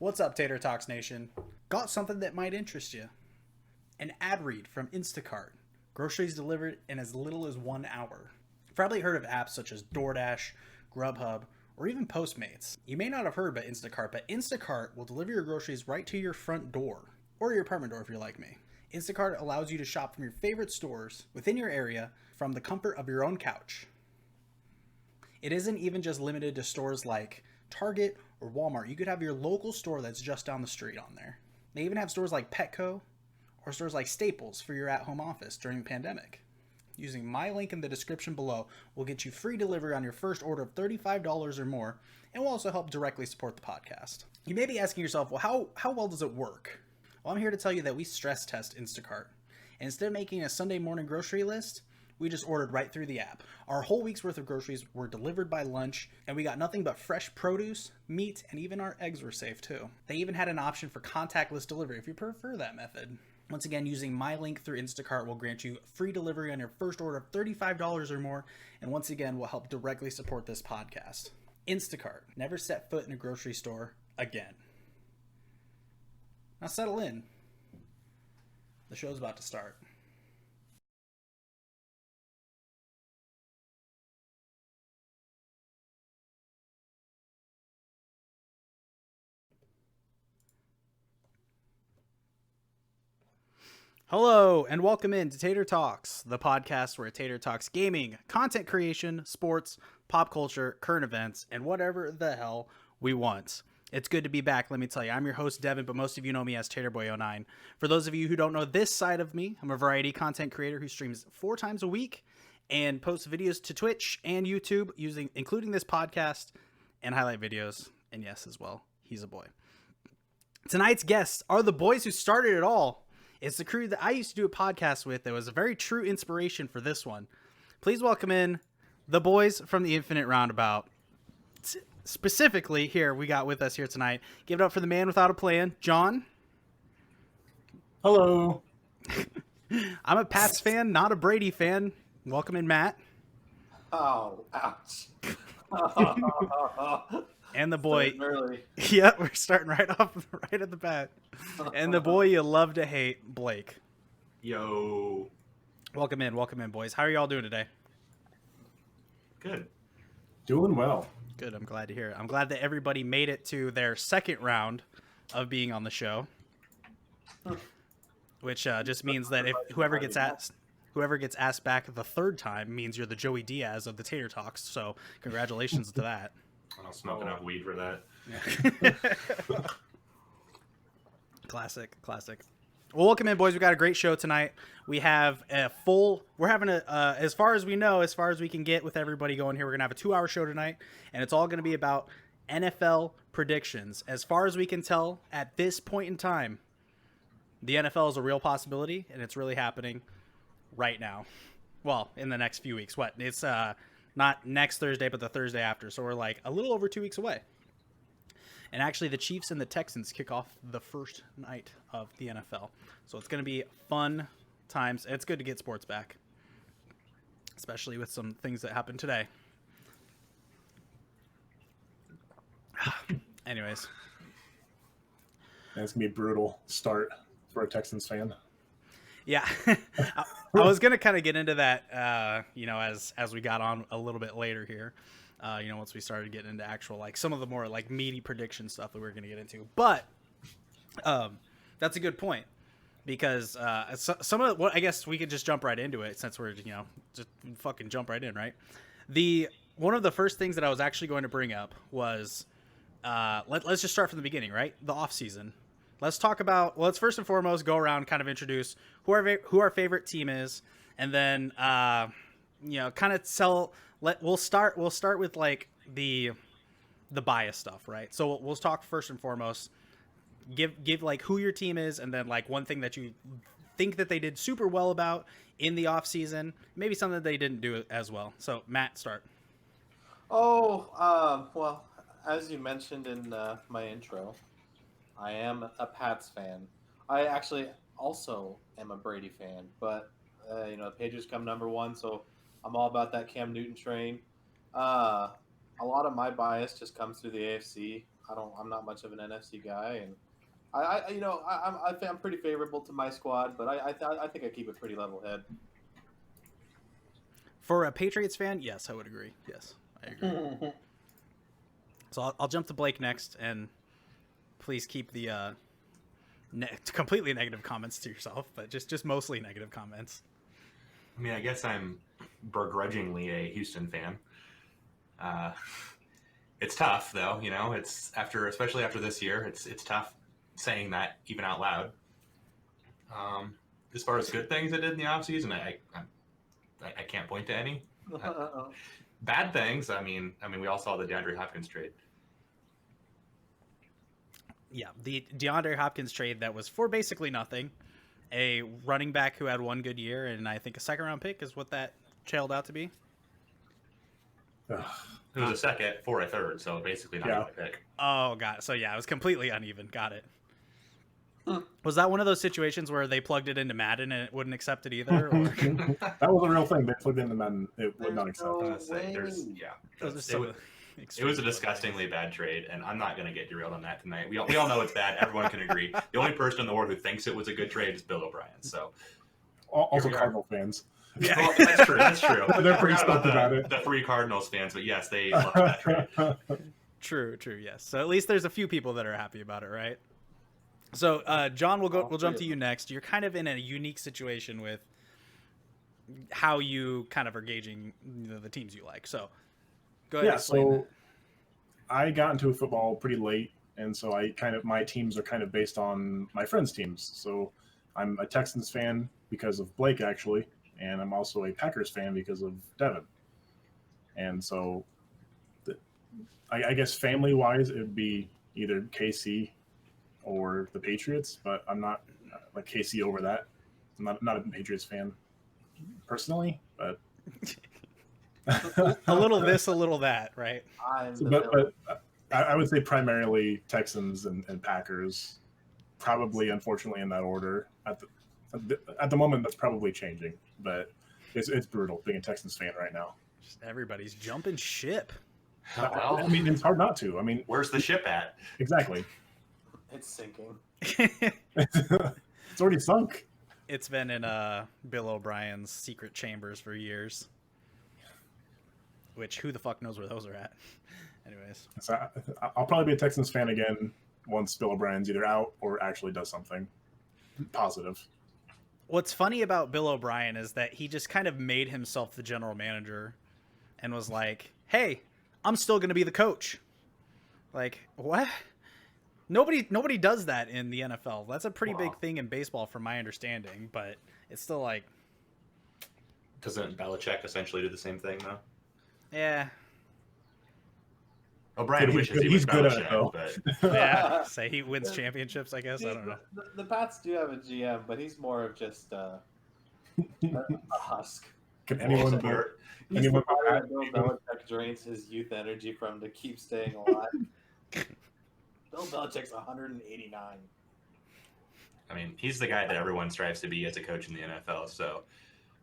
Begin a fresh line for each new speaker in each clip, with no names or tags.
What's up, Tater Talks Nation? Got something that might interest you. An ad read from Instacart. Groceries delivered in as little as 1 hour. You've probably heard of apps such as DoorDash, Grubhub, or even Postmates. You may not have heard about Instacart, but Instacart will deliver your groceries right to your front door, or your apartment door if you're like me. Instacart allows you to shop from your favorite stores within your area from the comfort of your own couch. It isn't even just limited to stores like Target or Walmart. You could have your local store that's just down the street on there. They even have stores like Petco or stores like Staples for your at-home office during the pandemic. Using my link in the description below will get you free delivery on your first order of $35 or more, and will also help directly support the podcast. You may be asking yourself, well, how well does it work? Well, I'm here to tell you that we stress test Instacart. And instead of making a Sunday morning grocery list, we just ordered right through the app. Our whole week's worth of groceries were delivered by lunch, and we got nothing but fresh produce, meat, and even our eggs were safe too. They even had an option for contactless delivery if you prefer that method. Once again, using my link through Instacart will grant you free delivery on your first order of $35 or more, and once again will help directly support this podcast. Instacart. Never set foot in a grocery store again. Now settle in. The show's about to start. Hello, and welcome in to Tater Talks, the podcast where Tater talks gaming, content creation, sports, pop culture, current events, and whatever the hell we want. It's good to be back, let me tell you. I'm your host, Devin, but most of you know me as Taterboy09. For those of you who don't know this side of me, I'm a variety content creator who streams 4 times a week and posts videos to Twitch and YouTube, including this podcast and highlight videos. And yes, as well, he's a boy. Tonight's guests are the boys who started it all. It's the crew that I used to do a podcast with that was a very true inspiration for this one. Please welcome in the boys from the Infinite Roundabout. Specifically, here we got with us here tonight. Give it up for the man without a plan, John.
Hello.
I'm a Pats fan, not a Brady fan. Welcome in, Matt.
Oh, ouch.
And the boy.
Early.
Yeah, we're starting right at the bat. And the boy you love to hate, Blake.
Yo.
Welcome in, boys. How are y'all doing today?
Good.
Doing well.
Good, I'm glad to hear it. I'm glad that everybody made it to their second round of being on the show. Which just means that if whoever gets asked back the third time means you're the Joey Diaz of the Tater Talks. So congratulations to that.
I don't smoke enough weed for that.
Yeah. Classic. Well, welcome in, boys. We got a great show tonight. We have we're having as far as we know, as far as we can get with everybody going here, we're going to have a 2-hour show tonight, and it's all going to be about NFL predictions. As far as we can tell at this point in time, the NFL is a real possibility, and it's really happening right now. Well, in the next few weeks. It's not next Thursday, but the Thursday after. So we're like a little over 2 weeks away. And actually, the Chiefs and the Texans kick off the first night of the NFL. So it's going to be fun times. It's good to get sports back, especially with some things that happened today. Anyways.
It's going to be a brutal start for a Texans fan.
Yeah. I was going to kind of get into that, as we got on a little bit later here. Once we started getting into actual, like, some of the more, like, meaty prediction stuff that we were going to get into. But that's a good point, because some of what I guess we could just jump right into it, since we're, just fucking jump right in, right? One of the first things that I was actually going to bring up was, let's just start from the beginning, right? The off season. Let's talk about, let's first and foremost go around, kind of introduce who our favorite team is, and then, kind of we'll start with like the bias stuff, right? So we'll talk first and foremost, give like who your team is, and then like one thing that you think that they did super well about in the off season, maybe something that they didn't do as well. So Matt, start.
Well, as you mentioned in my intro, I am a Pats fan. I actually also am a Brady fan, but the Patriots come number 1, so I'm all about that Cam Newton train. A lot of my bias just comes through the AFC. I'm not much of an NFC guy, and I'm pretty favorable to my squad, but I think I keep a pretty level head.
For a Patriots fan, yes, I would agree. Yes, I agree. So I'll jump to Blake next, and please keep the completely negative comments to yourself, but just mostly negative comments.
I mean, I guess I'm begrudgingly a Houston fan. It's tough, though. It's especially after this year. It's tough saying that even out loud. As far as good things I did in the offseason, I can't point to any. Bad things. I mean, we all saw the DeAndre Hopkins trade.
Yeah, the DeAndre Hopkins trade that was for basically nothing. A running back who had one good year, and I think a second-round pick is what that trailed out to be.
It was a second for a third, so basically not even a pick.
Oh, got it. So, yeah, it was completely uneven. Got it. Was that one of those situations where they plugged it into Madden and it wouldn't accept it either? Or?
That was a real thing. They plugged it into Madden. It would not accept it.
It was a disgustingly bad trade, and I'm not going to get derailed on that tonight. We all know it's bad. Everyone can agree. The only person in the world who thinks it was a good trade is Bill O'Brien. So,
also Cardinal fans.
Yeah, well, that's true.
They're pretty stoked about it.
The three Cardinals fans, but yes, they love that trade.
True. Yes. So at least there's a few people that are happy about it, right? So, John, we'll jump to you next. You're kind of in a unique situation with how you kind of are gauging the teams you like. So, go ahead.
Yeah. So, I got into football pretty late, and so my teams are kind of based on my friends' teams. So, I'm a Texans fan because of Blake, actually, and I'm also a Packers fan because of Devin. And so, I guess family-wise, it would be either KC or the Patriots, but I'm not like KC over that. I'm not a Patriots fan personally, but
a little this, a little that, right?
But I would say primarily Texans and Packers, probably unfortunately in that order. At the moment, that's probably changing, but it's brutal being a Texans fan right now.
Just everybody's jumping ship.
Well,
I mean, it's hard not to. I mean,
where's the ship at?
Exactly.
It's sinking.
It's already sunk.
It's been in Bill O'Brien's secret chambers for years. Which, who the fuck knows where those are at? Anyways.
So I'll probably be a Texans fan again once Bill O'Brien's either out or actually does something positive.
What's funny about Bill O'Brien is that he just kind of made himself the general manager and was like, hey, I'm still going to be the coach. Like, what? Nobody does that in the NFL. That's a pretty big thing in baseball from my understanding, but it's still like...
Doesn't Belichick essentially do the same thing, though?
Yeah.
O'Brien wishes he was
good
Belichick,
at it, though.
but...
Yeah, say he wins championships, I guess. I don't know.
The Pats do have a GM, but he's more of just a husk.
Can anyone
He's
anyone
the player that Bill Belichick drains his youth energy from to keep staying alive. Bill Belichick's 189.
I mean, he's the guy that everyone strives to be as a coach in the NFL. So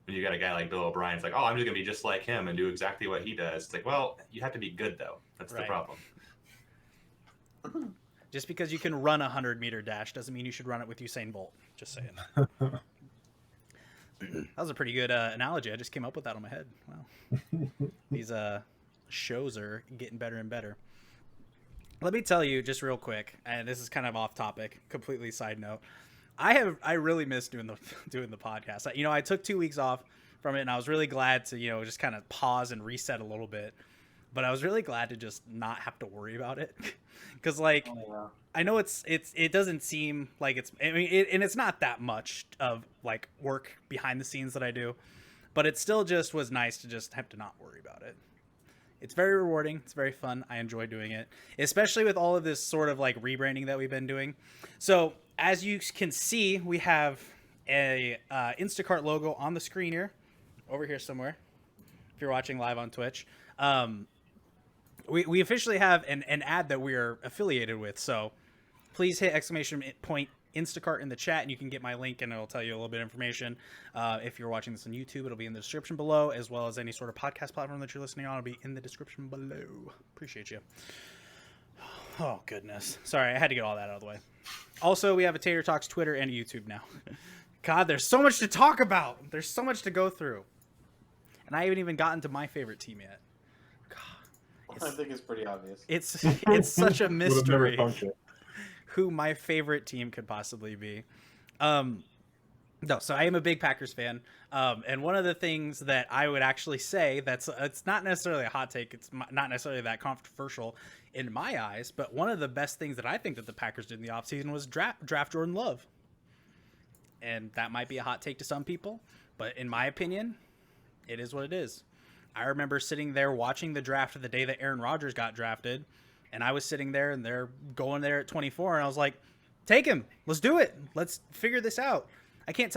when you got a guy like Bill O'Brien, it's like, oh, I'm just going to be just like him and do exactly what he does. It's like, well, you have to be good, though. That's the problem.
Just because you can run a 100-meter dash doesn't mean you should run it with Usain Bolt. Just saying. That was a pretty good analogy. I just came up with that on my head. Wow. These shows are getting better and better. Let me tell you just real quick, and this is kind of off topic, completely side note. I really miss doing the podcast. I took 2 weeks off from it, and I was really glad to just kind of pause and reset a little bit. But I was really glad to just not have to worry about it, because I know it doesn't seem like and it's not that much of like work behind the scenes that I do, but it still just was nice to just have to not worry about it. It's very rewarding. It's very fun. I enjoy doing it, especially with all of this sort of like rebranding that we've been doing. So as you can see, we have a Instacart logo on the screen here, over here somewhere, if you're watching live on Twitch. We officially have an ad that we are affiliated with. So please hit !point Instacart in the chat, and you can get my link, and it'll tell you a little bit of information. If you're watching this on YouTube, it'll be in the description below, as well as any sort of podcast platform that you're listening on. It'll be in the description below. Appreciate you. Oh, goodness. Sorry, I had to get all that out of the way. Also, we have a Tater Talks Twitter and YouTube now. God, there's so much to talk about. There's so much to go through. And I haven't even gotten to my favorite team yet.
I think it's pretty obvious.
It's such a
Would have
mystery
never thunk it.
who my favorite team could possibly be. No, so I am a big Packers fan. And one of the things that I would actually say it's not necessarily a hot take. It's not necessarily that controversial in my eyes. But one of the best things that I think that the Packers did in the offseason was draft Jordan Love. And that might be a hot take to some people. But in my opinion, it is what it is. I remember sitting there watching the draft the day that Aaron Rodgers got drafted. And I was sitting there and they're going there at 24. And I was like, take him. Let's do it. Let's figure this out. I can't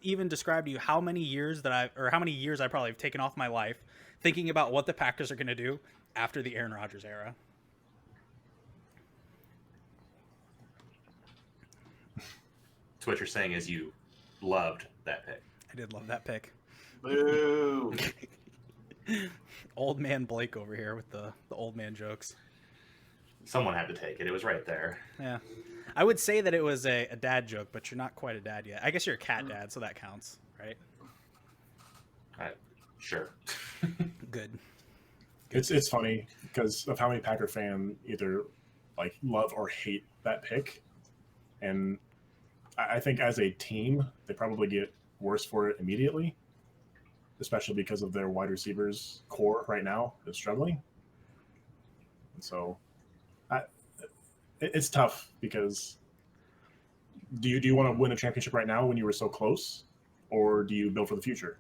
even describe to you how many years I probably have taken off my life thinking about what the Packers are going to do after the Aaron Rodgers era.
So what you're saying is you loved that pick.
I did love that pick.
Boo!
Old man Blake over here with the old man jokes.
Someone had to take it. It was right there.
Yeah. I would say that it was a dad joke, but you're not quite a dad yet. I guess you're a cat dad, so that counts, right?
Sure.
Good.
It's funny because of how many Packer fans either like love or hate that pick, and I think as a team they probably get worse for it immediately, especially because of their wide receivers core right now is struggling, and so it's tough because do you want to win a championship right now when you were so close, or do you build for the future?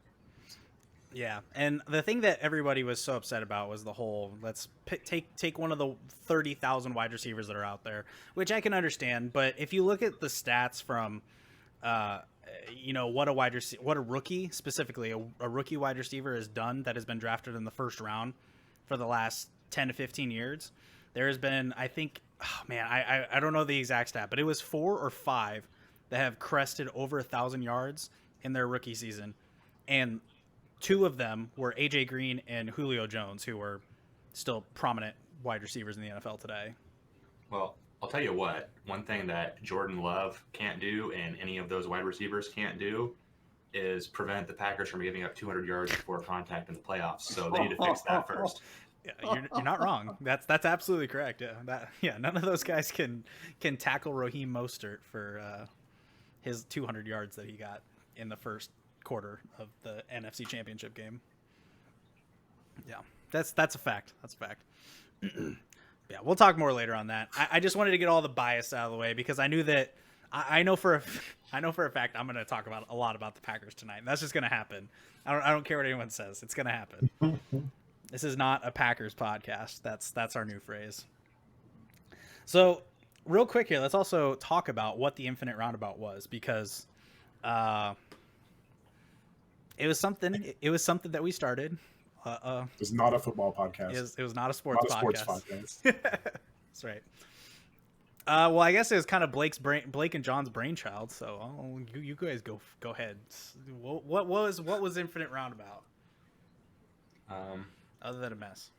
Yeah, and the thing that everybody was so upset about was the whole let's take one of the 30,000 wide receivers that are out there, which I can understand. But if you look at the stats from, what a rookie specifically a rookie wide receiver has done that has been drafted in the first round for the last 10 to 15 years, there has been, I think, I don't know the exact stat, but it was 4 or 5 that have crested over 1,000 yards in their rookie season, and 2 of them were AJ Green and Julio Jones, who were still prominent wide receivers in the NFL today.
Well, I'll tell you what, one thing that Jordan Love can't do and any of those wide receivers can't do is prevent the Packers from giving up 200 yards before contact in the playoffs. So they need to fix that first.
Yeah, you're not wrong. That's absolutely correct. Yeah, none of those guys can tackle Raheem Mostert for his 200 yards that he got in the first quarter of the NFC Championship game. Yeah, that's a fact. That's a fact. Yeah, we'll talk more later on that. I just wanted to get all the bias out of the way because I knew that I know for a fact I'm going to talk about a lot about the Packers tonight. That's just going to happen. I don't care what anyone says. It's going to happen. This is not a Packers podcast. That's our new phrase. So, real quick here, let's also talk about what the Infinite Roundabout was because it was something that we started.
It's not a football podcast.
It was not a sports
podcast.
That's right. Well, I guess it was kind of Blake and John's brainchild. So you guys go ahead. What was Infinite Roundabout? Other than a mess.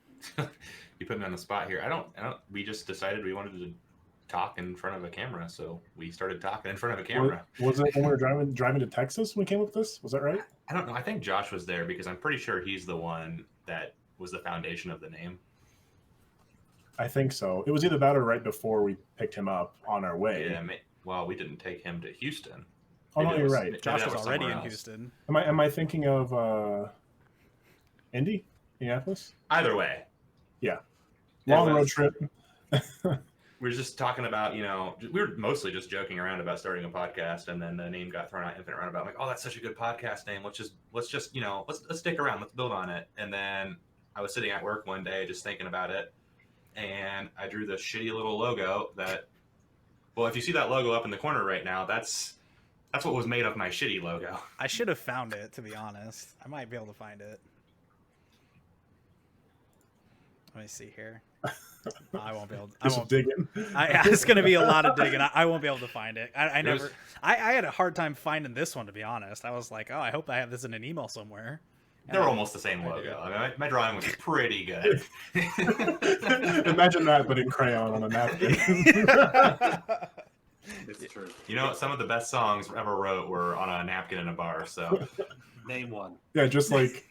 You put me on the spot here. I don't. We just decided we wanted to talk in front of a camera, so we started talking in front of a camera.
Was it when we were driving to Texas when we came up with this? Was that right?
I don't know. I think Josh was there because I'm pretty sure he's the one that was the foundation of the name.
I think so. It was either that or right before we picked him up on our way.
Yeah. Well, we didn't take him to Houston.
Oh no, you're right.
Josh was already in Houston.
Am I thinking of Indianapolis?
Either way.
Yeah. Long road trip.
We were just talking about, we were mostly just joking around about starting a podcast, and then the name got thrown out, Infinite Roundabout. I'm like, oh, that's such a good podcast name. Let's stick around. Let's build on it. And then I was sitting at work one day just thinking about it, and I drew the shitty little logo that, well, if you see that logo up in the corner right now, that's what was made of my shitty logo.
I should have found it, to be honest. I might be able to find it. Let me see here. I won't be able to.
Digging.
It's going to be a lot of digging. I won't be able to find it. I had a hard time finding this one, to be honest. I was like, oh, I hope I have this in an email somewhere.
They're almost the same logo. I mean, my drawing was pretty good.
Imagine that, but in crayon on a napkin.
It's true.
You know, some of the best songs ever wrote were on a napkin in a bar. So
Name one.
Yeah, just like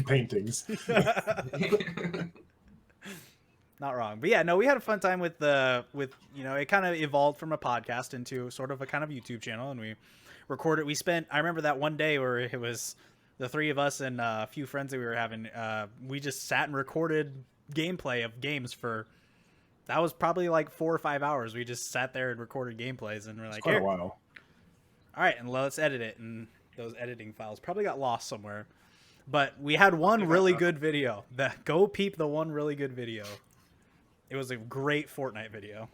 paintings.
Not wrong. But yeah, no, we had a fun time with it kind of evolved from a podcast into sort of a kind of YouTube channel, and we recorded. I remember that one day where it was the three of us and a few friends that we were having. We just sat and recorded gameplay of games that was probably like 4 or 5 hours. We just sat there and recorded gameplays, and we're like,
quite a while.
All right, and let's edit it. And those editing files probably got lost somewhere. But we had one really good video. Go peep the one really good video. It was a great Fortnite video.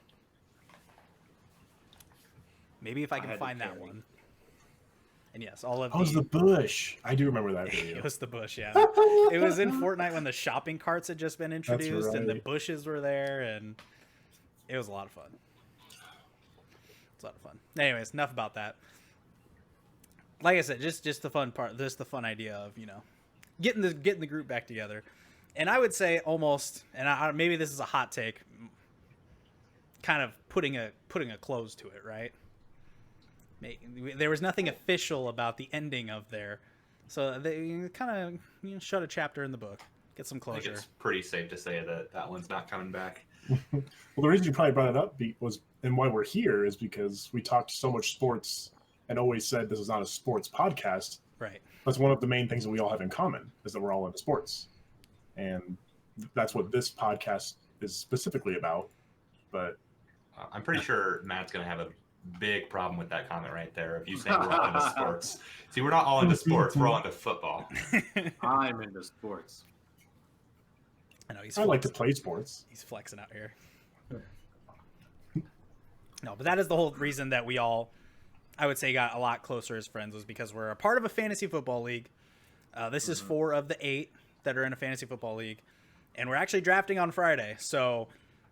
Maybe if I can find that one. And yes, all of
the bush. I do remember that video.
It was the bush, yeah. It was in Fortnite when the shopping carts had just been introduced,
right.
and the bushes were there, and it was a lot of fun. It's a lot of fun. Anyways, enough about that. Like I said, just the fun part. Just the fun idea of getting the group back together. And I would say almost, and maybe this is a hot take, kind of putting a close to it, right? There was nothing official about the ending of there, so they kind of shut a chapter in the book, get some
I
closure.
think it's pretty safe to say that one's not coming back.
Well, the reason you probably brought it up and why we're here is because we talked so much sports and always said this is not a sports podcast.
Right.
That's one of the main things that we all have in common is that we're all into sports. And that's what this podcast is specifically about. But
I'm pretty sure Matt's going to have a big problem with that comment right there of you saying we're all into sports. See, we're not all into sports. We're all into football.
I'm into sports.
I know
I like to play sports.
He's flexing out here. No, but that is the whole reason that we all, I would say, got a lot closer as friends, was because we're a part of a fantasy football league. This is 4 of the 8 that are in a fantasy football league, and we're actually drafting on Friday. So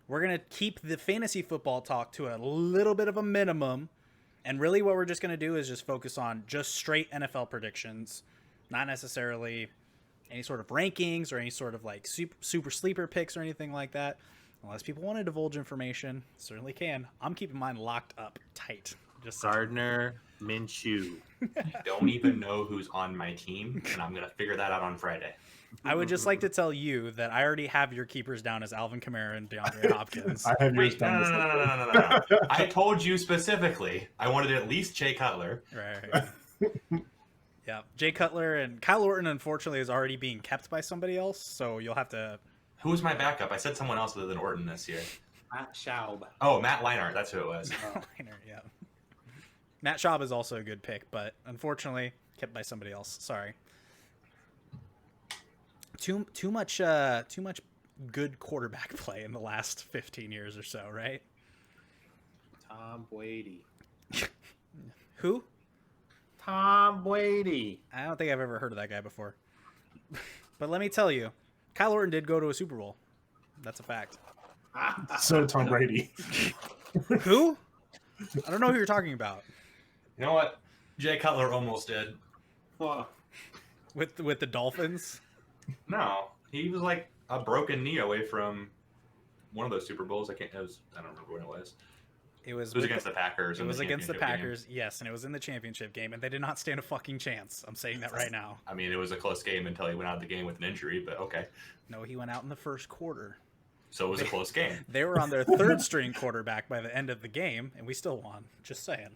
we're going to keep the fantasy football talk to a little bit of a minimum. And really what we're just going to do is just focus on just straight NFL predictions, not necessarily any sort of rankings or any sort of like super sleeper picks or anything like that. Unless people want to divulge information, certainly can. I'm keeping mine locked up tight. Just
Gardner Minshew.
I don't even know who's on my team, and I'm going to figure that out on Friday.
I would just like to tell you that I already have your keepers down as Alvin Kamara and DeAndre Hopkins.
I have yours
Wait,
down.
no. I told you specifically I wanted at least Jay Cutler.
Right. Yeah, Jay Cutler and Kyle Orton, unfortunately, is already being kept by somebody else, so you'll have to...
Who was my backup? I said someone else other than Orton this year.
Matt Schaub.
Oh, Matt Leinart. That's who it was.
Yeah. Matt Schaub is also a good pick, but unfortunately kept by somebody else. Sorry. Too much good quarterback play in the last 15 years or so, right?
Tom Brady.
Who?
Tom Brady.
I don't think I've ever heard of that guy before. But let me tell you, Kyle Orton did go to a Super Bowl. That's a fact.
So Tom Brady.
Who? I don't know who you're talking about.
You know what? Jay Cutler almost did.
With the Dolphins?
No, he was like a broken knee away from one of those Super Bowls. I don't remember when it was.
It was
against the Packers.
It was against the Packers,
game.
yes, and it was in the championship game, and they did not stand a fucking chance. I'm saying that right now.
I mean, it was a close game until he went out of the game with an injury, but okay.
No, he went out in the first quarter.
So it was a close game.
They were on their third string quarterback by the end of the game, and we still won. Just saying.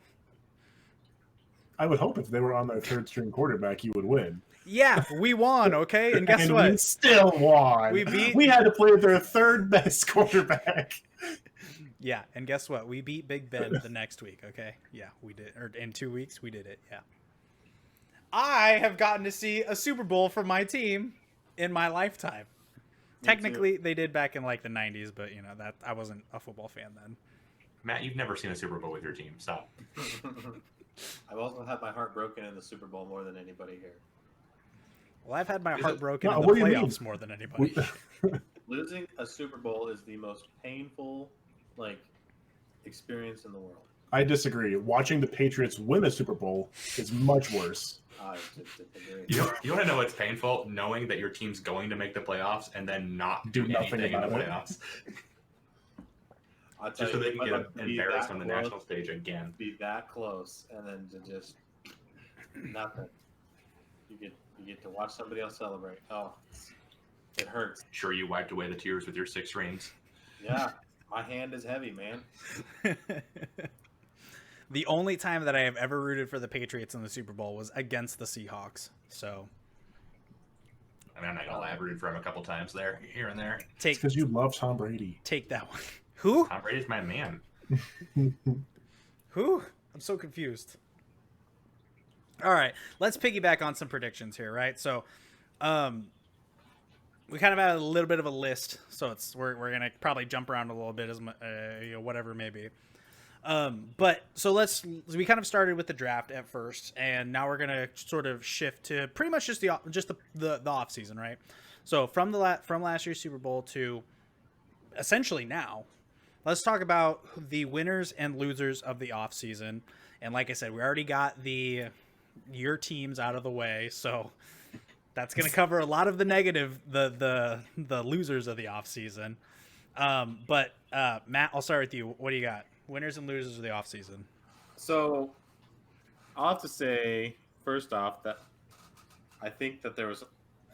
I would hope if they were on their third string quarterback, you would win.
Yeah, we won, okay? And guess
and
what?
We still won. We had to play their third best quarterback.
Yeah, and guess what? We beat Big Ben the next week, okay? Yeah, we did. Or in 2 weeks, we did it, yeah. I have gotten to see a Super Bowl for my team in my lifetime. Technically, they did back in like the 90s, but that I wasn't a football fan then.
Matt, you've never seen a Super Bowl with your team. Stop.
I've also had my heart broken in the Super Bowl more than anybody here.
Well, I've had my heart broken in
what
the
do you mean?
playoffs more than anybody.
Losing a Super Bowl is the most painful experience in the world.
I disagree. Watching the Patriots win a Super Bowl is much worse.
I just disagree.
You want to know what's painful? Knowing that your team's going to make the playoffs and then not do
nothing
anything in the
about it.
playoffs.
I'll tell
Just so
you,
they can
but,
get
like, be
embarrassed
that
on the
close,
national stage again.
Be that close, and then to just nothing. You get to watch somebody else celebrate. Oh, it hurts.
Sure, you wiped away the tears with your 6 rings.
Yeah, my hand is heavy, man.
The only time that I have ever rooted for the Patriots in the Super Bowl was against the Seahawks. So
I mean, I'm not gonna lie, I've rooted for him a couple times there, here and there.
take
Because you love Tom Brady.
take that one. Who?
Tom Brady's my man.
Who? I'm so confused. All right, let's piggyback on some predictions here, right? So, we kind of had a little bit of a list, so we're gonna probably jump around a little bit as whatever it may be. But so we kind of started with the draft at first, and now we're gonna sort of shift to pretty much just the off season, right? So from last year's Super Bowl to essentially now, let's talk about the winners and losers of the off season. And like I said, we already got your teams out of the way, so that's gonna cover a lot of the negative, the losers of the off season. But Matt, I'll start with you. What do you got? Winners and losers of the offseason.
So, I'll have to say, first off, that I think that there was,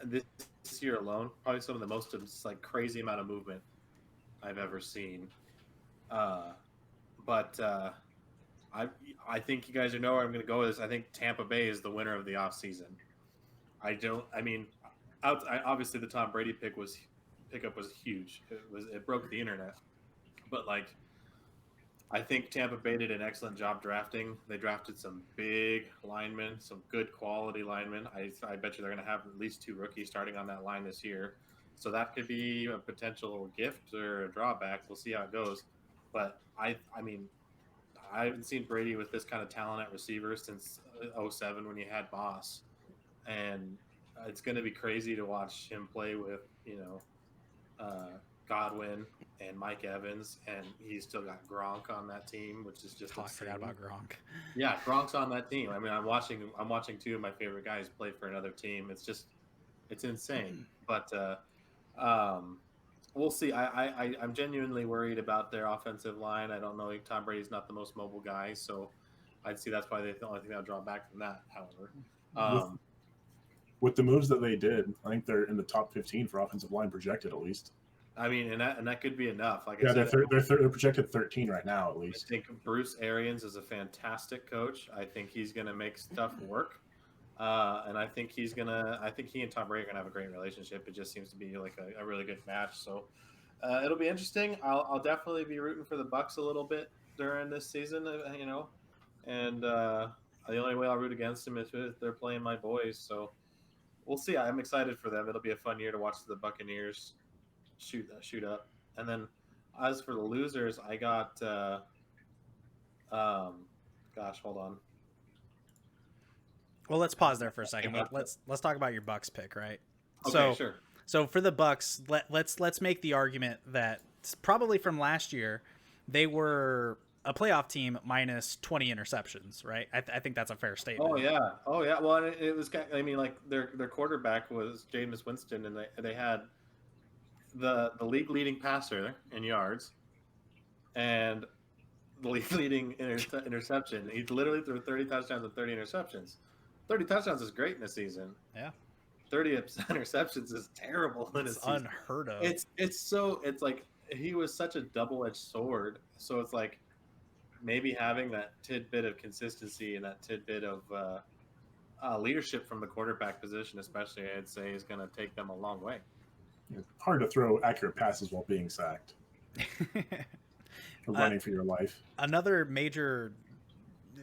this year alone, probably some of the most like crazy amount of movement I've ever seen. But I think you guys know where I'm going to go with this. I think Tampa Bay is the winner of the offseason. Obviously the Tom Brady pickup was huge. It broke the internet. But like, I think Tampa Bay did an excellent job drafting. They drafted some big linemen, some good quality linemen. I bet you they're going to have at least 2 rookies starting on that line this year. So that could be a potential gift or a drawback. We'll see how it goes. But I haven't seen Brady with this kind of talent at receiver since 2007 when he had Moss. And it's going to be crazy to watch him play with, Godwin and Mike Evans, and he's still got Gronk on that team, which is just
I forgot about Gronk.
Yeah, Gronk's on that team. I mean, I'm watching 2 of my favorite guys play for another team. It's insane. But we'll see. I'm genuinely worried about their offensive line. I don't know. Tom Brady's not the most mobile guy, so I'd see that's probably the only thing I'll draw back from that. However,
with the moves that they did, I think they're in the top 15 for offensive line projected at least.
I mean, and that could be enough. Like
yeah,
I said,
they're projected 13 right now at least.
I think Bruce Arians is a fantastic coach. I think he's going to make stuff work, and I think he and Tom Brady are going to have a great relationship. It just seems to be like a really good match. So it'll be interesting. I'll definitely be rooting for the Bucs a little bit during this season, and the only way I'll root against them is if they're playing my boys. So we'll see. I'm excited for them. It'll be a fun year to watch the Buccaneers shoot up. And then as for the losers, I got hold on.
Well, let's pause there for a second. Let's talk about your Bucks pick, right?
Okay, sure.
So for the Bucks, let's make the argument that probably from last year they were a playoff team minus 20 interceptions, right? I think that's a fair statement.
Oh yeah. Well, it was. I mean, like their quarterback was Jameis Winston, and they had the league leading passer in yards, and the league leading interception. He literally threw 30 touchdowns and 30 interceptions. 30 touchdowns is great in a season.
Yeah.
30 interceptions is terrible in a season.
It's unheard of.
It's like he was such a double-edged sword. So it's like maybe having that tidbit of consistency and that tidbit of leadership from the quarterback position, especially, I'd say, is going to take them a long way.
It's hard to throw accurate passes while being sacked. Running for your life.
Another major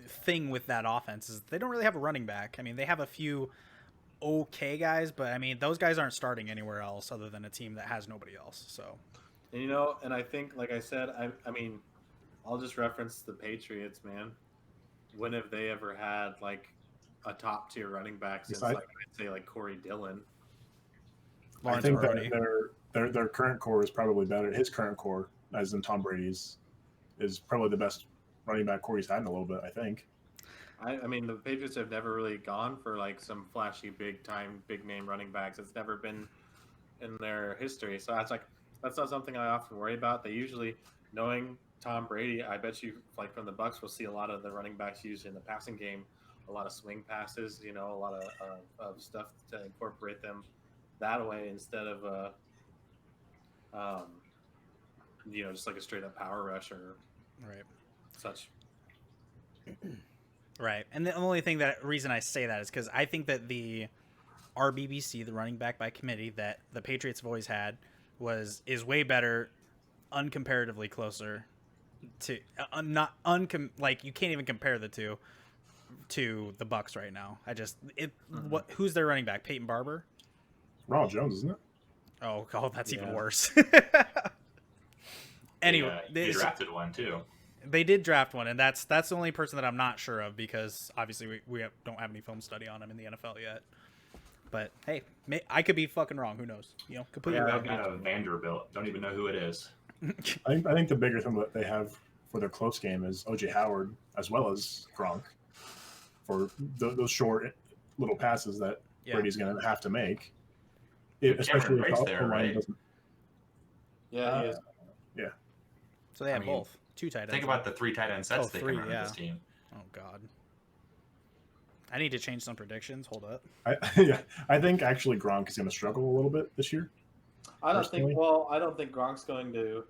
thing with that offense is they don't really have a running back. I mean, they have a few okay guys, but I mean, those guys aren't starting anywhere else other than a team that has nobody else. So,
and I think, like I said, I mean, I'll just reference the Patriots, man. When have they ever had like a top tier running back since I'd say like Corey Dillon?
I think that their current core is probably better. His current core, as in Tom Brady's, is probably the best running back core he's had in a little bit, I think.
I mean, the Patriots have never really gone for like some flashy, big name running backs. It's never been in their history. So that's not something I often worry about. They usually, knowing Tom Brady, I bet you like from the Bucks, we'll see a lot of the running backs used in the passing game, a lot of swing passes, a lot of stuff to incorporate them that way instead of just like a straight up power rush or
Right.
such.
Right. And the only reason I say that is because I think that the RBBC, the running back by committee that the Patriots have always had, is way better, uncomparatively closer to like you can't even compare the two to the Bucks right now. Who's their running back? Peyton Barber?
Ronald Jones, isn't it?
Oh, that's even worse.
Anyway, they drafted one too.
They did draft one, and that's the only person that I'm not sure of because obviously we don't have any film study on him in the NFL yet. But hey, I could be fucking wrong. Who knows? Completely wrong.
Vanderbilt. Don't even know who it is.
I think the bigger thing that they have for their close game is O.J. Howard as well as Gronk for those short little passes that Brady's going to have to make. Especially if the line doesn't.
Yeah, he is.
Yeah.
So they have both. 2 tight ends.
Think about the 3 tight end sets they can run this team.
Oh, God. I need to change some predictions. Hold up.
I think actually Gronk is going to struggle a little bit this year.
I don't think Gronk's going to.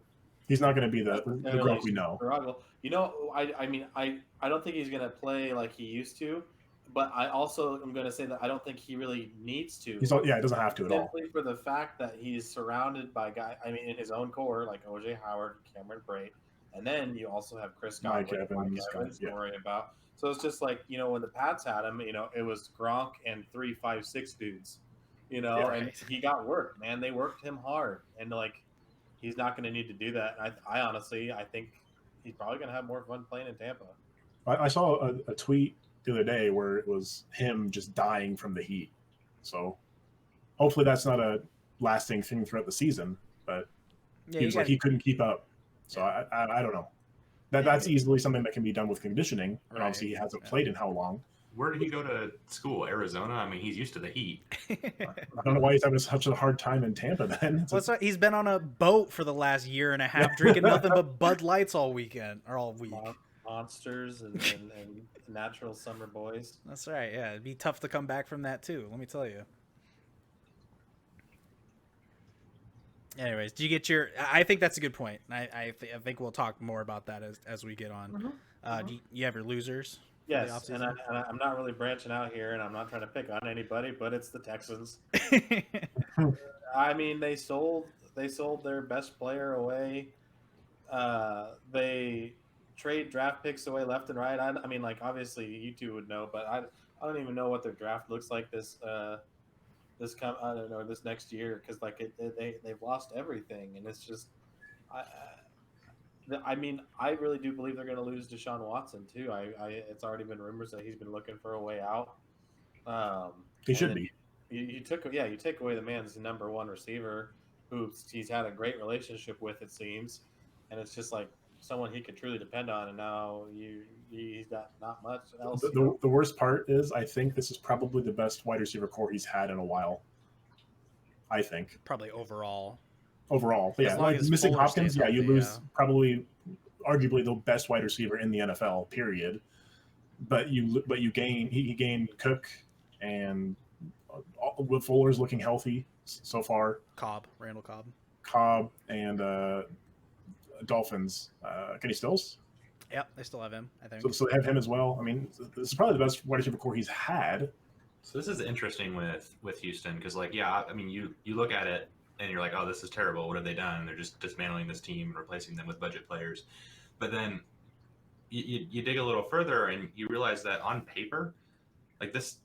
He's not going to be the Gronk we know.
Struggle. I don't think he's going to play like he used to, but I also am going to say that I don't think he really needs to.
He doesn't have to at all.
Simply for the fact that he's surrounded by guys. I mean, in his own core, like O.J. Howard, Cameron Brate, and then you also have Chris Godwin, Mike Evans to worry about. So it's just like, when the Pats had him, it was Gronk and 3, 5, 6 dudes, and he got work, man. They worked him hard. And like, he's not going to need to do that. And I honestly think he's probably going to have more fun playing in Tampa.
I saw a tweet the other day where it was him just dying from the heat. So hopefully that's not a lasting thing throughout the season, but he was like, he couldn't keep up. So I don't know. That's easily something that can be done with conditioning, and obviously he hasn't played in how long.
Where did he go to school? Arizona? I mean, he's used to the heat.
I don't know why he's having such a hard time in Tampa then.
He's been on a boat for the last year and a half, drinking nothing but Bud Lights all week.
Monsters and natural summer boys.
That's right, yeah. It'd be tough to come back from that, too, let me tell you. Anyways, do you get your... I think that's a good point. I think we'll talk more about that as we get on. Do you have your losers?
Yes, and I'm not really branching out here, and I'm not trying to pick on anybody, but it's the Texans. I mean, they sold their best player away. They trade draft picks away left and right. I mean, like, obviously you two would know, but I don't even know what their draft looks like this next year, because like they've lost everything, and it's just I mean, I really do believe they're going to lose Deshaun Watson too. It's already been rumors that he's been looking for a way out.
He should be.
You take away the man's number one receiver, who he's had a great relationship with, it seems, and it's just like someone he could truly depend on, and now he's got not much else.
The worst part is, I think this is probably the best wide receiver core he's had in a while. I think
probably overall,
but yeah, like missing Hopkins, you lose probably arguably the best wide receiver in the NFL. Period. But you gain he gained Cook, and Will Fuller's looking healthy so far.
Randall
Cobb, and Dolphins. Kenny Stills.
Yep, they still have him, I think.
So they have him as well. I mean, this is probably the best wide receiver core he's had.
So this is interesting with Houston, because I mean, you look at it and you're like, oh, this is terrible. What have they done? They're just dismantling this team and replacing them with budget players. But then you dig a little further and you realize that on paper, like this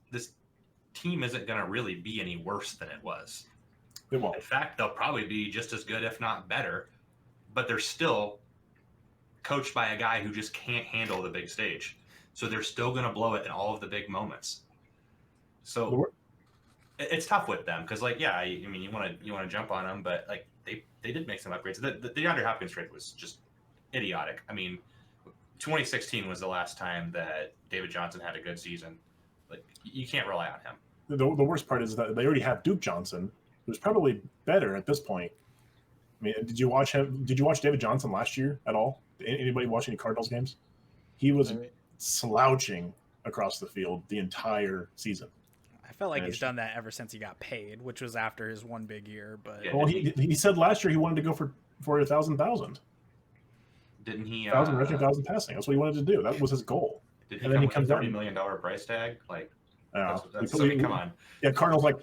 team isn't going to really be any worse than it was.
It won't.
In fact, they'll probably be just as good, if not better. But they're still coached by a guy who just can't handle the big stage. So they're still going to blow it in all of the big moments. So it's tough with them because, like, I mean, you want to jump on them, but like they did make some upgrades. The DeAndre Hopkins trade was just idiotic. I mean, 2016 was the last time that David Johnson had a good season. Like, you can't rely on him.
The worst part is that they already have Duke Johnson, who's probably better at this point. I mean, did you watch him? Did you watch David Johnson last year at all? Anybody watch any Cardinals games? He was slouching across the field the entire season.
I felt like he's done that ever since he got paid, which was after his one big year. But
well, he said last year he wanted to go for 1,000.
Didn't he?
1,000 rushing, 1,000 passing. That's what he wanted to do. That was his goal.
Did he come with a $30 million price tag? Like, come on.
Yeah, Cardinals like,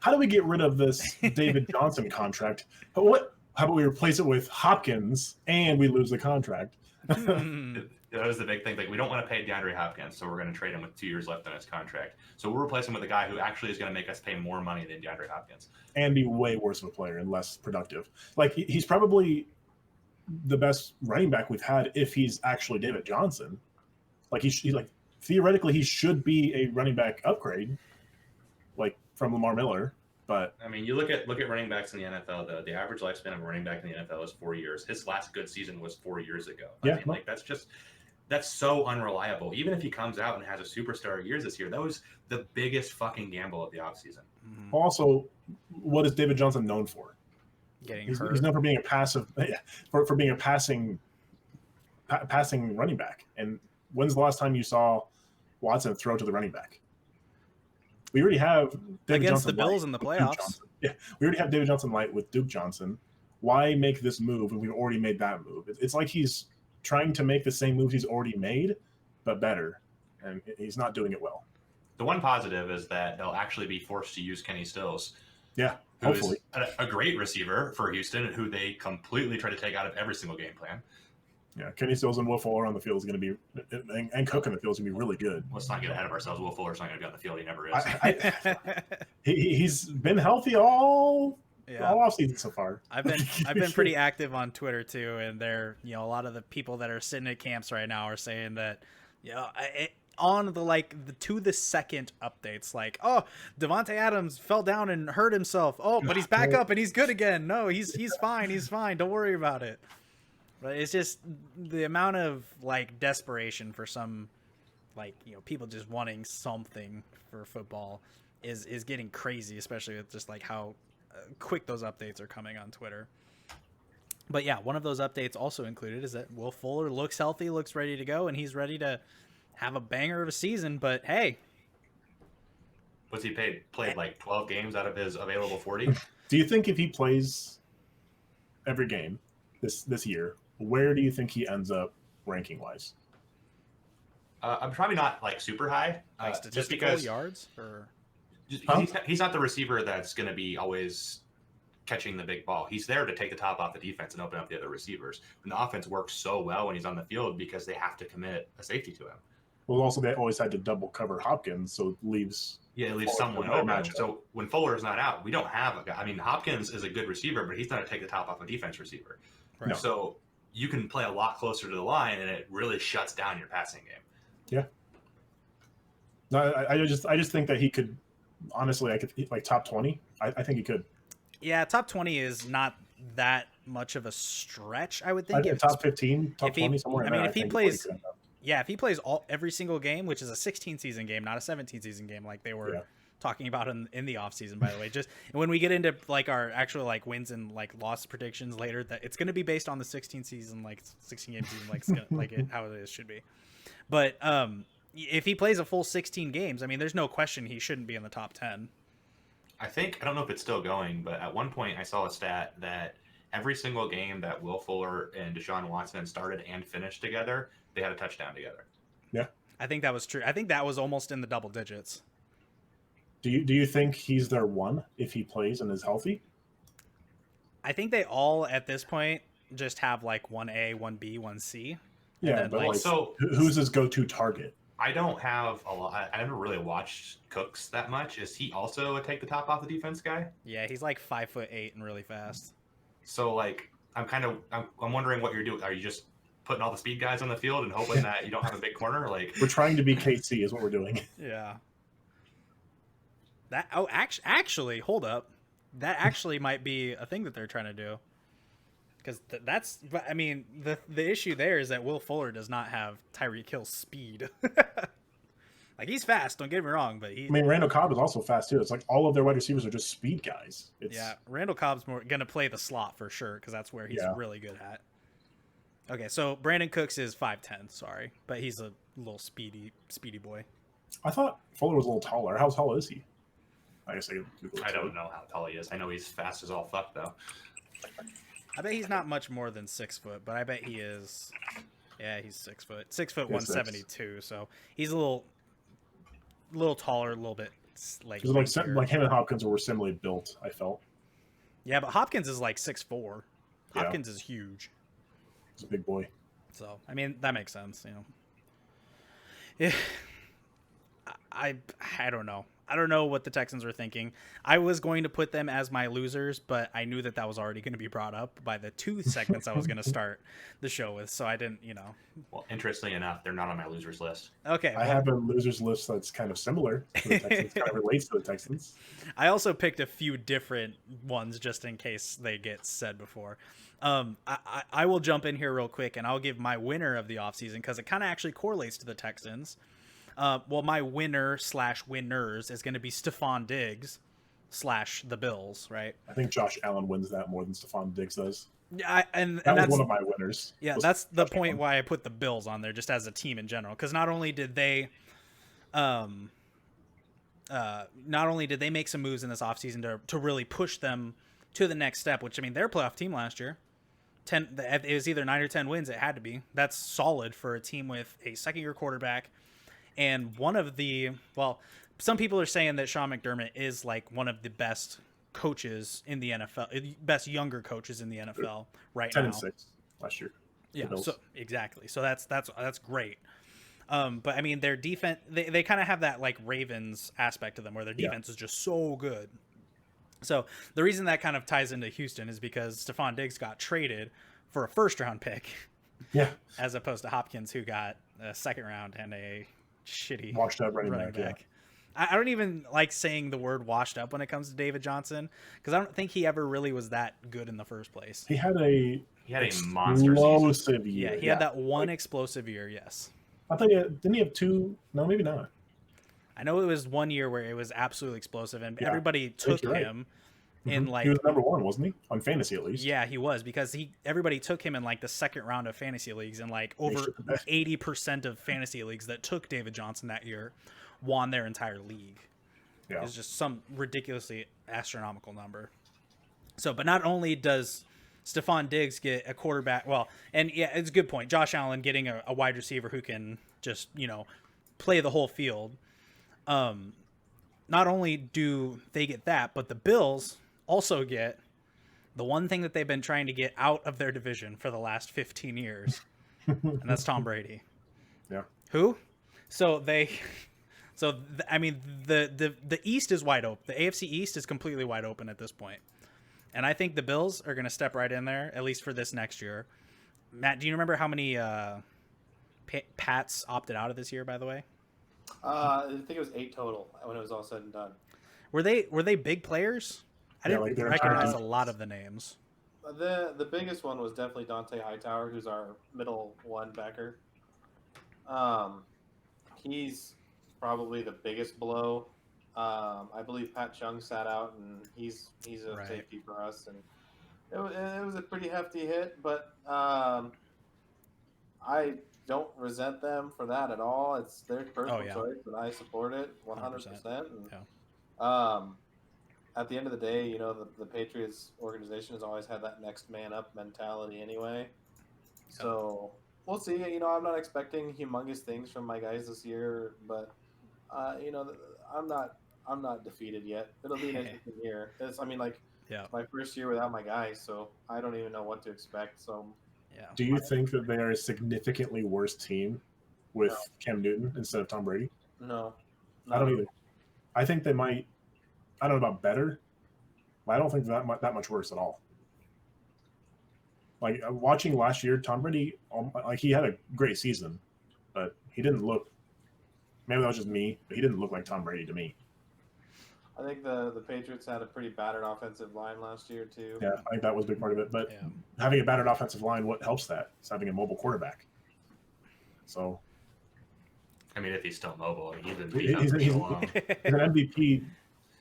how do we get rid of this David Johnson contract? But what? How about we replace it with Hopkins and we lose the contract?
That was the big thing. Like, we don't want to pay DeAndre Hopkins, so we're going to trade him with 2 years left on his contract. So we'll replace him with a guy who actually is going to make us pay more money than DeAndre Hopkins.
And be way worse of a player and less productive. Like, he's probably the best running back we've had if he's actually David Johnson. Like, he's like, theoretically, he should be a running back upgrade, like from Lamar Miller. But
I mean, you look at running backs in the NFL, though. The average lifespan of a running back in the NFL is 4 years. His last good season was 4 years ago. I mean, like, that's so unreliable. Even if he comes out and has a superstar years this year, that was the biggest fucking gamble of the offseason.
Mm-hmm. Also, what is David Johnson known for?
Getting hurt.
He's known for being a passive, for being a passing running back. And when's the last time you saw Watson throw to the running back? We already have David
against
Johnson
the Bills in the playoffs.
Yeah, we already have David Johnson light with Duke Johnson. Why make this move when we've already made that move? It's like he's trying to make the same moves he's already made, but better, and he's not doing it well.
The one positive is that they'll actually be forced to use Kenny Stills.
Yeah, hopefully.
A great receiver for Houston, who they completely try to take out of every single game plan.
Yeah, Kenny Stills and Will Fuller on the field is going to be, and Cook on the field is going to be really good.
Let's not get ahead of ourselves. Will Fuller's not going to be on the field. He never is.
He's been healthy all offseason so far.
I've been pretty active on Twitter too, and there, a lot of the people that are sitting at camps right now are saying that, on the to the second updates, like, oh, Devontae Adams fell down and hurt himself. Oh, but he's back up and he's good again. No, he's fine. He's fine. Don't worry about it. But it's just the amount of desperation for some, people just wanting something for football is getting crazy, especially with just how quick those updates are coming on Twitter. But yeah, one of those updates also included is that Will Fuller looks healthy, looks ready to go, and he's ready to have a banger of a season. But hey,
was he played 12 games out of his available 40?
Do you think if he plays every game this year, where do you think he ends up ranking wise?
I'm probably not super high, just because
yards or.
He's not the receiver that's going to be always catching the big ball. He's there to take the top off the defense and open up the other receivers. And the offense works so well when he's on the field because they have to commit a safety to him.
Well, also they always had to double cover Hopkins, so it leaves
someone open. So when Fuller's not out, we don't have a guy. I mean, Hopkins is a good receiver, but he's not to take the top off a defense receiver. Right. No. So you can play a lot closer to the line, and it really shuts down your passing game.
Yeah. No, I just think that he could. Honestly, I could top 20. I think he could.
Yeah, top 20 is not that much of a stretch, I would think.
Top 15, top 20, somewhere in there.
If he plays, if he plays every single game, which is a 16-season game, not a 17-season game, like they were talking about in the offseason, by the way. Just when we get into our actual wins and loss predictions later, that it's going to be based on the 16-season, 16-game season, how it should be. But if he plays a full 16 games, I mean, there's no question he shouldn't be in the top 10.
I don't know if it's still going, but at one point I saw a stat that every single game that Will Fuller and Deshaun Watson started and finished together, they had a touchdown together.
Yeah.
I think that was true. I think that was almost in the double digits.
Do you think he's their one if he plays and is healthy?
I think they all at this point just have 1A, 1B, 1C.
Yeah, but who's his go-to target?
I don't have a lot. I never really watched Cooks that much. Is he also a take the top off the defense guy?
Yeah, he's 5'8" and really fast.
So I'm wondering what you're doing. Are you just putting all the speed guys on the field and hoping that you don't have a big corner?
We're trying to be KC is what we're doing.
Yeah. Actually, hold up. That actually might be a thing that they're trying to do. Because that's, I mean, the issue there is that Will Fuller does not have Tyreek Hill's speed. Like, he's fast, don't get me wrong, but
I mean, Randall Cobb is also fast too. It's like all of their wide receivers are just speed guys.
Yeah, Randall Cobb's more going to play the slot for sure, because that's where he's really good at. Okay, so Brandon Cooks is 5'10", sorry, but he's a little speedy boy.
I thought Fuller was a little taller. How tall is he? I guess
I don't know how tall he is. I know he's fast as all fuck, though.
I bet he's not much more than 6 foot, but I bet he is. Yeah, he's 6 foot. 6 foot, 172. So he's a little taller, a little bit like.
Like him and Hopkins were similarly built. I felt.
Yeah, but Hopkins is like 6'4". Hopkins is huge.
He's a big boy.
So I mean that makes sense, you know. Yeah. I don't know. I don't know what the Texans were thinking. I was going to put them as my losers, but I knew that was already going to be brought up by the 2 segments I was going to start the show with, so I didn't, you know.
Well, interestingly enough, they're not on my losers list.
Okay.
I have a losers list that's kind of similar to the Texans, kind of relates to the Texans.
I also picked a few different ones just in case they get said before. I will jump in here real quick, and I'll give my winner of the offseason because it kind of actually correlates to the Texans. Well, my winner/winners is going to be Stephon Diggs / the Bills, right?
I think Josh Allen wins that more than Stephon Diggs does.
Yeah, and
that was
that's
one of my winners.
Yeah, that's the point why I put the Bills on there, just as a team in general, because not only did they, make some moves in this offseason to really push them to the next step, which I mean they're a playoff team last year. It was either 9 or 10 wins. It had to be. That's solid for a team with a second-year quarterback. And one of some people are saying that Sean McDermott is like one of the best coaches in the NFL, best younger coaches in the NFL right now.
10-6 last year.
Yeah, so exactly. So that's great. But I mean, their defense, they kind of have that like Ravens aspect to them where their defense is just so good. So the reason that kind of ties into Houston is because Stephon Diggs got traded for a first-round pick.
Yeah.
As opposed to Hopkins, who got a second round and a shitty
washed up running back. Yeah.
I don't even like saying the word washed up when it comes to David Johnson because I don't think he ever really was that good in the first place.
He had a
monster
explosive year.
Yeah, he had that one explosive year. Yes.
I thought didn't he have 2? No, maybe not.
I know it was 1 year where it was absolutely explosive, and everybody took him in like.
He was number 1, wasn't he? On fantasy, at least.
Yeah, he was because everybody took him in like the second round of fantasy leagues, and like over 80% of fantasy leagues that took David Johnson that year won their entire league. Yeah, it's just some ridiculously astronomical number. So, but not only does Stephon Diggs get a quarterback, it's a good point. Josh Allen getting a wide receiver who can just play the whole field. Not only do they get that, but the Bills also get the one thing that they've been trying to get out of their division for the last 15 years, and that's Tom Brady.
Yeah.
Who? I mean, the East is wide open. The AFC East is completely wide open at this point. And I think the Bills are going to step right in there, at least for this next year. Matt, do you remember how many Pats opted out of this year, by the way?
I think it was 8 total when it was all said and done.
Were they big players? I didn't recognize a lot of the names.
The biggest one was definitely Dante Hightower, who's our middle linebacker. He's probably the biggest blow. I believe Pat Chung sat out, and he's a safety for us, and it was a pretty hefty hit. But I don't resent them for that at all. It's their personal choice, and I support it 100%. At the end of the day, the Patriots organization has always had that next man up mentality anyway. So we'll see. I'm not expecting humongous things from my guys this year, but I'm not defeated yet. It'll be an interesting year. It's my first year without my guys, so I don't even know what to expect. So
do you think that they are a significantly worse team with Cam Newton instead of Tom Brady?
No.
I don't either. I think they might. I don't know about better, but I don't think that much worse at all. Like watching last year, Tom Brady, he had a great season, but he didn't look. Maybe that was just me, but he didn't look like Tom Brady to me.
I think the Patriots had a pretty battered offensive line last year too.
Yeah, I think that was a big part of it. But
Yeah.
having a battered offensive line, what helps that? It's having a mobile quarterback. So
I mean, if he's still mobile, I mean, he's been
He-
beat up
he's-
for
he's-
so long.
he's an MVP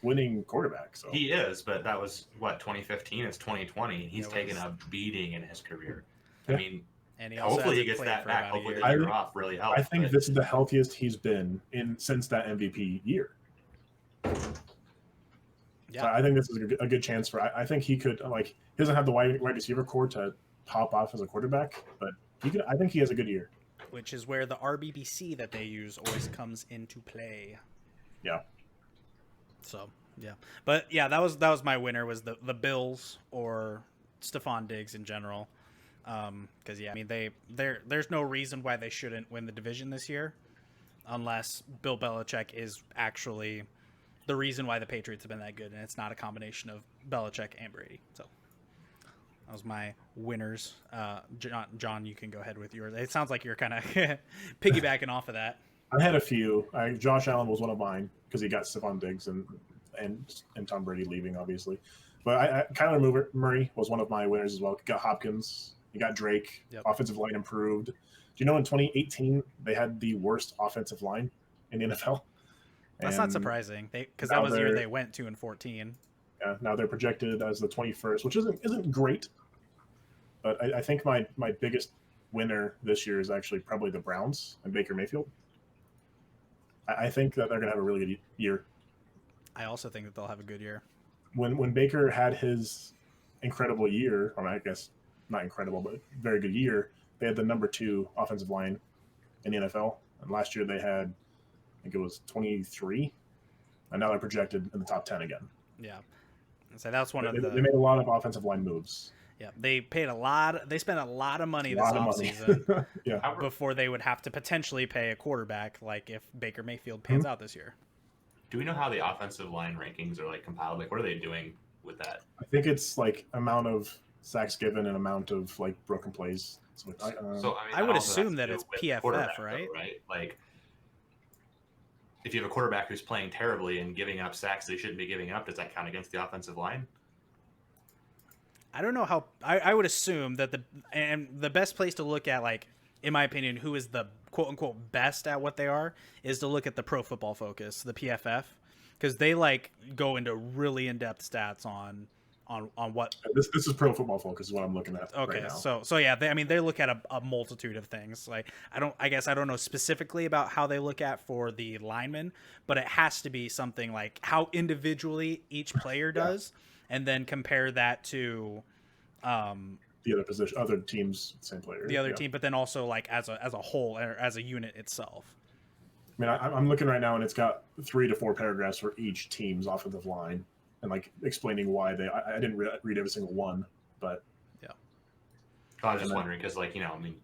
winning quarterback. So
He is, but that was what 2015. It's 2020. He's
It
taken
was.
a beating in his career.
Yeah.
I mean,
And he also
hopefully he
hasn't
gets
played
that
for
back.
about a
Hopefully
year.
the
I
year
think-
off really helps.
I think
but
this is the healthiest he's been since that MVP year.
Yeah.
So I think this is a good chance for. I think he could he doesn't have the wide receiver core to pop off as a quarterback, but he could. I think he has a good year.
Which is where the RBBC that they use always comes into play.
Yeah.
So yeah, but yeah, that was my winner was the Bills or Stephon Diggs in general, because yeah, I mean there's no reason why they shouldn't win the division this year, unless Bill Belichick is actually the reason why the Patriots have been that good, and it's not a combination of Belichick and Brady. So that was my winners. John, you can go ahead with yours. It sounds like you're kind of piggybacking off of that.
I had a few. Josh Allen was one of mine because he got Stephon Diggs and Tom Brady leaving, obviously. But Kyler Murray was one of my winners as well. He got Hopkins. He got Drake.
Yep.
Offensive line improved. Do you know in 2018 they had the worst offensive line in the NFL?
That's not surprising, because that was the year they went 2-14.
Yeah, now they're projected as the 21st, which isn't great. But I think my biggest winner this year is actually probably the Browns and Baker Mayfield. I think that they're going to have a really good year.
I also think that they'll have a good year.
When Baker had his incredible year, or I guess not incredible, but very good year, they had the number 2 offensive line in the NFL. And last year they had, I think it was 23, and now they're projected in the top 10 again.
Yeah, so that's one of
They
the.
made a lot of offensive line moves.
Yeah, they spent a lot of money this
Money.
offseason
Yeah.
before they would have to potentially pay a quarterback, like if Baker Mayfield pans out this year.
do we know how the offensive line rankings are like compiled? Like, what are they doing with that?
I think it's like amount of sacks given and amount of like broken plays. So,
So I mean,
I would
also has
assume
to
that
do
it's
with
PFF,
quarterback,
right?
though, right? Like, if you have a quarterback who's playing terribly and giving up sacks they shouldn't be giving up, does that count against the offensive line?
I don't know how. I would assume that the best place to look at, like, in my opinion, who is the quote unquote best at what they are, is to look at the Pro Football Focus, the PFF, because they like go into really in depth stats on what.
this is Pro Football Focus is what I'm looking at
Okay,
right now.
so yeah, they look at a multitude of things. Like I guess I don't know specifically about how they look at for the linemen, but it has to be something like how individually each player does, and then compare that to
The other position, other teams, same player.
the other team, but then also like as a whole or as a unit itself.
I mean, I'm looking right now, and it's got 3 to 4 paragraphs for each team's offensive line, and like explaining why they. I didn't read every single one, but
I was just wondering because, like, I mean,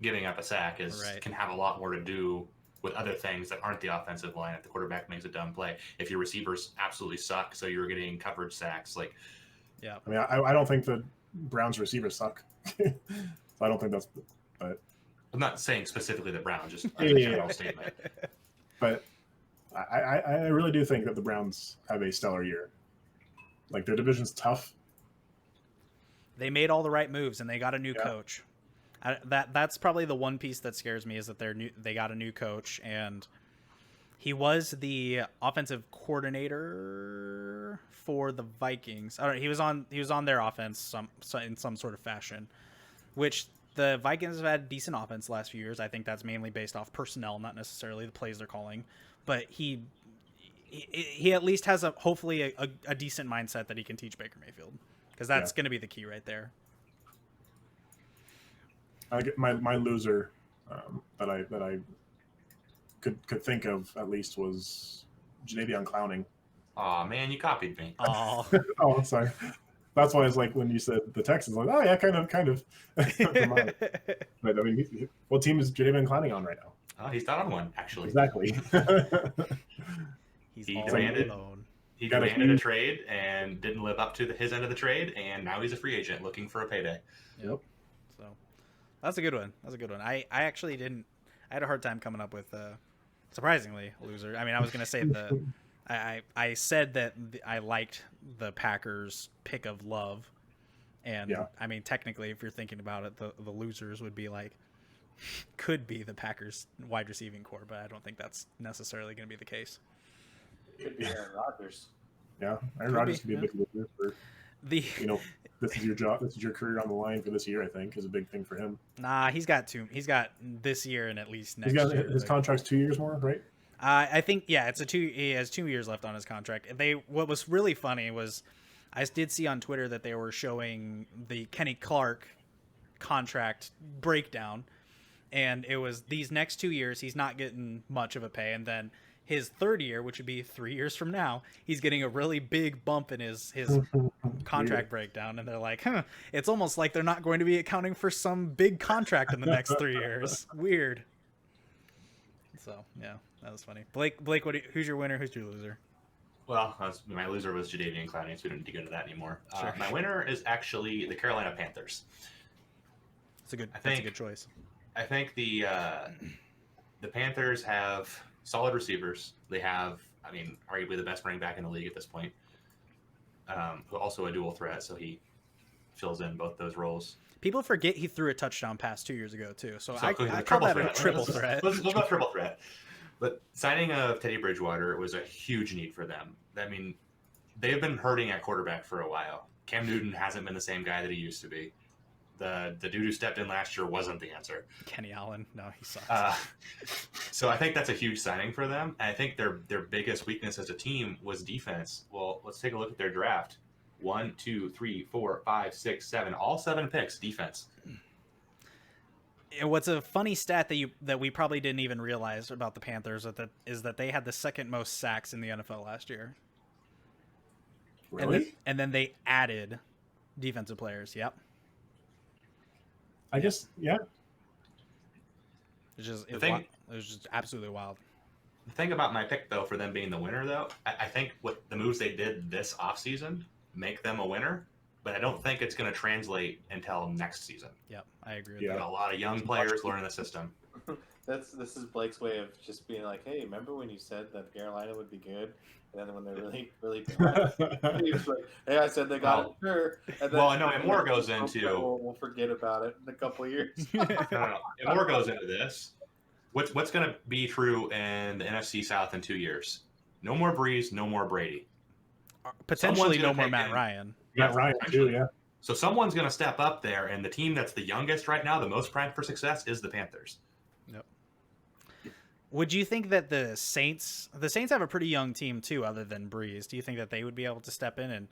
giving up a sack can have a lot more to do with other things that aren't the offensive line. If the quarterback makes a dumb play, if your receivers absolutely suck, so you're getting coverage sacks, like.
Yeah.
I mean, I don't think the Browns receivers suck. So I don't think that's. But
I'm not saying specifically the Browns, just
Yeah,
a
yeah,
general
yeah.
statement.
But I really do think that the Browns have a stellar year. Like their division's tough.
They made all the right moves and they got a new
Yeah.
coach. That's probably the one piece that scares me is that they got a new coach, and he was the offensive coordinator for the Vikings. I don't know, he was on their offense in some sort of fashion, which the Vikings have had decent offense the last few years. I think that's mainly based off personnel, not necessarily the plays they're calling. But he at least has hopefully a decent mindset that he can teach Baker Mayfield, because that's going to be the key right there.
I get my loser that I could think of at least was Jadeveon Clowning.
Aw, man, you copied me.
Oh,
Oh, I'm sorry. That's why it's like when you said the Texans, like, oh yeah, kind of. But I mean, what team is Jadeveon Clowning on right now?
Oh, he's not on one, actually.
Exactly.
he's
He
all
demanded-
alone.
He
Got a
demanded a
huge-
trade and didn't live up to his end of the trade, and now he's a free agent looking for a payday.
Yep.
So that's a good one. I actually didn't. I had a hard time coming up with surprisingly a loser. I mean, I was gonna say I said that I liked the Packers' pick of Love, and
Yeah.
I mean technically, if you're thinking about it, the losers would be like could be the Packers wide receiving core, but I don't think that's necessarily going to be the case.
Could be Aaron Rodgers.
Yeah, Aaron
Could
Rodgers
be,
can be a big loser for,
The
this is your job, this is your career on the line for this year. I think is a big thing for him.
Nah, he's got this year and at least next
He's got
year.
his contract's 2 years more, right?
I think he has 2 years left on his contract. What was really funny was I did see on Twitter that they were showing the Kenny Clark contract breakdown, and it was these next 2 years he's not getting much of a pay, and then his third year, which would be 3 years from now, he's getting a really big bump in his contract breakdown, and they're like, it's almost like they're not going to be accounting for some big contract in the next 3 years. Weird. So yeah, that was funny. Blake, who's your winner? Who's your loser?
Well, my loser was Jadeveon Clowney, so we don't need to go into that anymore.
Sure.
My winner is actually the Carolina Panthers.
That's a good choice.
I think the Panthers have solid receivers. They have, arguably the best running back in the league at this point. Also a dual threat, so he fills in both those roles.
People forget he threw a touchdown pass 2 years ago too. So I call that a triple threat.
Let's go triple threat. But signing of Teddy Bridgewater was a huge need for them. I mean, they've been hurting at quarterback for a while. Cam Newton hasn't been the same guy that he used to be. The dude who stepped in last year wasn't the answer.
Kenny Allen, no, he sucks.
So I think that's a huge signing for them. And I think their biggest weakness as a team was defense. Well, let's take a look at their draft. 1, 2, 3, 4, 5, 6, 7, all 7 picks defense.
What's a funny stat that we probably didn't even realize about the Panthers is that they had the second most sacks in the NFL last year.
Really?
And then they added defensive players. Yep.
I guess, yeah.
It was just absolutely wild.
The thing about my pick, though, for them being the winner, though, I think what the moves they did this offseason make them a winner, but I don't think it's going to translate until next season.
Yep, I agree with
that. A lot of young players learning the system.
This is Blake's way of just being like, hey, remember when you said that Carolina would be good? And then when they're really, really bad, he was like, hey, I said they got it, sure. And then,
I know, and more goes into...
We'll forget about it in a couple of years.
No. And more goes into this. What's going to be true in the NFC South in 2 years? No more Breeze, no more Brady.
Potentially no more Matt Ryan.
Matt Ryan, too, yeah.
So someone's going to step up there, and the team that's the youngest right now, the most primed for success, is the Panthers.
Yep. Would you think that the Saints have a pretty young team too, other than Breeze? Do you think that they would be able to step in and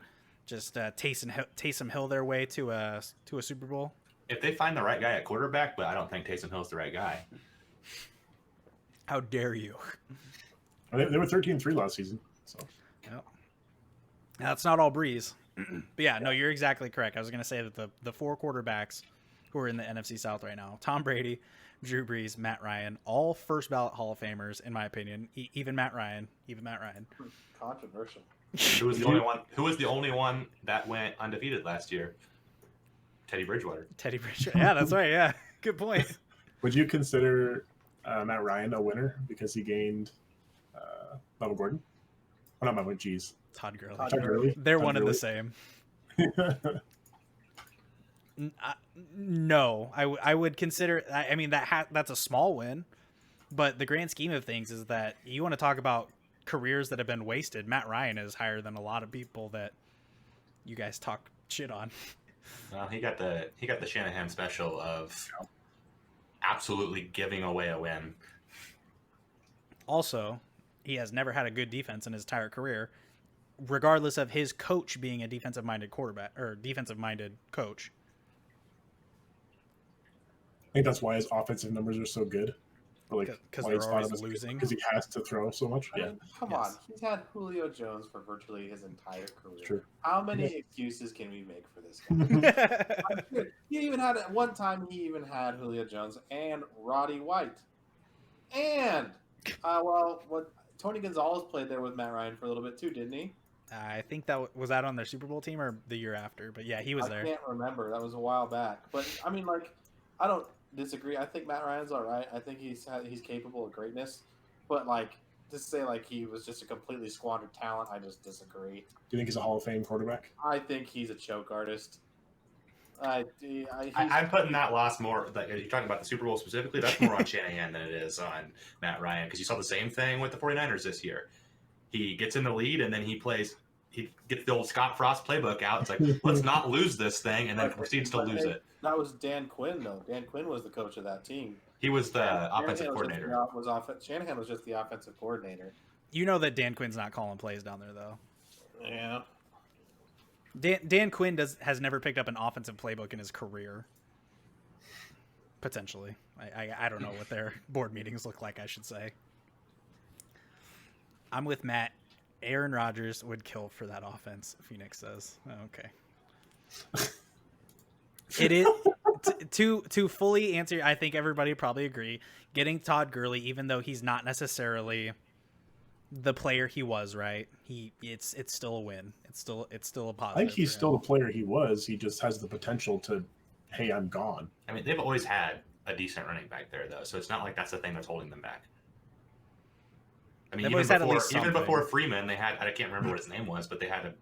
just Taysom Hill their way to a Super Bowl?
If they find the right guy at quarterback, but I don't think Taysom Hill's the right guy.
How dare you?
They were 13-3 last season. So.
Yep. Now, that's not all Breeze. But yeah, no, you're exactly correct. I was going to say that the 4 quarterbacks who are in the NFC South right now, Tom Brady, Drew Brees, Matt Ryan, all first ballot Hall of Famers, in my opinion. Even Matt Ryan.
Controversial.
Who was the only one that went undefeated last year? Teddy Bridgewater.
Yeah, that's right. Yeah, good point.
Would you consider Matt Ryan a winner because he gained Melvin Gordon? Oh, not Melvin. Geez.
Todd Gurley. They're
Todd
one and
Gurley.
the same. No, I would consider. I mean that's a small win, but the grand scheme of things is that you want to talk about careers that have been wasted. Matt Ryan is higher than a lot of people that you guys talk shit on.
Well, he got the Shanahan special of absolutely giving away a win.
Also, he has never had a good defense in his entire career, regardless of his coach being a defensive-minded quarterback or defensive-minded coach.
I think that's why his offensive numbers are so good.
Because they're always losing.
Because he has to throw so much.
I mean, come on. He's had Julio Jones for virtually his entire career.
True.
How many excuses can we make for this guy? He even had, at one time, Julio Jones and Roddy White. And, Tony Gonzalez played there with Matt Ryan for a little bit too, didn't he?
I think that was on their Super Bowl team or the year after. But yeah, he was there.
I can't remember. That was a while back. But, I mean, I don't disagree. I think Matt Ryan's all right. I think he's capable of greatness. But, to say like he was just a completely squandered talent, I just disagree.
Do you think he's a Hall of Fame quarterback?
I think he's a choke artist.
I'm putting that loss more. Like, you're talking about the Super Bowl specifically. That's more on Shanahan than it is on Matt Ryan, because you saw the same thing with the 49ers this year. He gets in the lead and then he gets the old Scott Frost playbook out. It's like, let's not lose this thing, and then proceeds to lose it.
That was Dan Quinn, though. Dan Quinn was the coach of that team.
He was the offensive coordinator.
Shanahan was just the offensive coordinator.
You know that Dan Quinn's not calling plays down there, though.
Yeah.
Dan Quinn has never picked up an offensive playbook in his career. Potentially. I don't know what their board meetings look like, I should say. I'm with Matt. Aaron Rodgers would kill for that offense, Phoenix says. Okay. It is to fully answer, I think everybody would probably agree, getting Todd Gurley, even though he's not necessarily the player he was, right? It's still a win. It's still a positive.
I think he's still the player he was. He just has the potential to, hey, I'm gone.
I mean, they've always had a decent running back there, though, so it's not like that's the thing that's holding them back. I mean, even before Freeman, they had, I can't remember what his name was, but they had a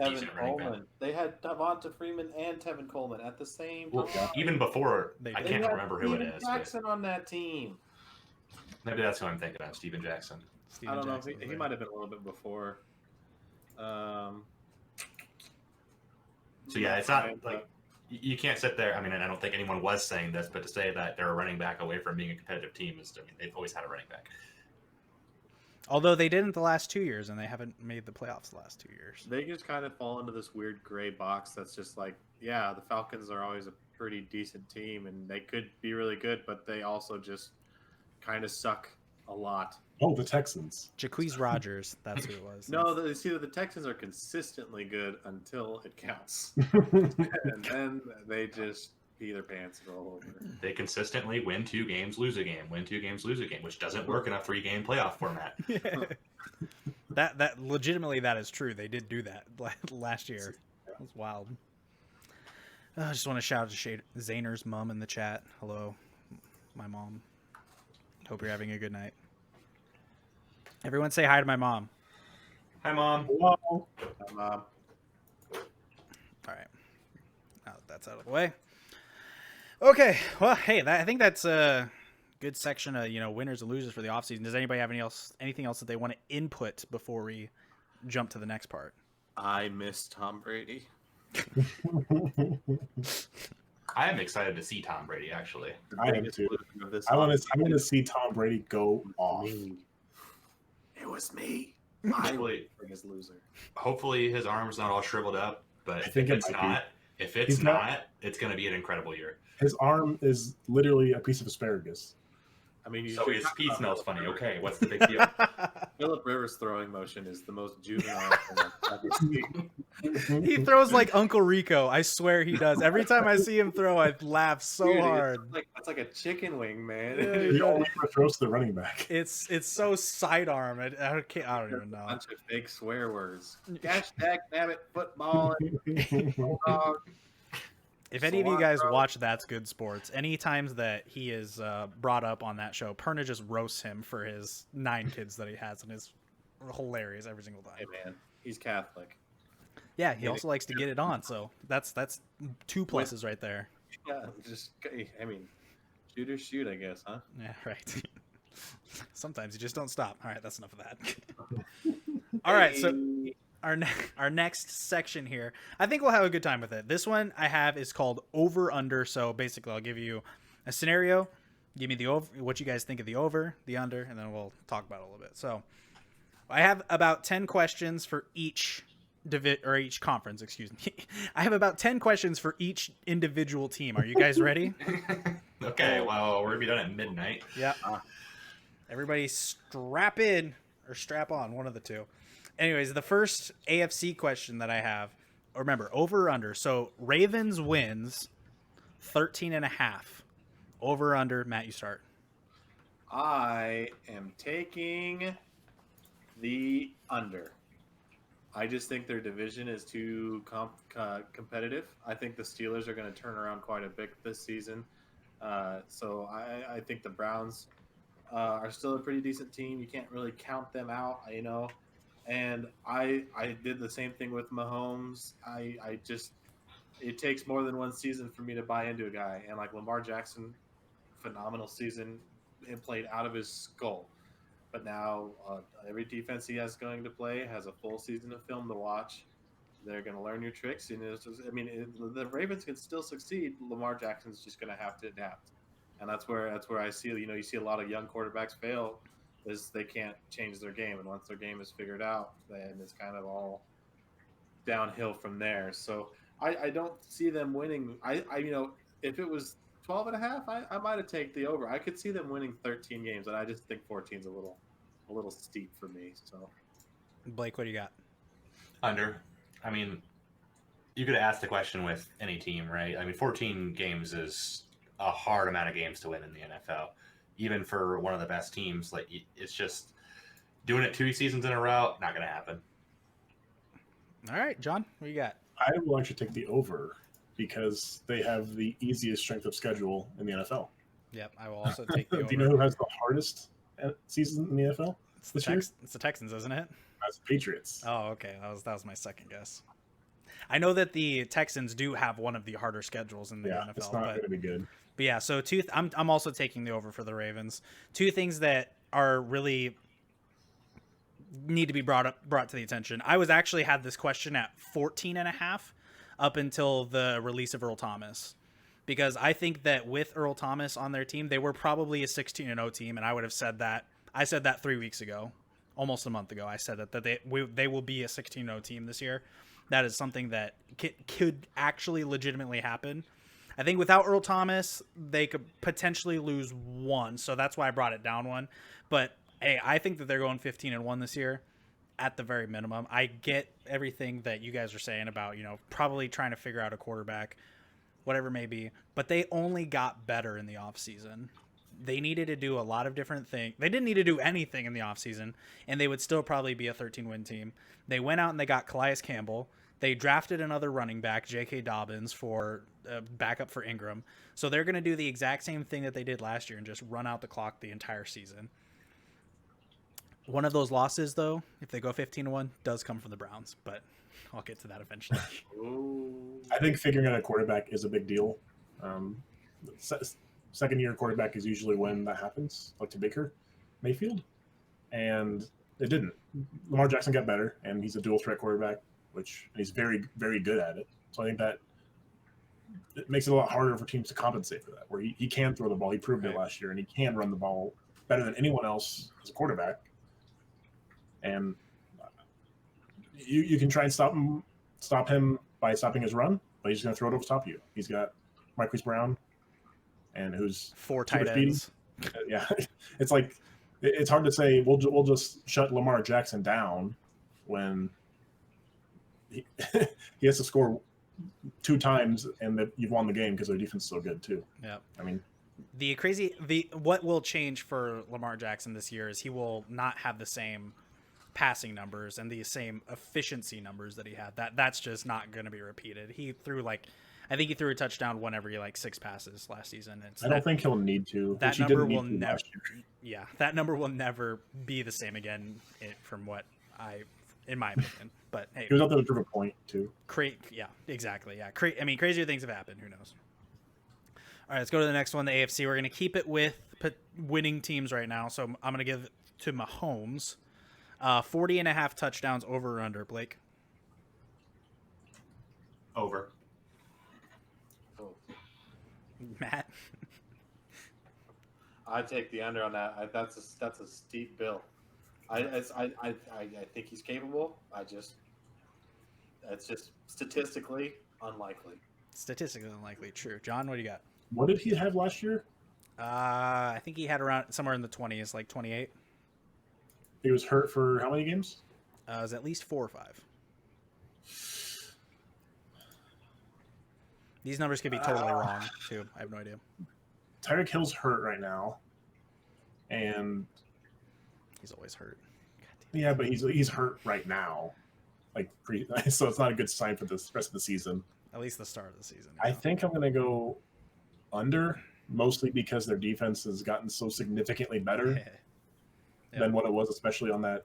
decent running back.
They had Devonta Freeman and Tevin Coleman at the same time.
Even before, I can't remember who it is.
Jackson on that team.
Maybe that's who I'm thinking of, Steven Jackson.
I don't know. He might have been a little bit before.
So yeah, it's not like you can't sit there. I mean, and I don't think anyone was saying this, but to say that they're a running back away from being a competitive team is, I mean, they've always had a running back.
Although they didn't the last 2 years, and they haven't made the playoffs the last 2 years.
They just kind of fall into this weird gray box that's just like, yeah, the Falcons are always a pretty decent team, and they could be really good, but they also just kind of suck a lot.
Oh, the Texans.
Jacquizz Rodgers, that's who it was.
No, the Texans are consistently good until it counts. And then they just pee their pants and roll over.
They consistently win 2 games, lose a game, win 2 games, lose a game, which doesn't work in a 3-game playoff format.
That legitimately, that is true. They did do that last year. It was wild. I just want to shout out to Zayner's mom in the chat. Hello, my mom. Hope you're having a good night. Everyone say hi to my mom.
Hi, Mom.
Hello.
Hi, Mom.
All right. Now that that's out of the way. Okay. Well, hey, I think that's a good section of, winners and losers for the offseason. Does anybody have anything else that they want to input before we jump to the next part?
I miss Tom Brady.
I am excited to see Tom Brady, actually.
I am too. I want to see Tom Brady go off.
It was me.
Hopefully his arm's not all shriveled up, but
I think
if it's not, it's going to be an incredible year.
His arm is literally a piece of asparagus.
I mean,
so his pee smells funny. Okay, what's the big deal?
Phillip Rivers' throwing motion is the most juvenile thing I've ever seen.
He throws like Uncle Rico. I swear he does. Every time I see him throw, I laugh so hard.
It's like a chicken wing, man.
He only throws to the running back.
It's so sidearm. I don't even know.
A bunch of fake swear words. Gosh, daggnabbit, football.
If any of you guys watch That's Good Sports, any times that he is brought up on that show, Perna just roasts him for his 9 kids that he has, and it's hilarious every single time.
Hey man, he's Catholic.
Yeah, he also likes to get it on, so that's 2 pluses right there.
Yeah, shoot or shoot, I guess, huh?
Yeah, right. Sometimes you just don't stop. All right, that's enough of that. All right, so our next section here, I think we'll have a good time with it. This one I have is called Over Under. So basically, I'll give you a scenario, give me the over, what you guys think of the over, the under, and then we'll talk about it a little bit. So I have about 10 questions for each each conference. Excuse me. I have about 10 questions for each individual team. Are you guys ready?
Okay. Well, we're gonna be done at midnight.
Yeah. Everybody strap in or strap on, one of the two. Anyways, the first AFC question that I have, remember, over or under. So Ravens wins 13.5. Over or under. Matt, you start.
I am taking the under. I just think their division is too competitive. I think the Steelers are going to turn around quite a bit this season. So I think the Browns are still a pretty decent team. You can't really count them out, And I did the same thing with Mahomes. I just it takes more than one season for me to buy into a guy, and like Lamar Jackson, phenomenal season and played out of his skull. But now every defense he has going to play has a full season of film to watch. They're going to learn your tricks, and the Ravens can still succeed. Lamar Jackson's just going to have to adapt, and that's where I see you see a lot of young quarterbacks fail is they can't change their game, and once their game is figured out, then it's kind of all downhill from there. So I don't see them winning. If it was 12 and a half, I might have taken the over. I could see them winning 13 games, and I just think 14 is a little steep for me. So
Blake, what do you got?
Under. I mean, you could ask the question with any team, right? I mean, 14 games is a hard amount of games to win in the NFL, even for one of the best teams. Like, it's just doing it 2 seasons in a row, not going to happen.
All right, John, what do you got?
I will actually take the over because they have the easiest strength of schedule in the NFL.
Yep, I will also take the over.
Do you know who has the hardest season in the NFL?
It's the Texans, isn't it?
That's the Patriots.
Oh, okay. That was my second guess. I know that the Texans do have one of the harder schedules in the NFL.
It's not going to be good.
But yeah, so I'm also taking the over for the Ravens. Two things that are really need to be brought to the attention. I was actually had this question at 14.5 up until the release of Earl Thomas, because I think that with Earl Thomas on their team, they were probably a 16-0 team, and I would have said that. I said that 3 weeks ago, almost a month ago. I said that they will be a 16-0 team this year. That is something that could actually legitimately happen. I think without Earl Thomas, they could potentially lose one, so that's why I brought it down one. But hey, I think that they're going 15-1 this year at the very minimum. I get everything that you guys are saying about, probably trying to figure out a quarterback, whatever it may be, but they only got better in the offseason. They needed to do a lot of different things. They didn't need to do anything in the offseason, and they would still probably be a 13-win team. They went out and they got Calais Campbell. They drafted another running back, J.K. Dobbins, for backup for Ingram. So they're going to do the exact same thing that they did last year and just run out the clock the entire season. One of those losses, though, if they go 15-1, does come from the Browns, but I'll get to that eventually.
I think figuring out a quarterback is a big deal. Second-year quarterback is usually when that happens, like to Baker Mayfield, and it didn't. Lamar Jackson got better, and he's a dual-threat quarterback, which he's very, very good at it. So I think that it makes it a lot harder for teams to compensate for that, where he can throw the ball. He proved it last year, and he can run the ball better than anyone else as a quarterback. And you can try and stop him by stopping his run, but he's going to throw it over top of you. He's got Marquise Brown, and who's
4 tight ends.
Yeah, it's like it's hard to say we'll just shut Lamar Jackson down when he has to score 2 times and that you've won the game because their defense is so good too.
Yeah,
I mean.
What will change for Lamar Jackson this year is he will not have the same passing numbers and the same efficiency numbers that he had. That's just not going to be repeated. I think he threw a touchdown one every 6 passes last season.
I don't think he'll need to.
That number will never. Yeah, that number will never be the same again. In my opinion. But hey,
he was out there to prove a point too.
Yeah, exactly. Yeah, crazier things have happened. Who knows? All right, let's go to the next one, the AFC. We're going to keep it with winning teams right now. So I'm going to give it to Mahomes. 40.5 touchdowns over or under, Blake?
Over.
Matt?
I take the under on that. That's a steep bill. I think he's capable. It's just statistically unlikely.
Statistically unlikely, true. John, what do you got?
What did he have last year?
I think he had around somewhere in the 20s, like 28.
He was hurt for how many games?
It was at least 4 or 5. These numbers could be totally wrong, too. I have no idea.
Tyreek Hill's hurt right now. And
he's always hurt.
Yeah, but he's hurt right now. So it's not a good sign for the rest of the season.
At least the start of the season.
I think I'm going to go under mostly because their defense has gotten so significantly better than what it was, especially on that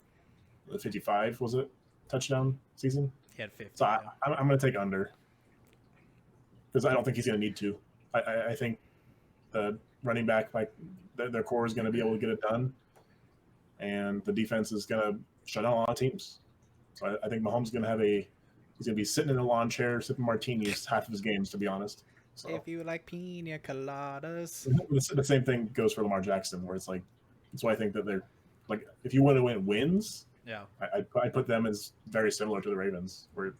55, was it, touchdown season?
He had 50.
So I'm going to take under because I don't think he's going to need to. I think the running back, like their core is going to be able to get it done, and the defense is going to shut down a lot of teams. So I think Mahomes is going to he's going to be sitting in a lawn chair sipping martinis half of his games, to be honest. So
If you like pina coladas.
the same thing goes for Lamar Jackson, where it's like, that's why I think that they're like, if you want to win wins,
Yeah.
I put them as very similar to the Ravens, where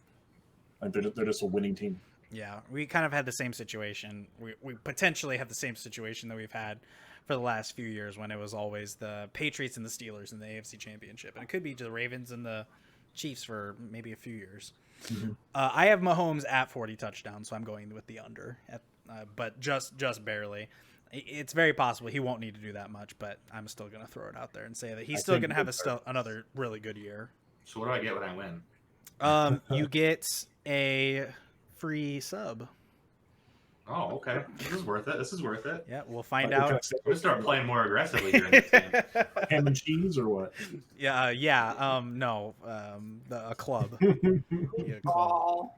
like they're just a winning team.
Yeah, we kind of had the same situation. We potentially have the same situation that we've had for the last few years when it was always the Patriots and the Steelers in the AFC Championship. And it could be the Ravens and the Chiefs for maybe a few years.
Mm-hmm.
I have Mahomes at 40 touchdowns, so I'm going with the under, but just barely. It's very possible he won't need to do that much, but I'm still going to throw it out there and say that he's still going to have another really good year.
So what do I get when I win?
You get a free sub.
Oh, okay. This is worth it.
Yeah, we'll find out.
I'm gonna start playing more aggressively during this game.
Ham and cheese or what?
Yeah. No. A club. Yeah, club.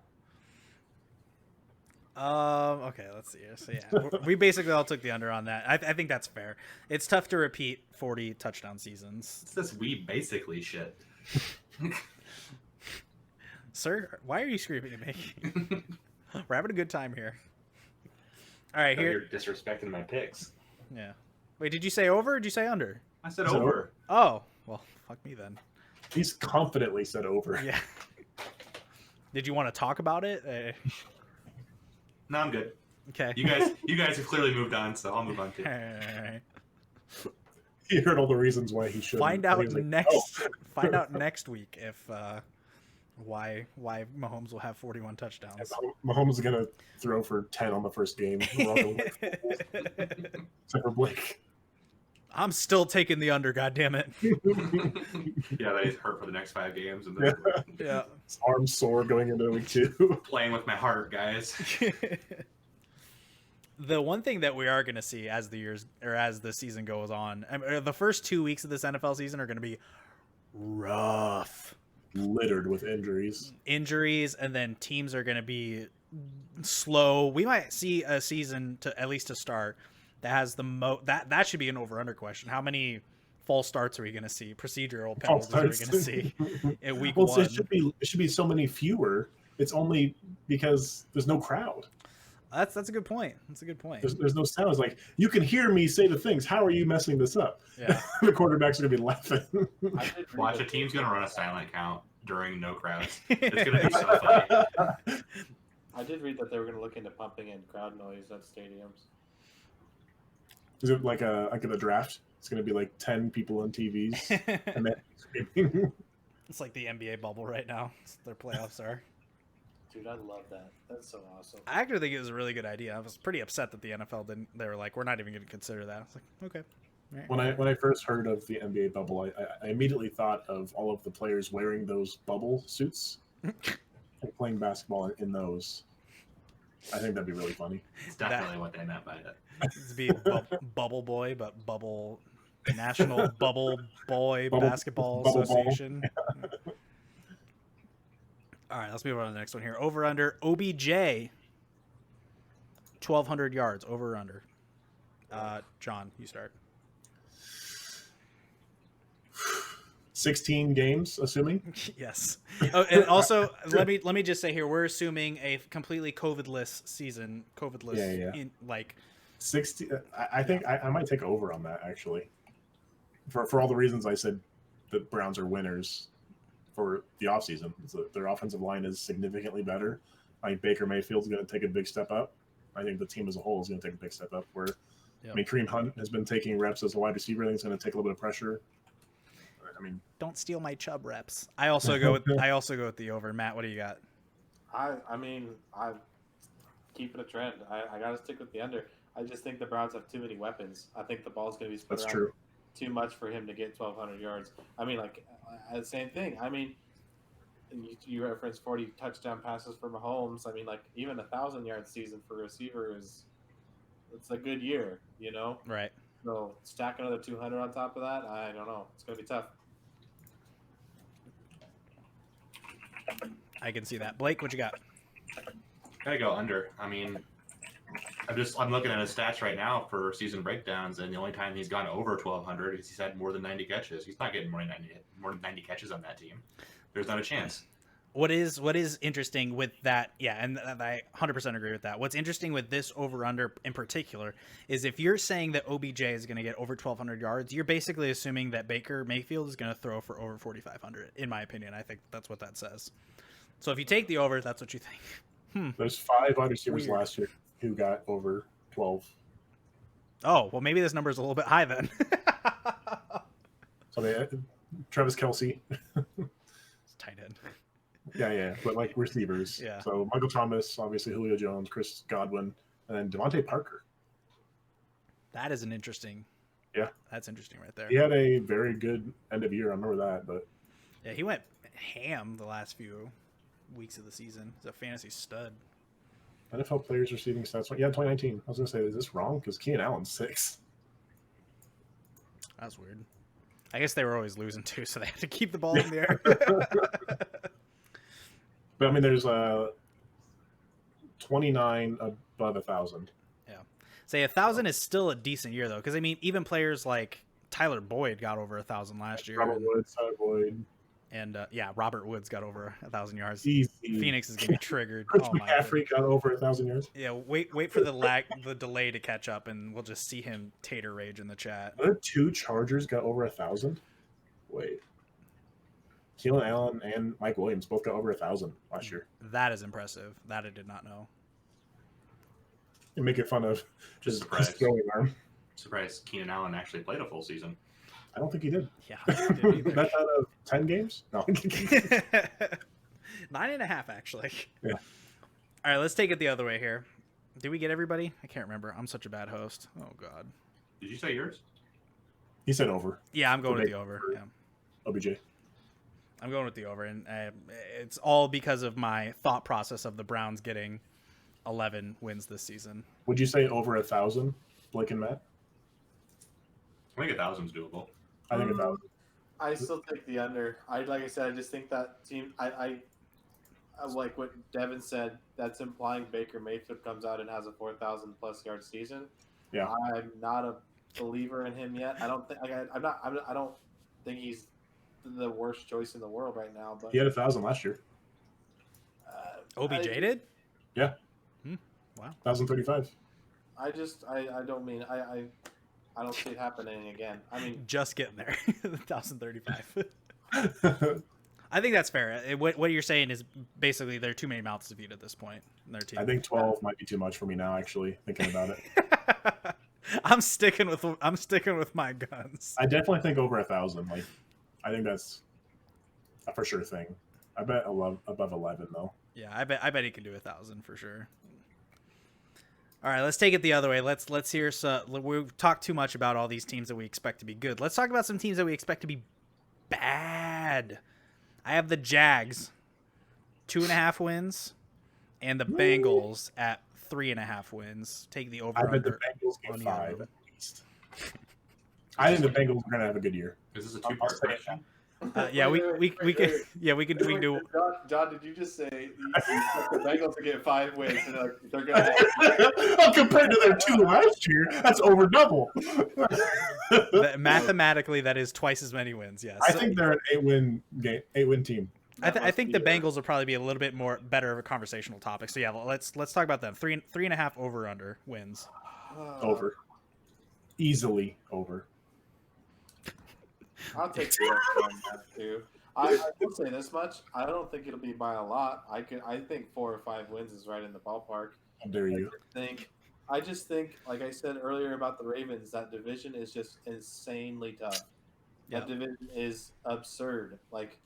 Okay, let's see here. So yeah, we basically all took the under on that. I think that's fair. It's tough to repeat 40 touchdown seasons.
It's this we basically shit.
Sir, why are you screaming at me? We're having a good time here. All right, here.
You're disrespecting my picks.
Yeah. Wait, did you say over or did you say under?
I said over.
Oh, well, fuck me then.
He's confidently said over.
Yeah. Did you want to talk about it?
No, I'm good.
Okay.
You guys have clearly moved on, so I'll move on too.
All right.
He heard all the reasons why he should.
Find out Find out next week if why Mahomes will have 41 touchdowns.
Mahomes is gonna throw for 10 on the first game. Except for Blake.
I'm still taking the under. God damn it.
Yeah, that he's hurt for the next 5 games, and then
Yeah.
His arm's sore going into week 2.
playing with my heart, guys.
The one thing that we are going to see as the season goes on, the first 2 weeks of this NFL season are going to be rough.
Littered with injuries,
and then teams are going to be slow. We might see a season at least to start that has that should be an over under question. How many false starts are we going to see? Procedural penalties are we going to see in week 1?
It should be so many fewer. It's only because there's no crowd.
That's a good point.
There's no sound. It's like, you can hear me say the things. How are you messing this up?
Yeah.
The quarterbacks are going to be laughing.
Watch, a team's going to run a silent count during no crowds. It's going to be so funny.
I did read that they were going to look into pumping in crowd noise at stadiums.
Is it like the draft? It's going to be like 10 people on TVs. And then screaming.
It's like the NBA bubble right now. Their playoffs are.
Dude, I love that. That's so awesome.
I actually think it was a really good idea. I was pretty upset that the NFL didn't. They were like, we're not even going to consider that. I was like, okay. All right.
When I first heard of the NBA bubble, I immediately thought of all of the players wearing those bubble suits and playing basketball in those. I think that'd be really funny.
It's definitely what they meant by it.
It'd be Bubble Boy, but Bubble National Bubble Boy Basketball
Bubble
Association. All right, let's move on to the next one here. Over under OBJ, 1,200 yards. Over or under? John, you start.
16 games, assuming.
Yes. Oh, and also, let me just say here, we're assuming a completely COVID-less season. COVID-less.
Yeah.
In, like
60. I think I might take over on that, actually. For all the reasons I said, the Browns are winners for the offseason. Their offensive line is significantly better. I think Baker Mayfield's going to take a big step up. I think the team as a whole is going to take a big step up. I mean, Kareem Hunt has been taking reps as a wide receiver. I think it's going to take a little bit of pressure. I mean,
don't steal my Chubb reps. I also go with the over. Matt, what do you got?
I mean, I'm keeping a trend. I got to stick with the under. I just think the Browns have too many weapons. I think the ball's going to be spread around too much for him to get 1,200 yards. I mean, like, same thing. I mean, you referenced 40 touchdown passes for Mahomes. I mean, like, even 1,000-yard season for a receiver is it's a good year, you know.
Right.
So stack another 200 on top of that, I don't know. It's gonna be tough.
I can see that. Blake, what you got?
Gotta go under. I mean, I'm looking at his stats right now for season breakdowns, and the only time he's gone over 1,200 is he's had more than 90 catches. He's not getting more than 90 catches on that team. There's not a chance.
What is interesting with that, yeah, and I 100% agree with that. What's interesting with this over-under in particular is if you're saying that OBJ is going to get over 1,200 yards, you're basically assuming that Baker Mayfield is going to throw for over 4,500, in my opinion. I think that's what that says. So if you take the over, that's what you think.
There's 5 wide receivers
Weird.
last year who got over 12.
Oh, well, maybe this number is a little bit high then.
So Travis Kelce.
Tight end.
Yeah, but like receivers.
Yeah.
So Michael Thomas, obviously Julio Jones, Chris Godwin, and then Devontae Parker.
That is an interesting.
Yeah.
That's interesting right there.
He had a very good end of year. I remember that, but
Yeah, he went ham the last few weeks of the season. He's a fantasy stud.
NFL players receiving stats. Yeah, 2019. I was gonna say, is this wrong? Because Keenan Allen's 6.
That's weird. I guess they were always losing too, so they had to keep the ball in the air.
But I mean, there's 29 above 1,000.
Say 1,000 is still a decent year though, because I mean, even players like Tyler Boyd got over 1,000 last year.
Robert Woods, Tyler Boyd.
And yeah, Robert Woods got over 1,000 yards.
Easy.
Phoenix is gonna be triggered.
Chris
Oh my
McCaffrey got over 1,000 yards.
Yeah, wait for the delay to catch up, and we'll just see him tater rage in the chat.
The 2 Chargers got over 1,000. Wait. Keelan Allen and Mike Williams both got over 1,000 last year.
That is impressive. That I did not know.
And making fun of
Just
his
surprised.
throwing arm.
Surprised Keenan Allen actually played a full season.
I don't think he did.
Yeah, I didn't either.
That's out of 10 games? No.
9.5 actually.
Yeah.
All right, let's take it the other way here. Did we get everybody? I can't remember. I'm such a bad host. Oh God.
Did you say yours?
He said over.
Yeah, I'm going with
Okay.
the over. Yeah,
OBJ.
I'm going with the over, and it's all because of my thought process of the Browns getting 11 wins this season.
Would you say over 1,000, Blake and Matt?
I think 1,000's doable.
I think 1,000.
I still take the under. Like I said, I just think that team. I like what Devin said. That's implying Baker Mayfield comes out and has a 4,000+ yard season.
Yeah.
I'm not a believer in him yet. I don't think. I don't think he's the worst choice in the world right now. But
He had 1,000 last year.
OBJ did?
Yeah.
Wow.
1,035.
I don't mean I don't see it happening again. I mean,
Just getting there. 1,035. I think that's fair. What you're saying is basically there are too many mouths to feed at this point in their team.
I think 12 might be too much for me now, actually, thinking about it.
I'm sticking with my guns.
I definitely think over 1,000. Like, I think that's a for sure thing. I bet above 11, though.
Yeah, I bet he can do 1,000 for sure. All right, let's take it the other way. Let's hear. We've talked too much about all these teams that we expect to be good. Let's talk about some teams that we expect to be bad. I have the Jags, 2.5 wins, and the Bengals at 3.5 wins. Take the over.
I bet the
under
Bengals
on
get
the
5
under.
at least. I think the Bengals are going to have a good year.
Is this a two-part
I'll say it
question?
Yeah, we can. Yeah, we can.
John, did you just say you expect the Bengals to get 5 wins and they're gonna?
Well, compared to their 2 last year, that's over double.
Mathematically, that is twice as many wins. Yes,
I think they're an 8-win team.
I think the Bengals will probably be a little bit more better of a conversational topic. So yeah, let's talk about them. 3.5 over under wins.
Over. Easily over.
I'll take the over on that too. I will say this much: I don't think it'll be by a lot. I think 4 or 5 wins is right in the ballpark.
How dare you?
I just think, like I said earlier about the Ravens, that division is just insanely tough. That division is absurd. Like,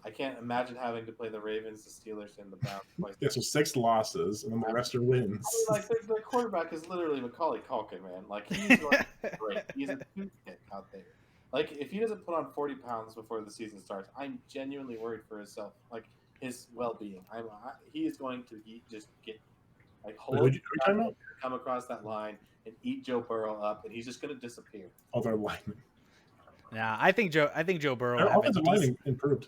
I can't imagine having to play the Ravens, the Steelers, and the Browns twice.
Yeah, so 6 losses, and then the rest are wins.
I mean, like, their quarterback is literally Macaulay Culkin, man. Like, he's like, great. He's a toothpick out there. Like, if he doesn't put on 40 pounds before the season starts, I'm genuinely worried for himself, like his well-being. He is going to just get like
Who are you talking about?
come across that line and eat Joe Burrow up, and he's just going to disappear.
Other linemen.
Yeah, I think Joe Burrow.
Their
Will have
offensive
a
line improved.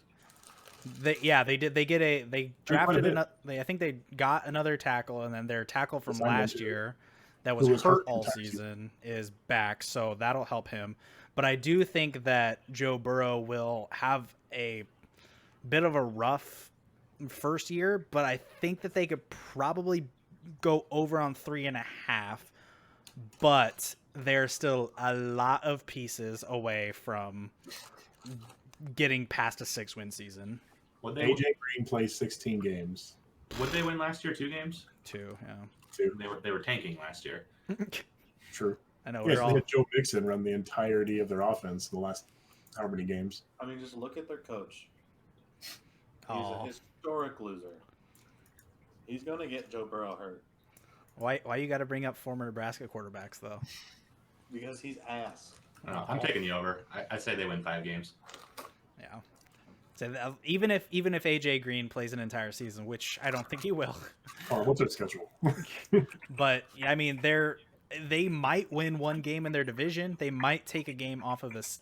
They did. They drafted
bit.
I think they got another tackle, and then their tackle from
Signed one
last
too.
year that was
Who was
hurt
hurt
all
entire
season is back, so that'll help him. But I do think that Joe Burrow will have a bit of a rough first year, but I think that they could probably go over on 3.5. But they're still a lot of pieces away from getting past a 6-win season.
Would they,
AJ Green plays 16 games.
would they win last year 2 games?
2, yeah.
2.
They were tanking last year.
True.
I know
Yes,
we're
they
all.
had Joe Mixon run the entirety of their offense in the last how many games?
I mean, just look at their coach. He's
Aw.
a historic loser. He's going to get Joe Burrow hurt
Why you got to bring up former Nebraska quarterbacks though?
because he's ass.
I don't know. I'm taking the over. I'd say they win 5 games.
Yeah. So even if AJ Green plays an entire season, which I don't think he will,
Oh, what's their schedule?
but I mean they might win one game in their division. They might take a game off of this.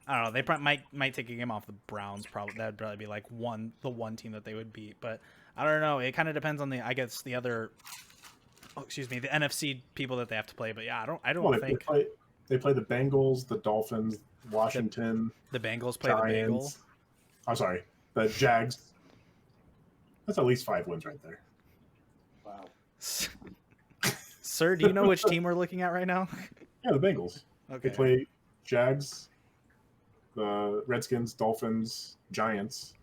I don't know. They probably might take a game off the Browns. Probably that'd probably be like the one team that they would beat. But I don't know. It kind of depends on the the other. Oh, excuse me, the NFC people that they have to play. But yeah, I don't
Well,
think
they play the Bengals, the Dolphins, Washington,
the Bengals play
Giants.
the Bengals.
I'm sorry, the Jags. That's at least 5 wins right there.
Wow.
Sir, do you know which team we're looking at right now?
Yeah, the Bengals.
Okay.
They play Jags, the Redskins, Dolphins, Giants.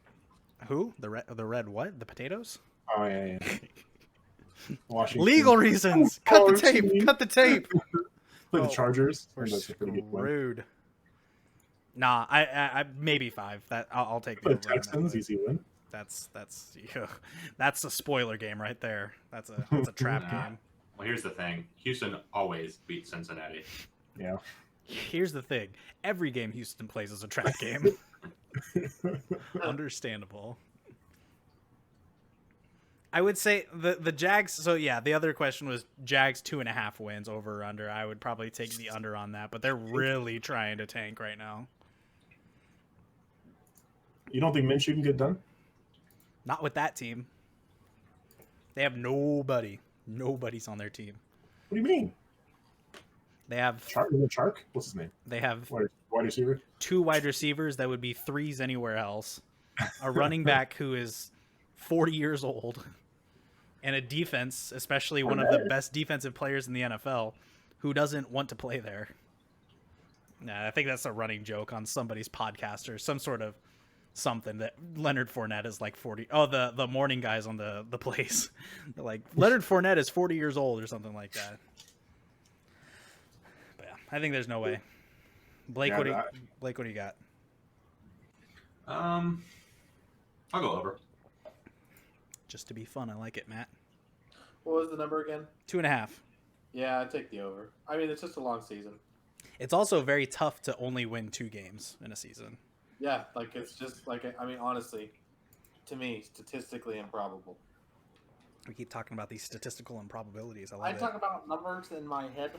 Who? The red what? The potatoes?
Oh yeah. Washington.
Legal reasons. Cut the tape.
Team.
Cut the tape.
Play the
Oh,
Chargers.
We're
and that's a pretty good win.
screwed. Nah, I maybe 5. That I'll take the
The
over on that,
Texans,
but
easy win.
that's a spoiler game right there. That's a trap
Nah.
game.
Well, here's the thing. Houston always beats Cincinnati.
Yeah.
Here's the thing. Every game Houston plays is a trap game. Understandable. I would say the Jags. So yeah, the other question was Jags 2.5 wins over or under. I would probably take the under on that, but they're really trying to tank right now.
You don't think Minshew can get done?
Not with that team. They have nobody. Nobody's on their team.
What do you mean?
They have
Chark? What's his name?
they have
Wide receiver?
2 wide receivers that would be 3s anywhere else. A running back who is 40 years old. And a defense, especially one of the best defensive players in the NFL, who doesn't want to play there. Nah, I think that's a running joke on somebody's podcast or some sort of something that Leonard Fournette is like 40. Oh, the morning guys on the place. They're like, Leonard Fournette is 40 years old or something like that. But yeah, I think there's no way. Blake,
Yeah,
what do you got?
I'll go over.
Just to be fun, I like it, Matt.
What was the number again?
2.5.
Yeah, I'd take the over. I mean, it's just a long season.
It's also very tough to only win 2 games in a season.
Yeah, like it's just like I mean, honestly, to me, statistically improbable.
We keep talking about these statistical improbabilities. I
I
love
talk
it.
about numbers in my head.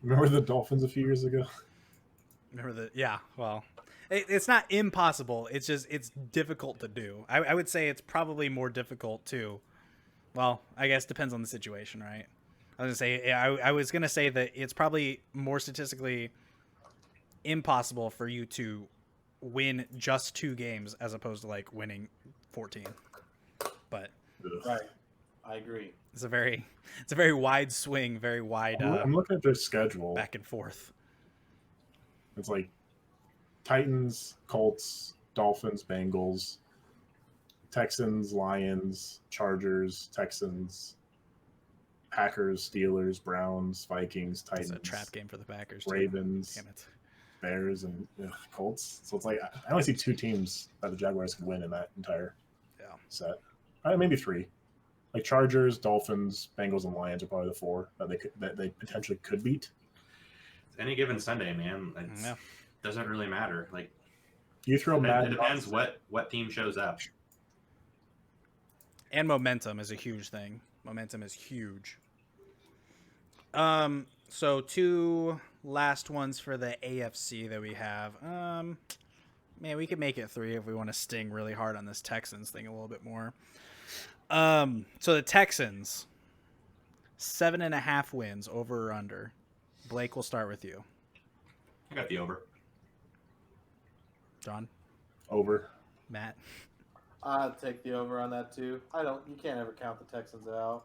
Remember the Dolphins a few years ago?
Remember that? Yeah. Well, it's not impossible. It's just it's difficult to do. I would say it's probably more difficult to. Well, I guess depends on the situation, right? I was gonna say that it's probably more statistically impossible for you to win just 2 games as opposed to like winning 14. But
Ugh.
Right. I agree.
it's a very wide swing, very wide
I'm looking at their schedule.
back and forth.
It's like Titans, Colts, Dolphins, Bengals, Texans, Lions, Chargers, Texans, Packers, Steelers, Browns, Vikings,
It's
Titans,
a trap game for the Packers. Too.
Ravens,
Damn it.
Bears, and Colts. So it's like I only see 2 teams that the Jaguars can win in that entire
Yeah.
set. Maybe 3. Like Chargers, Dolphins, Bengals, and Lions are probably the 4 that they potentially could beat.
Any given Sunday, man, it
Yeah.
doesn't really matter. Like
You throw
it
Madden.
depends what team shows up.
And momentum is a huge thing. Momentum is huge. So 2 last ones for the AFC that we have. Man, we could make it 3 if we want to sting really hard on this Texans thing a little bit more. So the Texans, 7.5 wins, over or under. Blake, we'll start with you.
I got the over.
John,
Over.
Matt.
I'd take the over on that too. You can't ever count the Texans out.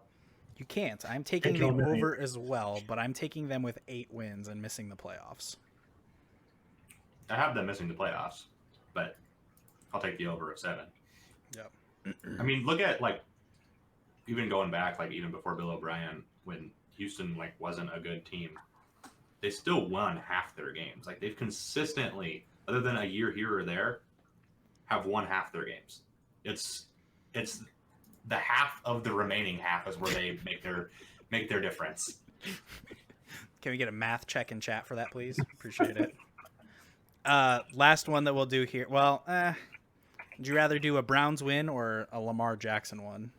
You can't. I'm taking
Can't
the
count
over as well, but I'm taking them with 8 wins and missing the playoffs.
I have them missing the playoffs, but I'll take the over of 7.
Yep.
I mean, look at like even going back, like even before Bill O'Brien, when Houston like wasn't a good team, they still won half their games. Like they've consistently, other than a year here or there, have won half their games. It's the half of the remaining half is where they make their difference.
Can we get a math check in chat for that, please? Appreciate it. Last one that we'll do here. Well, would you rather do a Browns win or a Lamar Jackson one?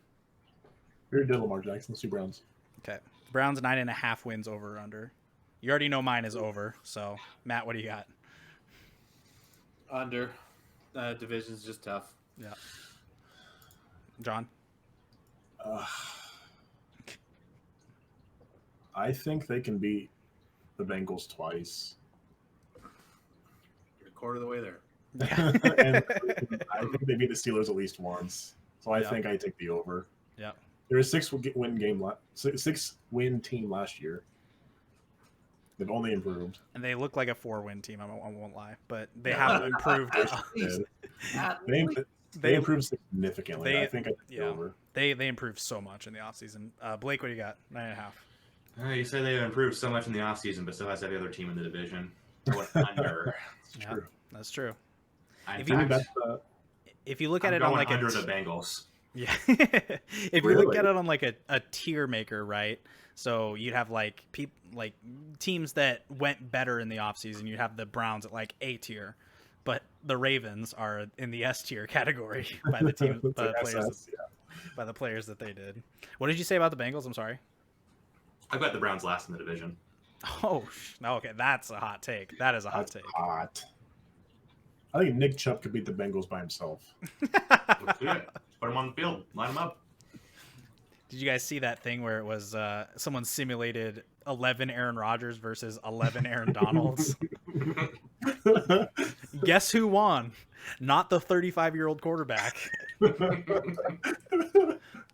We already did Lamar Jackson. Let's do Browns.
Okay. Browns 9.5 wins, over or under. You already know mine is over. So, Matt, what do you got?
Under. Division's just tough.
Yeah. John?
I think they can beat the Bengals twice.
You're a quarter of the way there.
And I think they beat the Steelers at least once. So I think I take the over.
Yeah.
They're a 6-win team last year. They've only improved.
And they look like a 4-win team, I won't lie. But they have improved.
They improved significantly. I think I take the over.
They improved so much in the offseason. Blake, what do you got? 9.5.
You say they've improved so much in the offseason, but still has every other team in the division. I went under.
That's true. That's true. If you look at
I'm
it
going
on like
under
a
the Bengals.
Yeah. If you look at it on like a tier maker, right? So you'd have like teams that went better in the offseason. You'd have the Browns at like A tier, but the Ravens are in the S tier category by the team by the players that they did. What did you say about the Bengals? I'm sorry.
I've got the Browns last in the division.
Oh, okay. That's a hot take. That is a hot take.
Hot. I think Nick Chubb could beat the Bengals by himself.
Let's do it. Put him on the field. Line him up.
Did you guys see that thing where it was someone simulated 11 Aaron Rodgers versus 11 Aaron Donalds? Guess who won? Not the 35-year-old quarterback.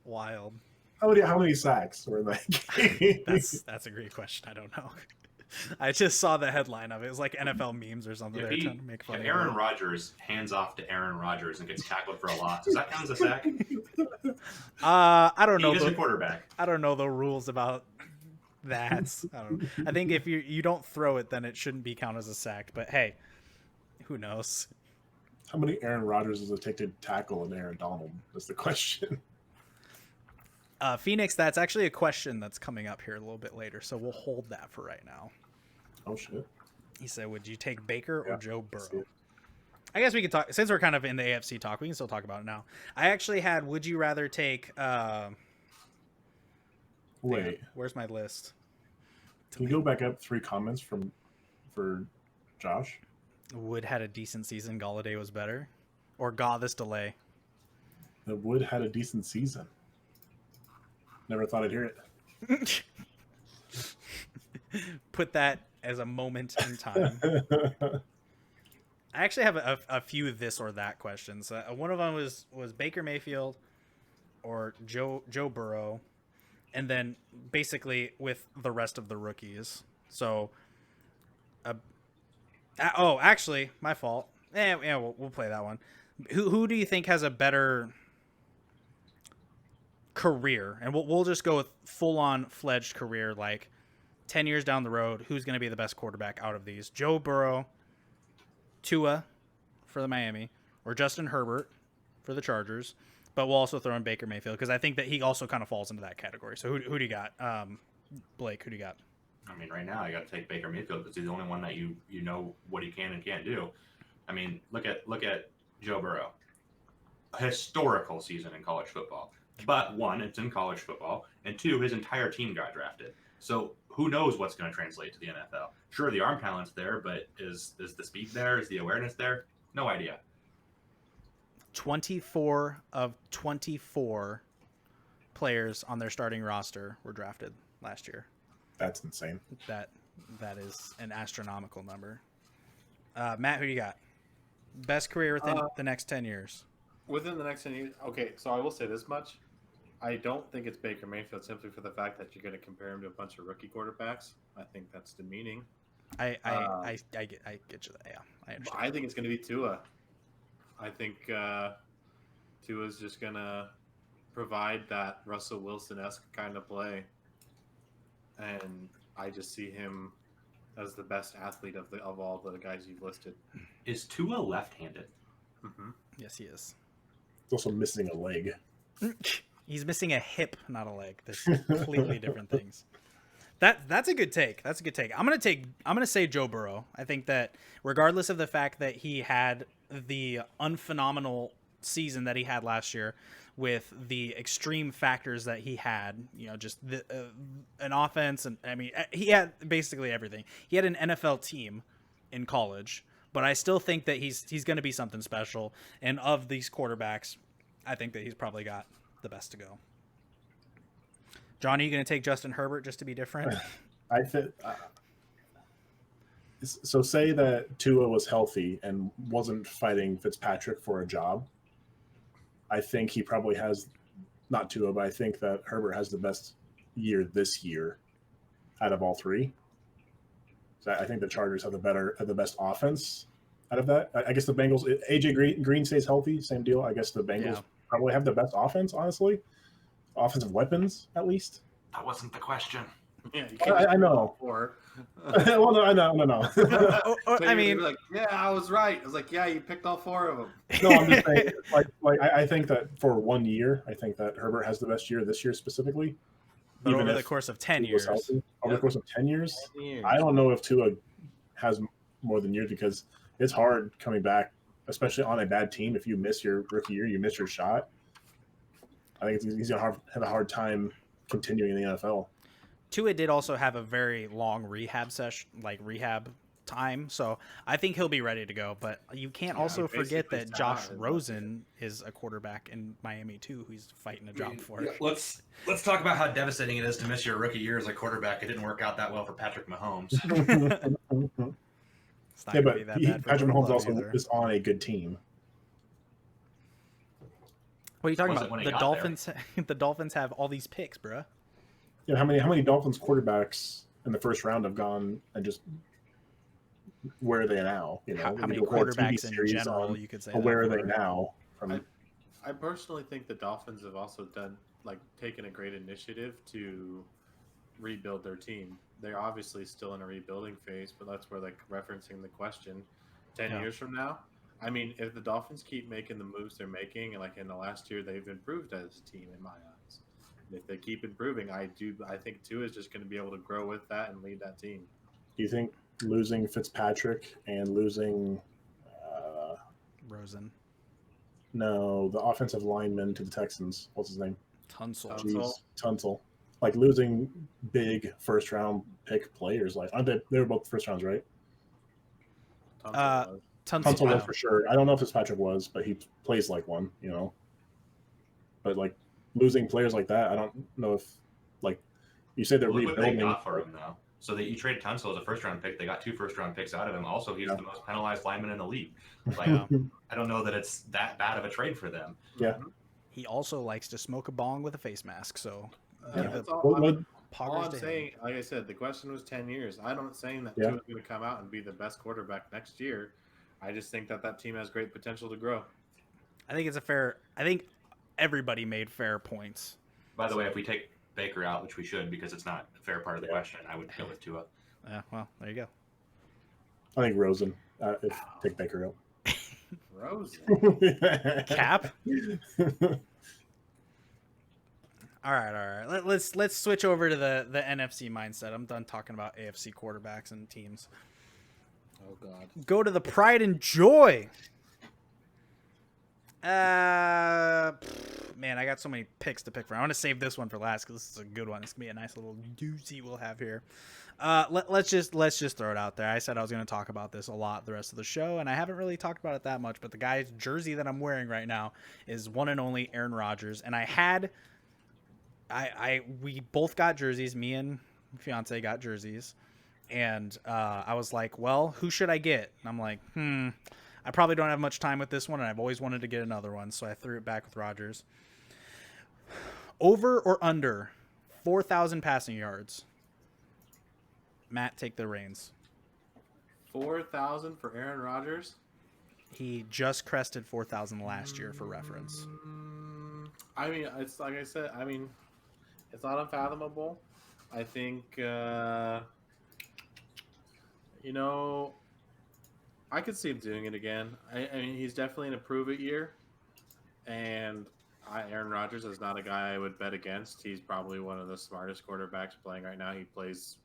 Wild.
How many sacks were in that game?
That's a great question. I don't know. I just saw the headline of it. It was like NFL memes or something. They're trying to make fun of
Aaron Rodgers hands off to Aaron Rodgers and gets tackled for a loss. Does that count as a sack?
I don't know.
He is a quarterback.
I don't know the rules about that. I think if you don't throw it, then it shouldn't be counted as a sack. But hey, who knows?
How many Aaron Rodgers does it take to tackle an Aaron Donald? That's the question.
Phoenix, that's actually a question that's coming up here a little bit later, so we'll hold that for right now.
Oh, shit.
He said, would you take Baker or Joe Burrow? I guess we could talk, since we're kind of in the AFC talk, we can still talk about it now. I actually had, would you rather take...
Wait.
Where's my list?
Can you go back up 3 comments for Josh?
Wood had a decent season. Galladay was better. Or this delay.
The Wood had a decent season. Never thought I'd hear it.
Put that as a moment in time. I actually have a few this or that questions. One of them was Baker Mayfield or Joe Burrow, and then basically with the rest of the rookies. So, actually, my fault. We'll play that one. Who do you think has a better career? And we'll just go with full-on fledged career, like 10 years down the road. Who's going to be the best quarterback out of these? Joe Burrow, Tua for the Miami, or Justin Herbert for the Chargers. But we'll also throw in Baker Mayfield because I think that he also kind of falls into that category. So who do you got? Blake, who do you got?
I mean, right now I got to take Baker Mayfield because he's the only one that you know what he can and can't do. I mean, look at Joe Burrow. A historical season in college football. But 1, it's in college football, and 2, his entire team got drafted. So who knows what's going to translate to the NFL? Sure, the arm talent's there, but is the speed there? Is the awareness there? No idea.
24 of 24 players on their starting roster were drafted last year.
That's insane.
That is an astronomical number. Matt, who do you got? Best career within the next 10 years.
Within the next 10 years, okay. So I will say this much: I don't think it's Baker Mayfield simply for the fact that you're going to compare him to a bunch of rookie quarterbacks. I think that's demeaning.
I get you. Yeah, I understand.
I think it's going to be Tua. I think Tua's just going to provide that Russell Wilson-esque kind of play, and I just see him as the best athlete of all the guys you've listed.
Is Tua left-handed?
Mm-hmm.
Yes, he is.
He's also missing a leg.
He's missing a hip, not a leg. They're completely different things. That's a good take. That's a good take. I'm gonna say Joe Burrow. I think that regardless of the fact that he had the unphenomenal season that he had last year, with the extreme factors that he had, just an offense, and I mean, he had basically everything. He had an NFL team in college, but I still think that he's going to be something special. And of these quarterbacks, I think that he's probably got the best to go. John, are you going to take Justin Herbert just to be different?
So say that Tua was healthy and wasn't fighting Fitzpatrick for a job. I think he probably has, not Tua, but I think that Herbert has the best year this year out of all three. So I think the Chargers have the best offense out of that. I guess the Bengals, AJ Green stays healthy, same deal. I guess the Bengals probably have the best offense, honestly. Offensive weapons, at least.
That wasn't the question.
Yeah,
I know. Well, no, I know.
So
I mean,
like, yeah, I was right. I was like, yeah, you picked all four of them.
No, I'm just saying, I think that for 1 year, I think that Herbert has the best year this year specifically.
but over the course of 10 years.
Over the course of 10 years,
10 years.
I don't know if Tua has more than years, because it's hard coming back, especially on a bad team. If you miss your rookie year, you miss your shot. I think he's going to have a hard time continuing in the NFL.
Tua did also have a very long rehab time, so I think he'll be ready to go. But you can't also forget that Josh Rosen is a quarterback in Miami too, who's fighting a job for it.
Let's talk about how devastating it is to miss your rookie year as a quarterback. It didn't work out that well for Patrick Mahomes.
It's not gonna be that bad for
Patrick
Joe
Mahomes
Burrow
also
either.
is on a good team.
What are you talking
Was it
about?
when he
The
got
Dolphins. The Dolphins have all these picks, bruh.
Yeah, how many Dolphins quarterbacks in the first round have gone and just where are they now?
How many
we do a whole TV
quarterbacks in
series
general?
on,
You could say.
where are
that
they
for.
now?
I personally think the Dolphins have also taken a great initiative to rebuild their team. They're obviously still in a rebuilding phase, but that's where referencing the question 10 years from now. I mean, if the Dolphins keep making the moves they're making, and in the last year they've improved as a team in my eyes. And if they keep improving, I think Tua is just going to be able to grow with that and lead that team.
Do you think losing Fitzpatrick and losing
Rosen,
the offensive lineman to the Texans, what's his name?
Tunsil.
Tunsil. Losing big first round pick players, aren't they were both first rounds, right? Tunsil was for sure. I don't know if Fitzpatrick was, but he plays like one, But losing players like that, I don't know if you say they're rebuilding.
What they got for him though. So that you traded Tunsil as a first-round pick. They got 2 first-round picks out of him. Also, he's the most penalized lineman in the league. I don't know that it's that bad of a trade for them.
Yeah.
He also likes to smoke a bong with a face mask. So,
all I'm saying, like I said, the question was 10 years. I'm not saying that Tua's going to come out and be the best quarterback next year. I just think that team has great potential to grow.
I think I think everybody made fair points.
By the way, if we take Baker out, which we should because it's not a fair part of the question, I would go with Tua.
Yeah, well, there you go.
I think Rosen. Take Baker out.
Rosen.
Cap. All right. Let's switch over to the NFC mindset. I'm done talking about AFC quarterbacks and teams.
Oh God.
Go to the pride and joy. man, I got so many picks to pick from. I want to save this one for last because this is a good one. This can be a nice little doozy we'll have here. Let's just throw it out there. I said I was going to talk about this a lot the rest of the show, and I haven't really talked about it that much. But the guy's jersey that I'm wearing right now is one and only Aaron Rodgers, and we both got jerseys. Me and fiance got jerseys, and I was like, well, who should I get? And I'm like, I probably don't have much time with this one, and I've always wanted to get another one, so I threw it back with Rodgers. Over or under 4,000 passing yards? Matt, take the reins.
4,000 for Aaron Rodgers?
He just crested 4,000 last year, for reference.
I mean, it's like I said. I mean, it's not unfathomable. I think, I could see him doing it again. I mean, he's definitely in a prove-it year, and Aaron Rodgers is not a guy I would bet against. He's probably one of the smartest quarterbacks playing right now. He plays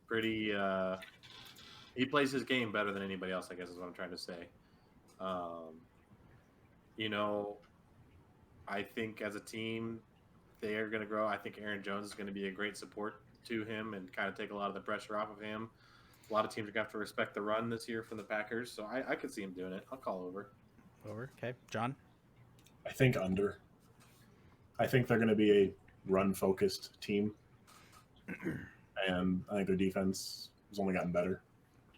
pretty. He plays his game better than anybody else, I guess is what I'm trying to say. I think as a team, they are going to grow. I think Aaron Jones is going to be a great support to him and kind of take a lot of the pressure off of him. A lot of teams are going to have to respect the run this year from the Packers, so I could see him doing it. I'll call over.
Over. Okay. John?
I think under. I think they're going to be a run-focused team, and I think their defense has only gotten better,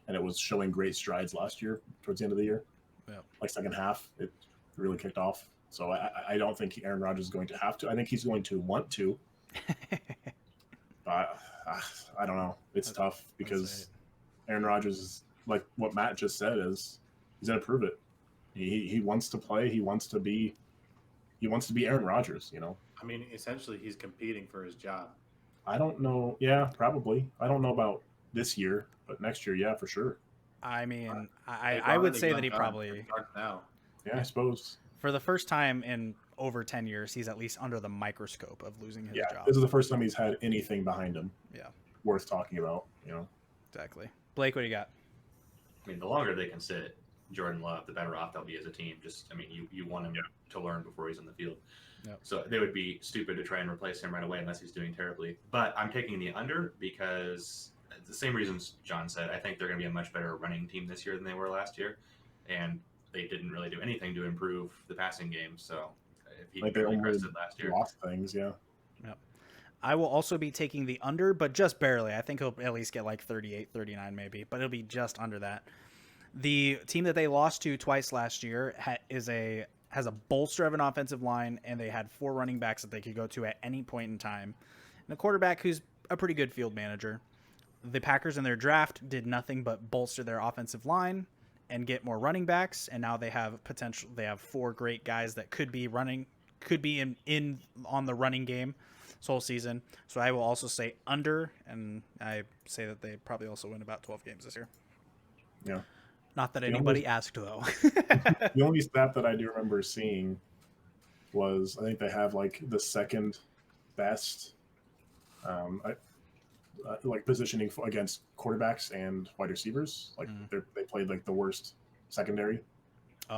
and it was showing great strides last year towards the end of the year.
Yeah.
Like second half, it really kicked off. So I don't think Aaron Rodgers is going to have to. I think he's going to want to. I don't know. It's tough because Aaron Rodgers is like what Matt just said is he's going to prove it. He wants to play. He wants to be Aaron Rodgers,
I mean, essentially, he's competing for his job.
I don't know. Yeah, probably. I don't know about this year, but next year, yeah, for sure.
I mean, I would say that he probably
now.
Yeah, I suppose.
For the first time in over 10 years, he's at least under the microscope of losing his job.
This is the first time he's had anything behind him.
Yeah.
Worth talking about,
Exactly. Blake, what do you got?
I mean, the longer they can sit Jordan Love, the better off they'll be as a team. Just, I mean, you want him to learn before he's on the field.
Yep. So
they would be stupid to try and replace him right away unless he's doing terribly. But I'm taking the under because the same reasons John said. I think they're going to be a much better running team this year than they were last year. And they didn't really do anything to improve the passing game. So if he really crested last year,
lost things, yeah.
Yep. I will also be taking the under, but just barely. I think he'll at least get like 38, 39 maybe, but it'll be just under that. The team that they lost to twice last year has a bolster of an offensive line, and they had 4 running backs that they could go to at any point in time, and a quarterback who's a pretty good field manager. The Packers in their draft did nothing but bolster their offensive line and get more running backs, and now they have potential. They have 4 great guys that could be in on the running game this whole season. So I will also say under, and I say that they probably also win about 12 games this year.
Yeah.
Not that anybody asked, though.
The only stat that I do remember seeing was I think they have like the second best like positioning against quarterbacks and wide receivers. Like they played like the worst secondary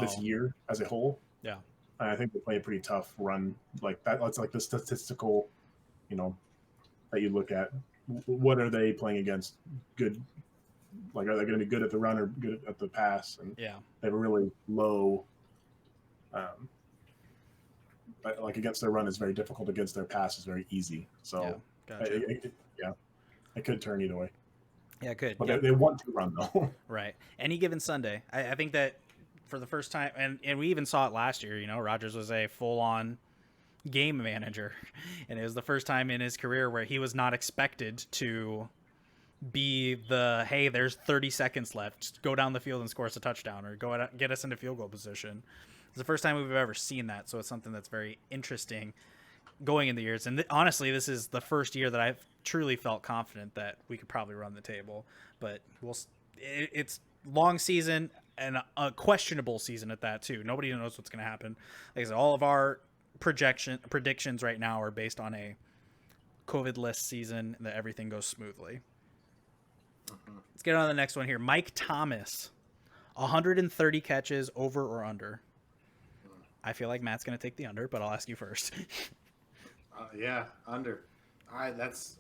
this year as a whole.
Yeah.
And I think they play a pretty tough run. Like that's like the statistical, that you look at. What are they playing against? Good. Like, are they going to be good at the run or good at the pass? And
yeah,
they have a really low. Like against their run is very difficult. Against their pass is very easy. So
gotcha.
It could turn either way.
Yeah, it could.
But they want to run though.
Right. Any given Sunday, I think that for the first time, and we even saw it last year. Rodgers was a full-on game manager, and it was the first time in his career where he was not expected to be hey, there's 30 seconds left, just go down the field and score us a touchdown or go get us into field goal position. It's the first time we've ever seen that, so it's something that's very interesting going in the years. And honestly, this is the first year that I've truly felt confident that we could probably run the table, but it's long season and a questionable season at that too. Nobody knows what's going to happen. Like I said, all of our predictions right now are based on a COVID-less season and that everything goes smoothly. Let's get on to the next one here. Mike Thomas, 130 catches, over or under? I feel like Matt's going to take the under, but I'll ask you first.
Yeah, under. That's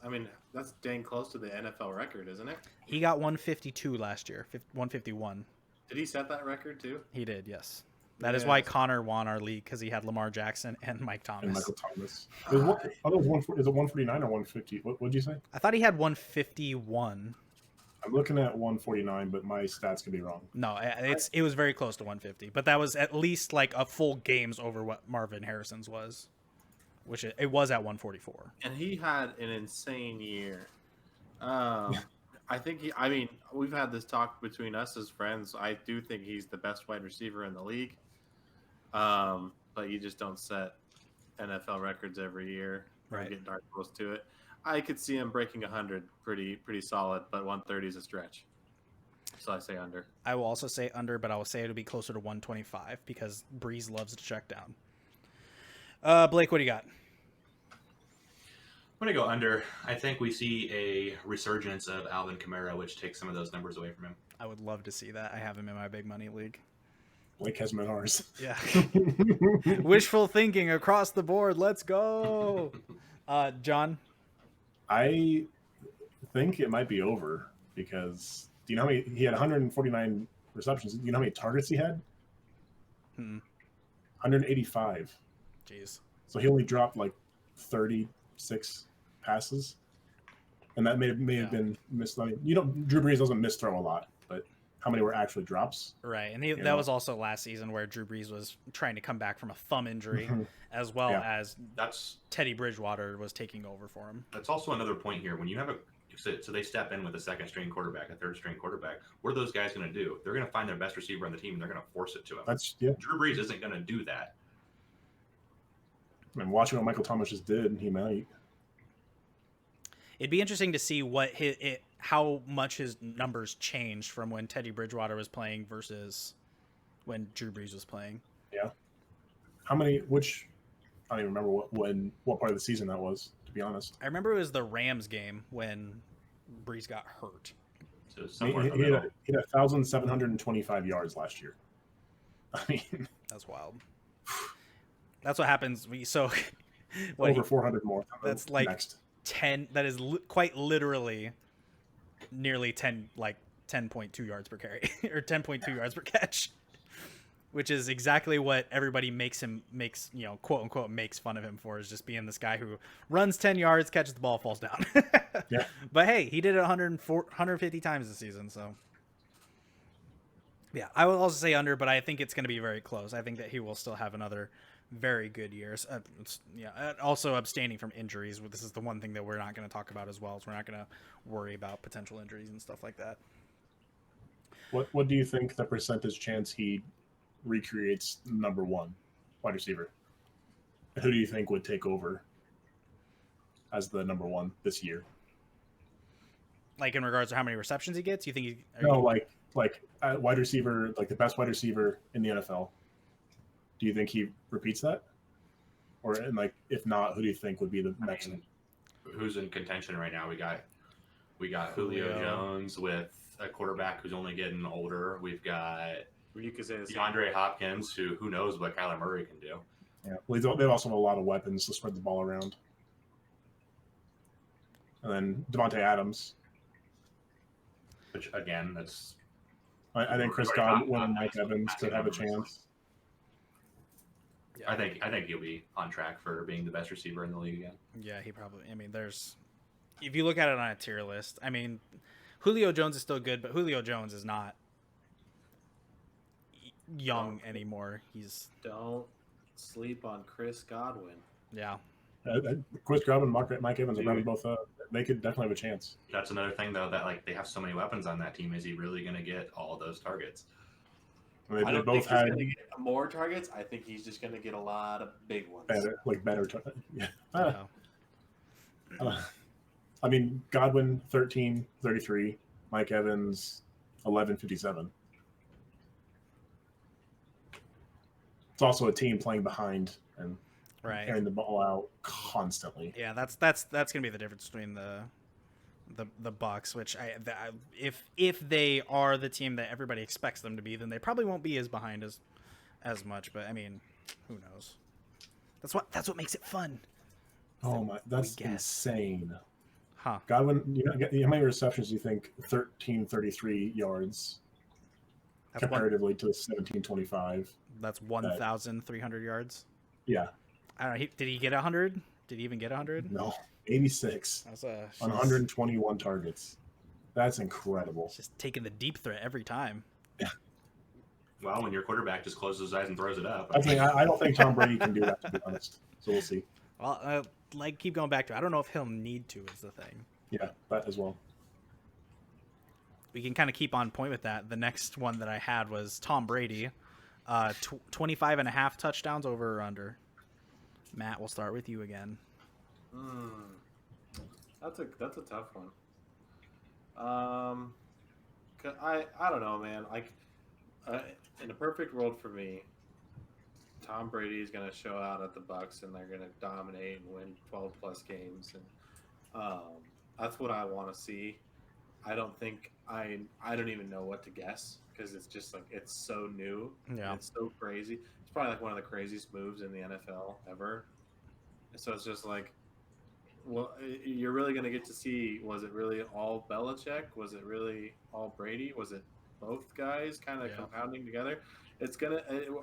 dang close to the NFL record, isn't it?
He got 152 last year, 151.
Did he set that record too?
He did, yes. That is why Connor won our league, because he had Lamar Jackson and Mike Thomas.
And Michael Thomas. Is it 149 or 150? What did you say?
I thought he had 151.
I'm looking at 149, but my stats could be wrong.
No, it was very close to 150, but that was at least like a full games over what Marvin Harrison's was, which it was at 144.
And he had an insane year. I think we've had this talk between us as friends. I do think he's the best wide receiver in the league. But you just don't set NFL records every year.
Right.
Get dark close to it. I could see him breaking 100 pretty solid, but 130 is a stretch. So I say under.
I will also say under, but I will say it'll be closer to 125 because Breeze loves to check down. Blake, what do you got?
I'm going to go under. I think we see a resurgence of Alvin Kamara, which takes some of those numbers away from him.
I would love to see that. I have him in my big money league.
Blake has him in ours.
Yeah. Wishful thinking across the board. Let's go. John?
I think it might be over because do you know how many he had 149 receptions. Do you know how many targets he had? 185.
Jeez.
So he only dropped like 36 passes. And that may have been missed. Drew Brees doesn't misthrow a lot, but how many were actually drops?
Right. And that was also last season where Drew Brees was trying to come back from a thumb injury as well as Teddy Bridgewater was taking over for him.
That's also another point here. When you have so they step in with a second string quarterback, a third string quarterback. What are those guys going to do? They're going to find their best receiver on the team and they're going to force it to him. Drew Brees isn't going to do that.
I mean, watching what Michael Thomas just did, he might.
It'd be interesting to see how much his numbers changed from when Teddy Bridgewater was playing versus when Drew Brees was playing.
Yeah. I don't even remember what part of the season that was, to be honest.
I remember it was the Rams game when Brees got hurt.
So
he had 1,725 yards last year. I mean,
that's wild. That's what happens.
Over 400 more.
That's like
next.
10. That is quite literally nearly 10.2 yards per carry or 10.2 yards per catch, which is exactly what everybody makes quote unquote makes fun of him for, is just being this guy who runs 10 yards, catches the ball, falls down.
Yeah.
But hey, he did it 150 times this season. So yeah, I will also say under, but I think it's going to be very close. I think that he will still have another very good years. Also abstaining from injuries. This is the one thing that we're not going to talk about as well. Is we're not going to worry about potential injuries and stuff like that.
What do you think the percentage chance he recreates number one wide receiver? Who do you think would take over as the number one this year?
Like in regards to how many receptions he gets? You think
like wide receiver, like the best wide receiver in the NFL? Do you think he repeats that? Or if not, who do you think would be the next one?
Who's in contention right now? We got Julio Jones with a quarterback who's only getting older. We've got DeAndre Hopkins, who knows what Kyler Murray can do.
Yeah, well, they also have a lot of weapons to spread the ball around. And then Devontae Adams.
Which again, that's.
I think Chris Godwin and Mike Evans could have a chance.
Yeah. I think he'll be on track for being the best receiver in the league again.
Yeah, he probably. I mean, if you look at it on a tier list, I mean, Julio Jones is still good, but Julio Jones is not young anymore.
Don't sleep on Chris Godwin.
Yeah.
Chris Godwin, Mike Evans are probably both. They could definitely have a chance.
That's another thing, though, that they have so many weapons on that team. Is he really going to get all those targets?
They
don't
both
think he's going to get more targets. I think he's just going to get a lot of big ones.
Better. Yeah. I mean, Godwin 13-33, Mike Evans 11-57. It's also a team playing behind and carrying the ball out constantly.
Yeah, that's going to be the difference between the Bucs, which if they are the team that everybody expects them to be, then they probably won't be as behind as much, but I mean, who knows? That's what makes it fun.
Oh my, that's
guess.
insane.
Huh?
Godwin, how many receptions do you think? 1333 yards
That's
comparatively to the 1725.
That's 1,300 yards.
Yeah.
I don't know. Did he get 100? Did he even get 100?
No, 86
That's
on 121 targets. That's incredible.
Just taking the deep threat every time.
Well, when your quarterback just closes his eyes and throws it up.
I don't think Tom Brady can do that, to be honest. So we'll see.
Well, keep going back to. I don't know if he'll need to. Is the thing.
Yeah, that as well.
We can kind of keep on point with that. The next one that I had was Tom Brady, 25 and a half touchdowns, over or under. Matt, we'll start with you again.
That's a tough one. I don't know, man. Like, in a perfect world for me, Tom Brady is going to show out at the Bucs, and they're going to dominate and win 12 plus games, and that's what I want to see. I don't think I don't even know what to guess, because it's just like, it's so new.
Yeah.
And it's so crazy. It's probably like one of the craziest moves in the NFL ever. So it's just like, well, you're really going to get to see, was it really all Belichick? Was it really all Brady? Was it both guys kind of compounding together? It's going to,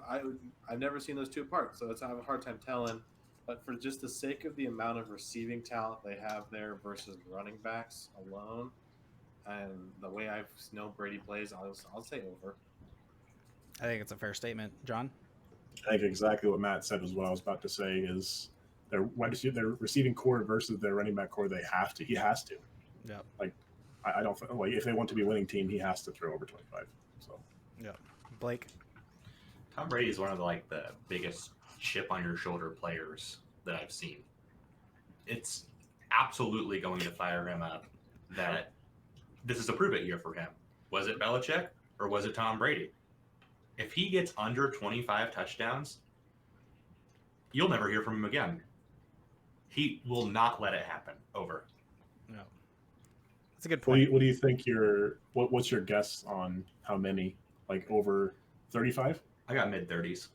I've never seen those two apart, so I have a hard time telling. But for just the sake of the amount of receiving talent they have there versus running backs alone, and the way I know Brady plays, I'll say over.
I think it's a fair statement, John.
I think exactly what Matt said was what I was about to say is their receiving core versus their running back core. He has to.
Yeah.
Like, I don't like, if they want to be a winning team, he has to throw over 25. So.
Yeah. Blake.
Tom Brady is one of the biggest chip on your shoulder players that I've seen. It's absolutely going to fire him up that this is a prove it year for him. Was it Belichick or was it Tom Brady? If he gets under 25 touchdowns, you'll never hear from him again. He will not let it happen. Over.
No. That's a good point.
What do you think what's your guess on how many? Like over 35?
I got mid-30s.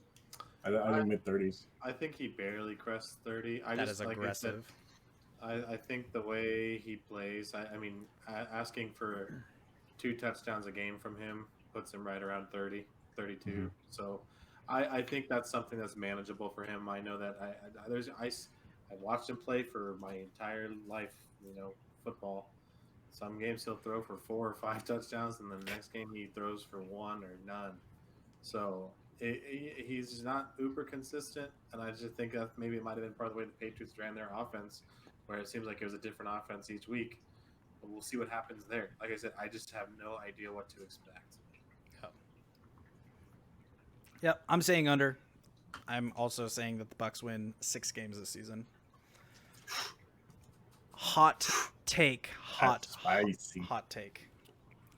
I think mid-30s.
I think he barely crests 30.
That is aggressive.
I think the way he plays, I mean, asking for 2 touchdowns a game from him puts him right around 30, 32. Mm-hmm. So I think that's something that's manageable for him. I know that I watched him play for my entire life, football. Some games he'll throw for 4 or 5 touchdowns, and then the next game he throws for 1 or none. So he's not uber consistent, and I just think that maybe it might have been part of the way the Patriots ran their offense, where it seems like it was a different offense each week. But we'll see what happens there. Like I said, I just have no idea what to expect.
Yep, I'm saying under. I'm also saying that the Bucs win 6 games this season. Hot take.
Spicy.
Hot take.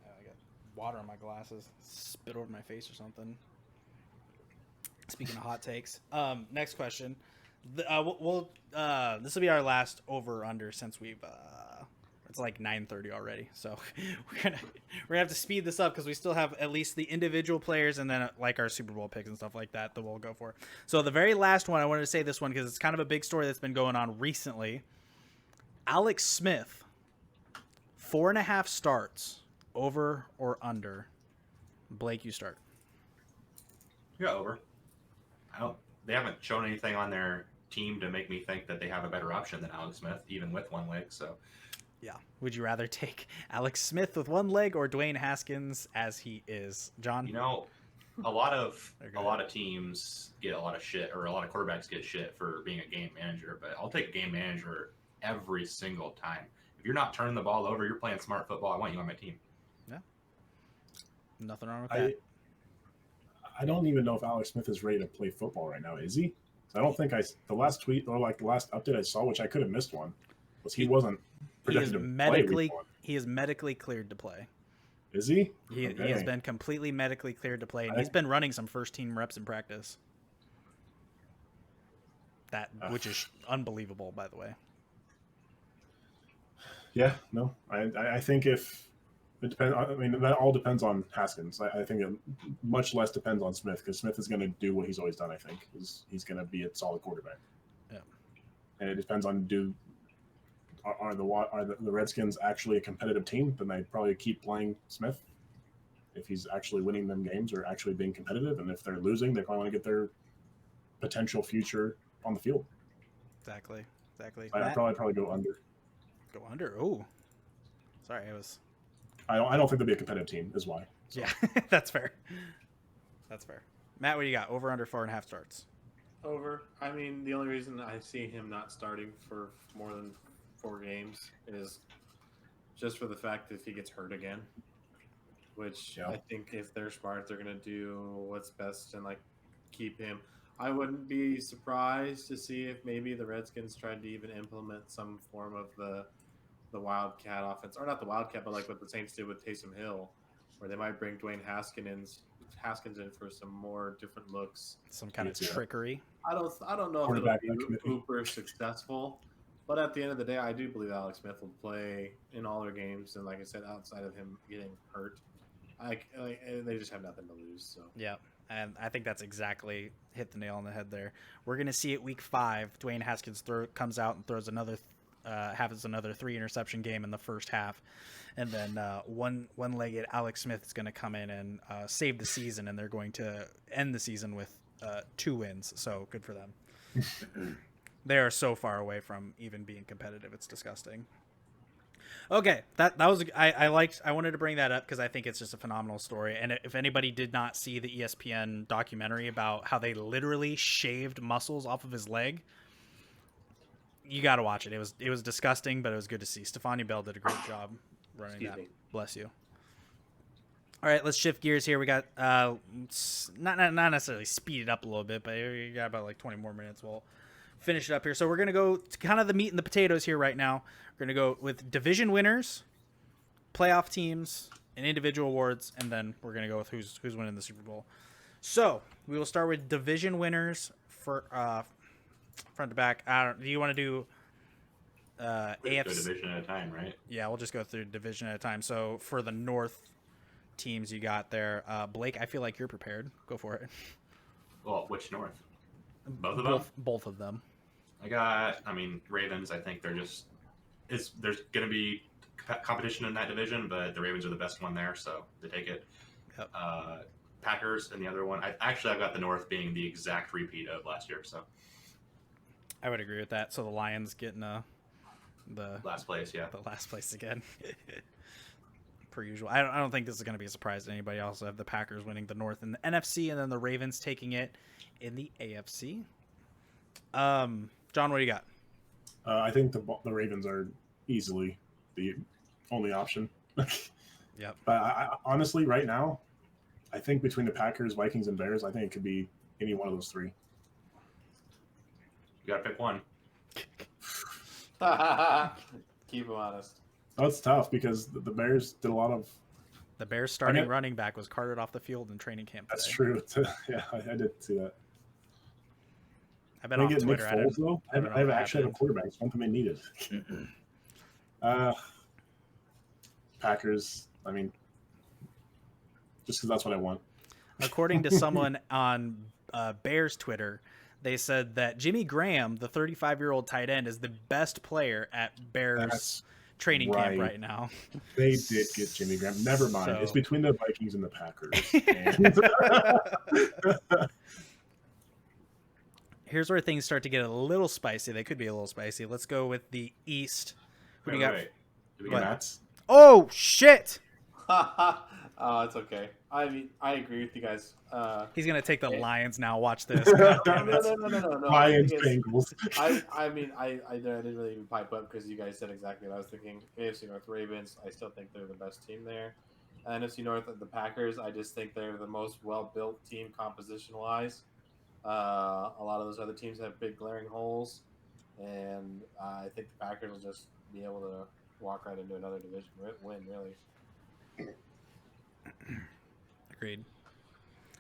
I got water on my glasses. Spit over my face or something. Speaking of hot takes. Next question. This will be our last over under since we've it's like 9:30 already, so we're gonna have to speed this up because we still have at least the individual players and then like our Super Bowl picks and stuff like that we'll go for. So the very last one, I wanted to say this one because it's kind of a big story that's been going on recently. Alex Smith, 4.5 starts, over or under? Blake, you start.
Yeah, over. They haven't shown anything on their team to make me think that they have a better option than Alex Smith, even with 1 leg. So,
yeah. Would you rather take Alex Smith with 1 leg or Dwayne Haskins as he is, John?
A lot of teams get a lot of shit, or a lot of quarterbacks get shit for being a game manager. But I'll take a game manager every single time. If you're not turning the ball over, you're playing smart football. I want you on my team. Yeah.
Nothing wrong with that.
I don't even know if Alex Smith is ready to play football right now. Is he? I don't think the last tweet or like the last update I saw, which I could have missed one, was he wasn't projected to play.
He is medically cleared to play.
Is he?
He has been completely medically cleared to play, and he's been running some first team reps in practice. Which is unbelievable, by the way.
Yeah, no. I think if It depends. I mean, that all depends on Haskins. I think it much less depends on Smith because Smith is going to do what he's always done. I think he's going to be a solid quarterback.
Yeah.
And it depends on are the Redskins actually a competitive team? Then they probably keep playing Smith if he's actually winning them games or actually being competitive. And if they're losing, they probably want to get their potential future on the field.
Exactly.
I'd probably go under.
Go under. Oh, sorry, it was.
I don't think they'll be a competitive team. Is why.
So. Yeah, that's fair. Matt, what do you got? Over under 4.5 starts.
Over. I mean, the only reason I see him not starting for more than 4 games is just for the fact that if he gets hurt again, which I think if they're smart, they're gonna do what's best and like keep him. I wouldn't be surprised to see if maybe the Redskins tried to even implement some form of the Wildcat offense, or not the Wildcat, but like what the Saints did with Taysom Hill, where they might bring Dwayne Haskins in for some more different looks,
some kind of trickery.
I don't know if it'll be uber successful, but at the end of the day, I do believe Alex Smith will play in all their games, and like I said, outside of him getting hurt, they just have nothing to lose. So
yeah. And I think that's exactly hit the nail on the head there. We're going to see it week 5. Dwayne Haskins comes out and throws has another 3 interception game in the first half. And then one-legged Alex Smith is going to come in and save the season, and they're going to end the season with 2 wins. So good for them. They are so far away from even being competitive. It's disgusting. Okay, that was I wanted to bring that up because I think it's just a phenomenal story. And if anybody did not see the ESPN documentary about how they literally shaved muscles off of his leg, you got to watch it. It was disgusting, but it was good to see. Stefani Bell did a great job running that. Bless you. All right, let's shift gears here. We got not necessarily speed it up a little bit, but we got about like 20 more minutes. We'll finish it up here. So we're going to go to kind of the meat and the potatoes here right now. We're going to go with division winners, playoff teams, and individual awards, and then we're going to go with who's winning the Super Bowl. So we will start with division winners for front to back. Do you want to do AFC?
Go division at a time, right?
Yeah, we'll just go through division at a time. So for the North teams you got there, Blake, I feel like you're prepared. Go for it.
Well, which North? Both of them?
Both of them.
Ravens, I think there's going to be competition in that division, but the Ravens are the best one there, so they take it.
Yep.
Packers and the other one. I've got the North being the exact repeat of last year, so.
I would agree with that. So the Lions getting the
last place, yeah.
The last place again. Per usual. I don't think this is going to be a surprise to anybody. I also have the Packers winning the North and the NFC, and then the Ravens taking it in the AFC. John, what do you got?
I think the Ravens are easily the only option.
Yep.
But I honestly, right now, I think between the Packers, Vikings, and Bears, I think it could be any one of those 3.
You got to pick one.
Keep them honest.
That's tough because the Bears did a lot of.
The Bears starting running back was carted off the field in training camp today.
That's true. Yeah, I did see that.
I've been off Twitter.
I actually have a quarterback. It's one thing they needed. Packers. Just because that's what I want.
According to someone on Bears Twitter, they said that Jimmy Graham, the 35-year-old tight end, is the best player at Bears training camp right now.
They did get Jimmy Graham. Never mind. It's between the Vikings and the Packers.
Here's where things start to get a little spicy. They could be a little spicy. Let's go with the East. Who do you got?
Do we get Mets?
Oh, shit!
Oh, it's okay. I agree with you guys.
He's going to take the Lions now. Watch this.
No.
Lions, Bengals.
I didn't really even pipe up because you guys said exactly what I was thinking. AFC North Ravens, I still think they're the best team there. NFC North, the Packers, I just think they're the most well-built team composition-wise. A lot of those other teams have big glaring holes, and I think the Packers will just be able to walk right into another division win, really.
Agreed.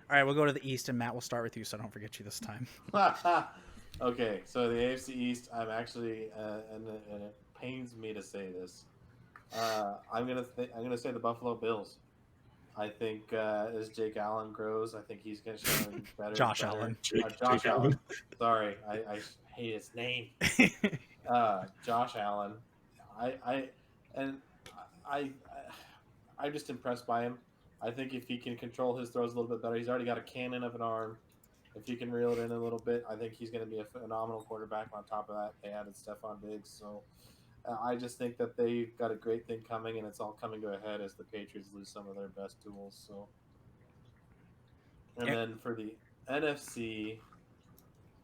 All right, we'll go to the East, and Matt, we'll start with you, so I don't forget you this time.
Okay, so the AFC East, I'm actually, and it pains me to say this, I'm gonna say the Buffalo Bills. I think as Jake Allen grows, I think he's going to show better.
Josh
better.
Allen.
Josh Allen. Sorry, I hate his name. Josh Allen. I and I I'm just impressed by him. I think if he can control his throws a little bit better, he's already got a cannon of an arm. If he can reel it in a little bit, I think he's going to be a phenomenal quarterback. On top of that, they added Stephon Diggs, so I just think that they've got a great thing coming, and it's all coming to a head as the Patriots lose some of their best tools. So, and then for the NFC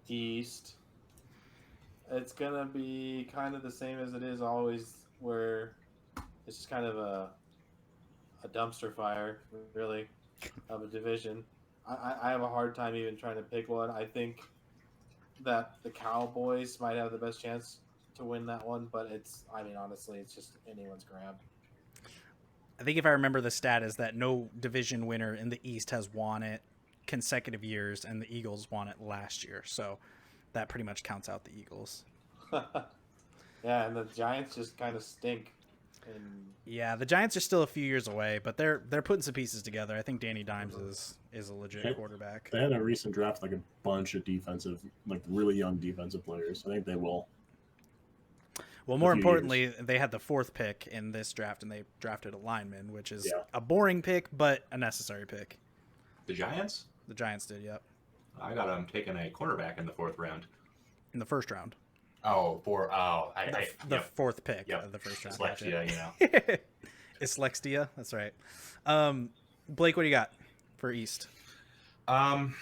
East, it's gonna be kind of the same as it is always, where it's just kind of a dumpster fire, really, of a division. I have a hard time even trying to pick one. I think that the Cowboys might have the best chance to win that one, but honestly, it's just anyone's grab.
I think if I remember the stat is that no division winner in the East has won it consecutive years, and the Eagles won it last year. So that pretty much counts out the Eagles.
Yeah, and the Giants just kind of stink.
Yeah, the Giants are still a few years away, but they're putting some pieces together. I think Danny Dimes is a legit quarterback.
They had a recent draft like a bunch of really young defensive players. I think they will.
Well, more importantly, they had the 4th pick in this draft, and they drafted a lineman, which is a boring pick, but a necessary pick.
The Giants?
The Giants did, yep.
I got them taking a cornerback in the 4th round.
In the 1st round.
The
4th pick of the 1st round.
Dyslexia, you know.
Dyslexia, that's right. Blake, what do you got for East?
I'm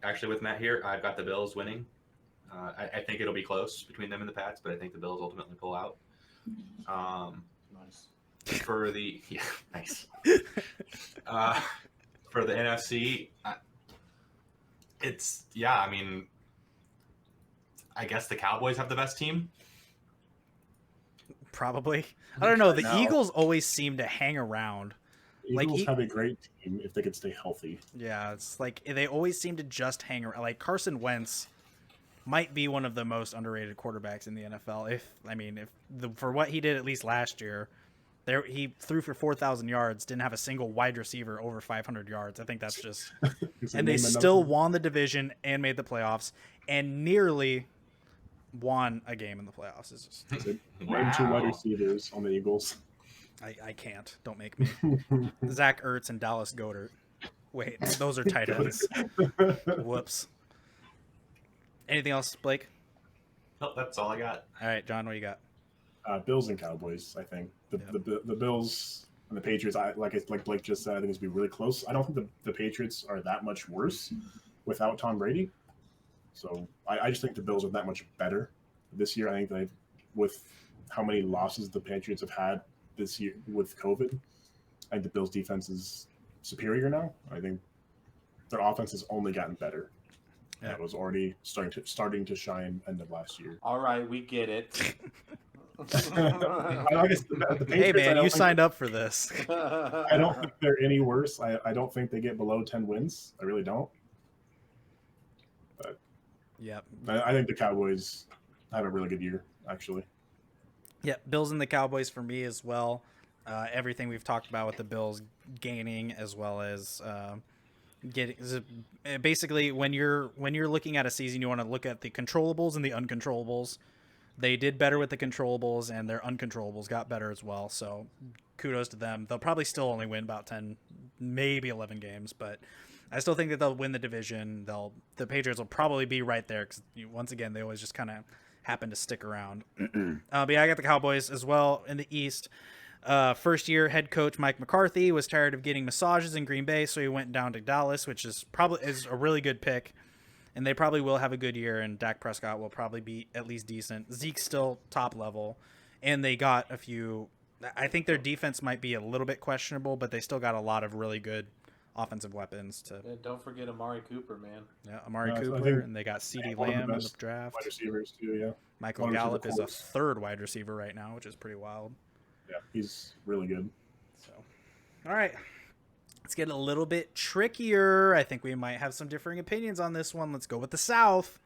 actually with Matt here. I've got the Bills winning. I think it'll be close between them and the Pats, but I think the Bills ultimately pull out.
Nice.
For the nice. For the NFC, I guess the Cowboys have the best team.
Probably. I don't know. The Eagles always seem to hang around.
Eagles have a great team if they could stay healthy.
Yeah, it's like they always seem to just hang around. Like Carson Wentz might be one of the most underrated quarterbacks in the NFL. For what he did at least last year, he threw for 4,000 yards, didn't have a single wide receiver over 500 yards. I think that's just and they still won the division and made the playoffs and nearly won a game in the playoffs. It's just
name 2 wide receivers on the Eagles.
I can't. Don't make me. Zach Ertz and Dallas Goedert. Wait, those are tight ends. Whoops. Anything else, Blake?
Nope, that's all I got.
All right, John, what do you got?
Bills and Cowboys. I think the Bills and the Patriots. Like Blake just said, I think it's gonna be really close. I don't think the Patriots are that much worse without Tom Brady. So I just think the Bills are that much better this year. I think with how many losses the Patriots have had this year with COVID, I think the Bills' defense is superior now. I think their offense has only gotten better. Yeah. It was already starting to shine end of last year.
All right, we get it.
Hey man, you signed up for this.
I don't think they're any worse. I don't think they get below 10 wins. I really don't. But
yep.
I think the Cowboys have a really good year, actually.
Yeah, Bills and the Cowboys for me as well. Everything we've talked about with the Bills gaining as well as basically when you're looking at a season, you want to look at the controllables and the uncontrollables. They did better with the controllables, and their uncontrollables got better as well. So kudos to them. They'll probably still only win about 10, maybe 11 games, but I still think that they'll win the division. The Patriots will probably be right there because once again they always just kind of happen to stick around. But yeah, I got the Cowboys as well in the East. First year head coach Mike McCarthy was tired of getting massages in Green Bay, so he went down to Dallas, which is a really good pick. And they probably will have a good year, and Dak Prescott will probably be at least decent. Zeke's still top level, and they got a few. I think their defense might be a little bit questionable, but they still got a lot of really good offensive weapons.
Don't forget Amari Cooper, man.
Yeah, Amari Cooper, and they got CeeDee Lamb in the draft.
Wide receivers too, yeah.
Michael Gallup is a 3rd wide receiver right now, which is pretty wild.
Yeah, he's really good.
So, all right. Let's get a little bit trickier. I think we might have some differing opinions on this one. Let's go with the South.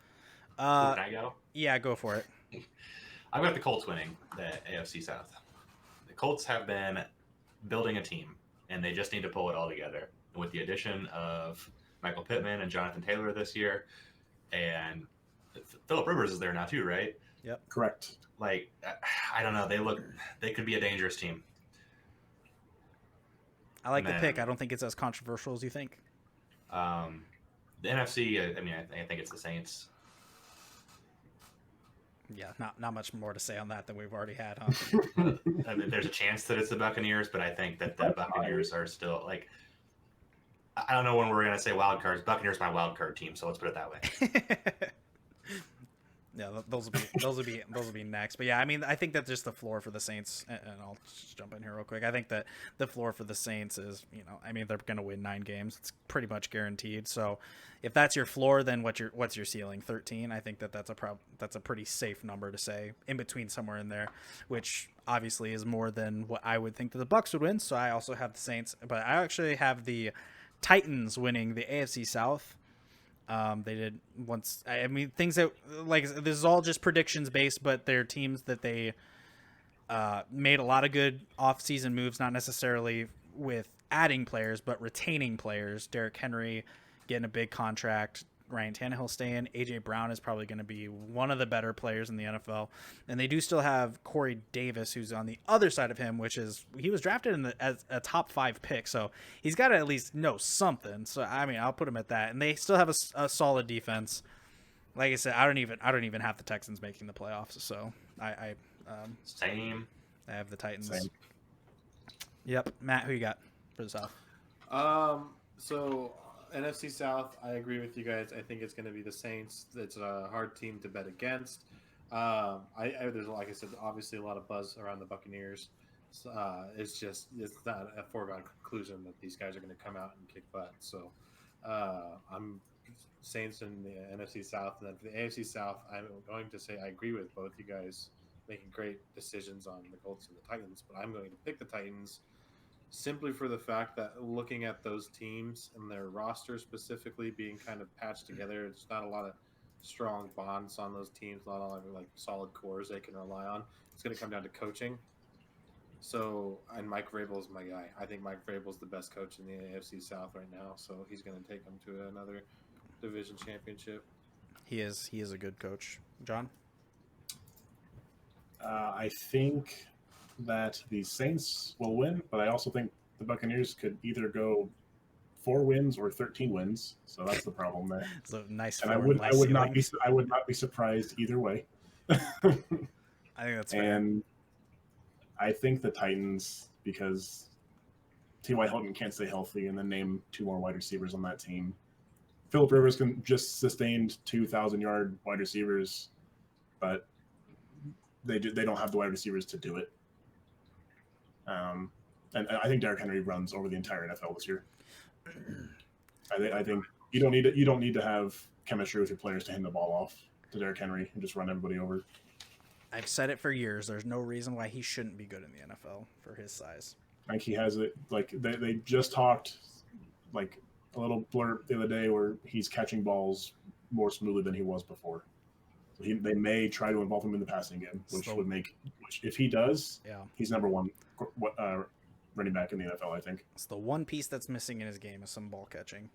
Can I go?
Yeah, go for it.
I've got the Colts winning the AFC South. Colts have been building a team, and they just need to pull it all together. And with the addition of Michael Pittman and Jonathan Taylor this year, and Phillip Rivers is there now too, right?
Yep.
Correct.
Like, I don't know. They could be a dangerous team.
I like the pick. I don't think it's as controversial as you think.
The NFC, I mean, I think it's the Saints.
Yeah, not much more to say on that than we've already had, huh?
I mean, there's a chance that it's the Buccaneers, but I think that the Buccaneers are still like. I don't know when we're gonna say wild cards. Buccaneers are my wild card team, so let's put it that way.
Yeah, those will be next. But yeah, I mean, I think that's just the floor for the Saints, and I'll just jump in here real quick. I think that the floor for the Saints is, I mean, they're going to win 9 games. It's pretty much guaranteed. So if that's your floor, then what's your ceiling? 13. I think that's a pretty safe number to say, in between somewhere in there, which obviously is more than what I would think that the Bucs would win. So I also have the Saints, but I actually have the Titans winning the AFC South. They did once. I mean, things that, like, this is all just predictions based, but they're teams that they made a lot of good off-season moves, not necessarily with adding players, but retaining players. Derrick Henry getting a big contract. Ryan Tannehill staying. A.J. Brown is probably going to be one of the better players in the NFL. And they do still have Corey Davis, who's on the other side of him, which is he was drafted as a top 5 pick. So he's got to at least know something. So, I mean, I'll put him at that. And they still have a solid defense. Like I said, I don't even have the Texans making the playoffs. So I have the Titans.
Same.
Yep. Matt, who you got for the South?
So NFC South, I agree with you guys. I think it's going to be the Saints. It's a hard team to bet against. There's, like I said, obviously a lot of buzz around the Buccaneers. It's not a foregone conclusion that these guys are going to come out and kick butt. So I'm Saints in the NFC South, and then for the AFC South, I'm going to say I agree with both you guys making great decisions on the Colts and the Titans, but I'm going to pick the Titans. Simply for the fact that looking at those teams and their roster specifically being kind of patched together, it's not a lot of strong bonds on those teams, not a lot of like solid cores they can rely on. It's going to come down to coaching. So, and Mike Vrabel is my guy. I think Mike Vrabel is the best coach in the AFC South right now, so he's going to take them to another division championship.
He is a good coach. John?
I think that the Saints will win, but I also think the Buccaneers could either go 4 wins or 13 wins. So that's the problem there.
So nice.
And I would not be surprised either way.
I think that's fair.
And I think the Titans, because T.Y. Hilton can't stay healthy, and then name 2 more wide receivers on that team. Phillip Rivers can just sustained 2,000-yard wide receivers, but they don't have the wide receivers to do it. And I think Derrick Henry runs over the entire NFL this year. I think you don't need to have chemistry with your players to hand the ball off to Derrick Henry and just run everybody over.
I've said it for years. There's no reason why he shouldn't be good in the NFL for his size.
I think he has it. Like they just talked like a little blurb the other day where he's catching balls more smoothly than he was before. So they may try to involve him in the passing game, which if he does, he's number 1 running back in the NFL, I think.
It's the one piece that's missing in his game is some ball catching.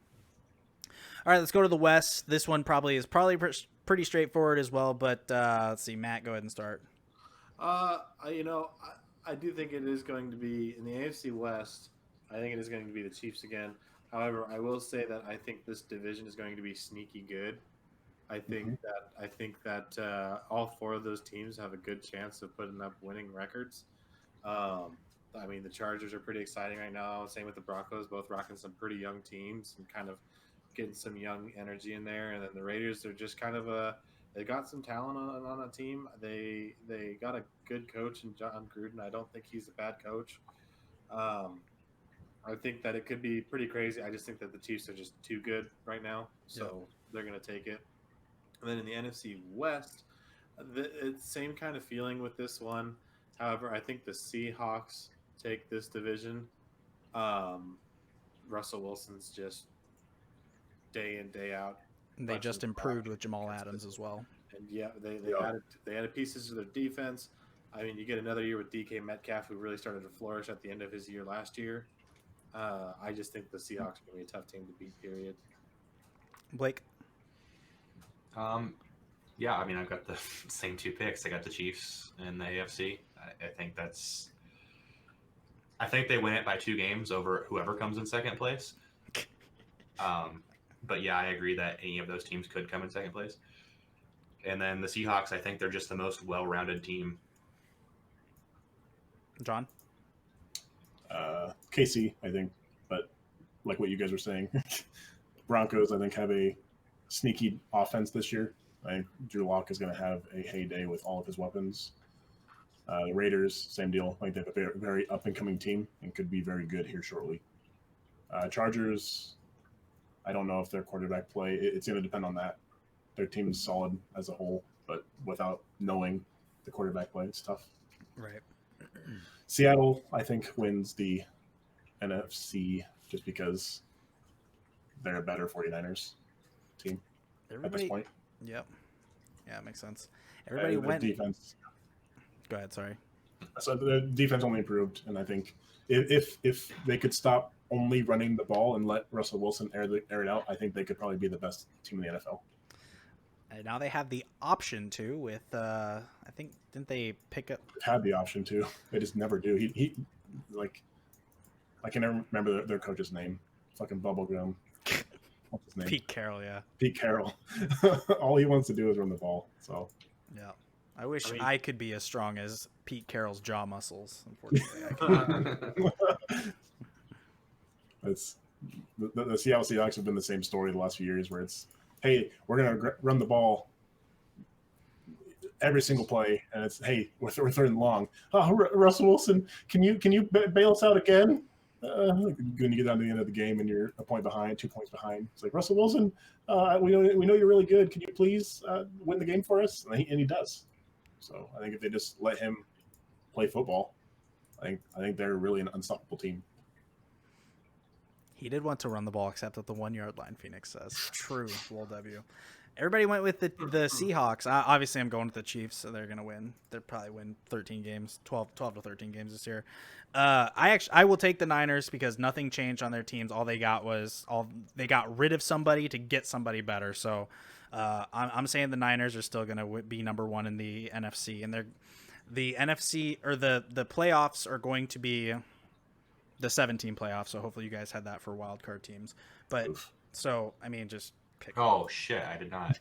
All right, let's go to the West. This one is pretty straightforward as well, but let's see. Matt, go ahead and start.
I do think it is going to be in the AFC West. I think it is going to be the Chiefs again. However, I will say that I think this division is going to be sneaky good. I think that all 4 of those teams have a good chance of putting up winning records. I mean, the Chargers are pretty exciting right now. Same with the Broncos, both rocking some pretty young teams and kind of getting some young energy in there. And then the Raiders are just kind of they got some talent on a team. They got a good coach in John Gruden. I don't think he's a bad coach. I think that it could be pretty crazy. I just think that the Chiefs are just too good right now, so they're going to take it. And then in the NFC West, it's same kind of feeling with this one. However, I think the Seahawks take this division. Russell Wilson's just day in, day out.
And they just improved with Jamal Adams as well.
And they added pieces to their defense. I mean, you get another year with DK Metcalf, who really started to flourish at the end of his year last year. I just think the Seahawks are going to be a tough team to beat, period.
Blake?
Yeah, I mean, I've got the same two picks. I got the Chiefs and the AFC. I think they win it by 2 games over whoever comes in second place. But yeah, I agree that any of those teams could come in second place. And then the Seahawks, I think they're just the most well-rounded team.
John?
KC, I think, but like what you guys were saying, Broncos, I think, have a sneaky offense this year. I think Drew Lock is going to have a heyday with all of his weapons. The Raiders, same deal. I think they have a very, very up-and-coming team and could be very good here shortly. Chargers, I don't know if their quarterback play, it's going to depend on that. Their team is solid as a whole, but without knowing the quarterback play, it's tough.
Right.
Seattle, I think, wins the NFC just because they're a better 49ers team at this point.
Yep. Yeah, it makes sense. Everybody went.
Defense.
Go ahead. Sorry.
So the defense only improved, and I think if they could stop only running the ball and let Russell Wilson air it out, I think they could probably be the best team in the NFL.
And now they have the option to with I think didn't they pick up?
They've had the option to. They just never do. He like I can never remember their coach's name. Fucking Bubblegum. What's his name?
Pete Carroll. Yeah.
Pete Carroll. All he wants to do is run the ball. So.
Yeah. I wish I could be as strong as Pete Carroll's jaw muscles. Unfortunately, I can't.
It's the Seattle Seahawks have been the same story the last few years, where it's, hey, we're gonna run the ball every single play, and it's, hey, we're third and long. Oh, Russell Wilson, can you bail us out again? When you get down to the end of the game and you're 2 points behind, it's like, Russell Wilson, we know you're really good. Can you please win the game for us? And he does. So I think if they just let him play football, I think they're really an unstoppable team.
He did want to run the ball, except at the 1 yard line. Phoenix says, "True, Will W." Everybody went with the Seahawks. Obviously, I'm going with the Chiefs, so they're gonna win. They'll probably win 13 games, 12 to 13 games this year. I will take the Niners because nothing changed on their teams. All they got they got rid of somebody to get somebody better. So I'm saying the Niners are still gonna be number 1 in the NFC, and the NFC or the playoffs are going to be the 17 playoffs. So hopefully you guys had that for wild card teams. But so I mean, just pick.
Oh shit! I did not.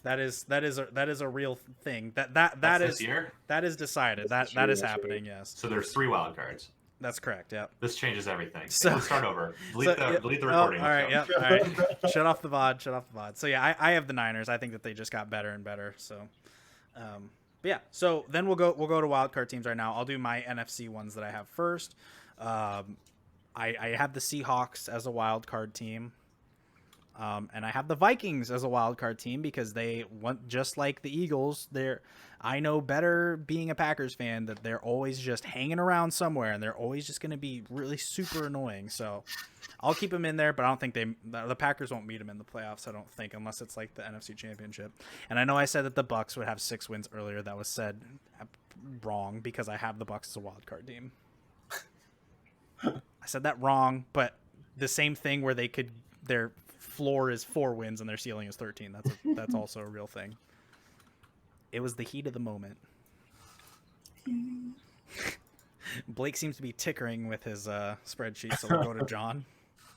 That is a real thing. That is
this year?
That is decided. That is happening. Yes.
So there's 3 wild cards.
That's correct. Yep.
This changes everything.
So
let's start over. Delete the recording.
All right. Yep. All right. Shut off the VOD. So yeah, I have the Niners. I think that they just got better and better. So, but yeah. So then we'll go to wild card teams right now. I'll do my NFC ones that I have first. I have the Seahawks as a wild card team. And I have the Vikings as a wild card team because they want, just like the Eagles, I know better being a Packers fan that they're always just hanging around somewhere and they're always just going to be really super annoying. So I'll keep them in there, but I don't think the Packers won't meet them in the playoffs. I don't think, unless it's like the NFC Championship. And I know I said that the Bucks would have 6 wins earlier. That was said wrong because I have the Bucks as a wild card team. I said that wrong, but the same thing where their floor is 4 wins and their ceiling is 13. That's also a real thing. It was the heat of the moment. Blake seems to be tickering with his spreadsheet, so we'll go to John.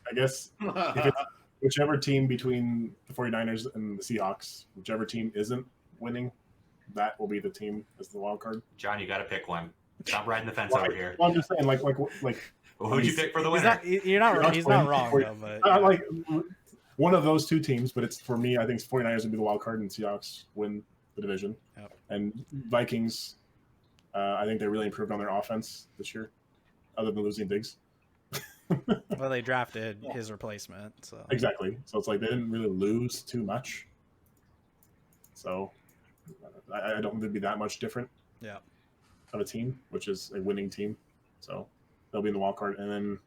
I guess if it's whichever team between the 49ers and the Seahawks, whichever team isn't winning, that will be the team as the wild card.
John, you got to pick one. Stop riding the fence over here.
Well, I'm just saying, like.
Well, who'd you pick for the winner?
He's not wrong, though. But
like one of those 2 teams, but it's for me. I think 49ers would be the wild card, and Seahawks win the division.
Yep.
And Vikings, I think they really improved on their offense this year, other than losing Diggs.
Well, they drafted his replacement, so
exactly. So it's like they didn't really lose too much. So I don't think they'd be that much different.
Yeah.
Of a team, which is a winning team. So they'll be in the wild card, and then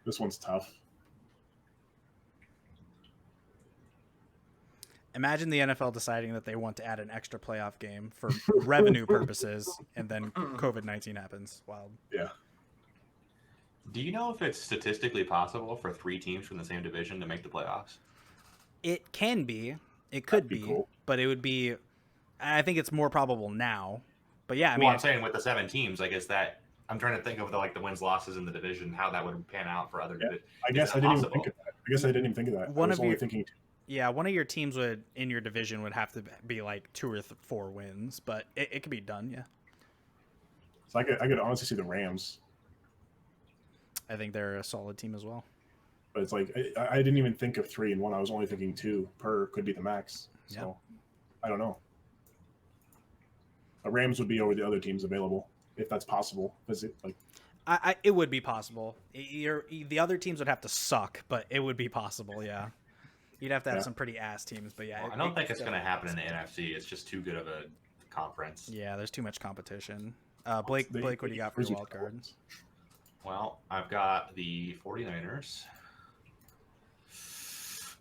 this one's tough.
Imagine the NFL deciding that they want to add an extra playoff game for revenue purposes, and then COVID-19 happens. Wild.
Yeah.
Do you know if it's statistically possible for 3 teams from the same division to make the playoffs?
It can be. It could
That'd be
be.
cool.
But it would be... I think it's more probable now. But yeah, I mean...
Well, I'm saying with the 7 teams, like, is that... I'm trying to think of the wins losses in the division, how that would pan out for other divisions.
I guess I didn't even think of that. I didn't think of that.
One
I was
of
only
your-
thinking 2.
Yeah, one of your teams in your division would have to be like 2 or 4 wins, but it could be done, yeah.
So I could honestly see the Rams.
I think they're a solid team as well.
But it's like I didn't even think of 3 and 1. I was only thinking 2 per could be the max. So
Yeah.
I don't know. The Rams would be over the other teams available if that's possible. Is it like
It would be possible. The other teams would have to suck, but it would be possible, yeah. You'd have to have some pretty ass teams, but yeah.
Well, I don't think it's going to happen in the NFC. It's just too good of a conference.
Yeah, there's too much competition. Blake, what do you got for your wild card?
Well, I've got the 49ers.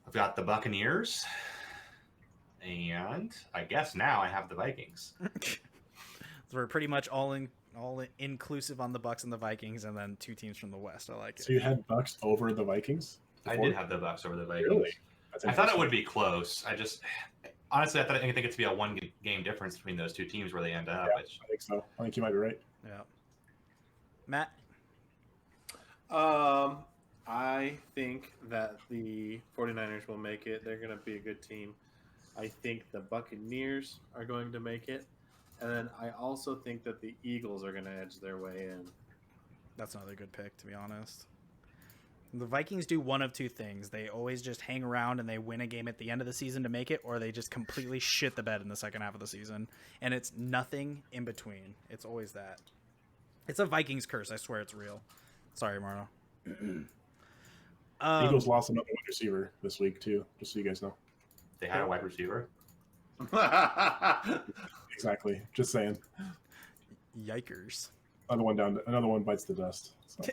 I've got the Buccaneers. And I guess now I have the Vikings.
So we're pretty much all inclusive on the Bucks and the Vikings, and then 2 teams from the West. I like it.
So you had Bucks over the Vikings?
I did have the Bucks over the Vikings.
Really?
I thought it would be close. Honestly, I think it's to be a 1 game difference between those 2 teams where they end up.
Yeah, I think so. I think you might be right.
Yeah. Matt?
I think that the 49ers will make it. They're going to be a good team. I think the Buccaneers are going to make it. And then I also think that the Eagles are going to edge their way in.
That's another good pick, to be honest. The Vikings do one of 2 things. They always just hang around and they win a game at the end of the season to make it, or they just completely shit the bed in the second half of the season. And it's nothing in between. It's always that. It's a Vikings curse. I swear it's real. Sorry, Marno.
Eagles lost another wide receiver this week, too, just so you guys know.
They had a wide receiver.
Exactly. Just saying.
Yikers.
Another one bites the dust. So.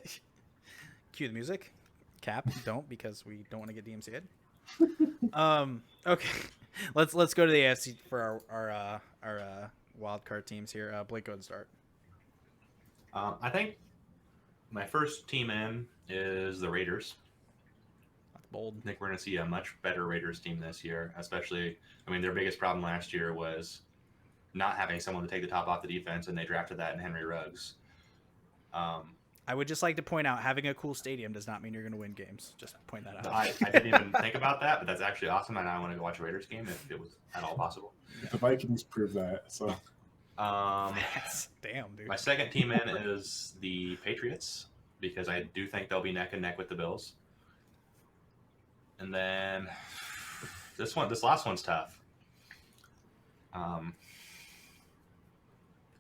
Cue the music. Cap, don't, because we don't want to get DMCA'd. Okay. Let's go to the AFC for our wild card teams here. Blake, go ahead and start.
I think my first team in is the Raiders.
That's bold.
I think we're going to see a much better Raiders team this year, especially, their biggest problem last year was not having someone to take the top off the defense, and they drafted that in Henry Ruggs.
I would just like to point out, having a cool stadium does not mean you're going to win games. Just point that out.
I didn't even think about that, but that's actually awesome, and I want to go watch a Raiders game if it was at all possible.
The Vikings prove that. So,
Damn, dude.
My second team in is the Patriots, because I do think they'll be neck and neck with the Bills. And then this last one's tough. I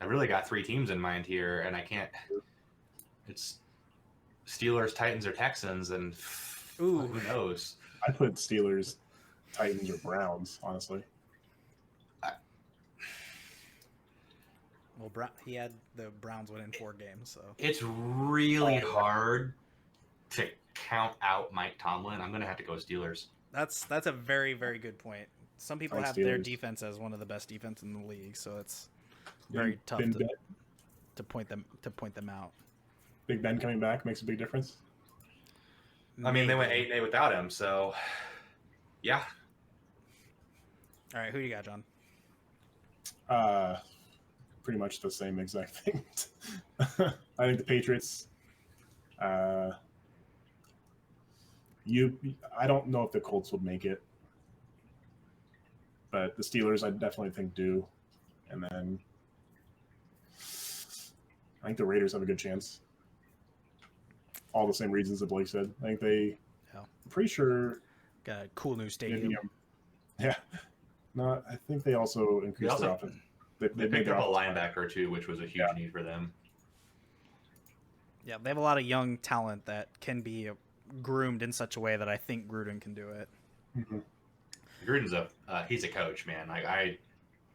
really got 3 teams in mind here, and I can't. It's Steelers, Titans, or Texans, and who knows?
I put Steelers, Titans, or Browns, honestly.
Well, he had the Browns win in 4 games, so
It's really hard to count out Mike Tomlin. I'm going to have to go Steelers.
that's a very, very good point. Some people
Like
have their
Steelers.
defense as one of the best defense in the league, so it's very tough
Ben,
to point them out.
Big Ben coming back makes a big difference.
They went 8-8 without him, so yeah.
All right, who do you got, John?
Pretty much the same exact thing. I think the Patriots. I don't know if the Colts would make it, but the Steelers I definitely think do, and then I think the Raiders have a good chance. All the same reasons that Blake said. I think they.
Yeah.
I'm pretty sure.
Got a cool new stadium.
Yeah. No, I think they also increased their offense.
They
made
picked
their
up a
offense.
linebacker too, which was a huge need for them.
Yeah, they have a lot of young talent that can be groomed in such a way that I think Gruden can do it.
Mm-hmm.
Gruden's he's a coach, man. I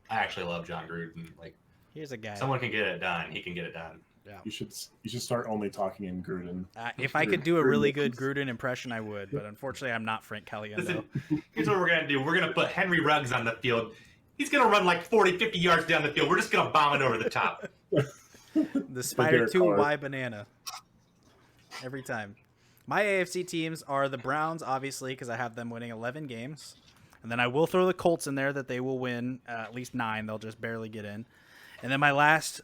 actually love John Gruden. Like,
Here's a guy.
someone can get it done, he can get it done.
Yeah.
You should start only talking in Gruden.
If I could do a really good Gruden impression, I would. But unfortunately, I'm not Frank Caliendo.
Listen, here's what we're going to do. We're going to put Henry Ruggs on the field. He's going to run like 40, 50 yards down the field. We're just going to bomb it over the top.
The Spider 2Y banana. Every time. My AFC teams are the Browns, obviously, because I have them winning 11 games. And then I will throw the Colts in there that they will win at least 9. They'll just barely get in. And then my last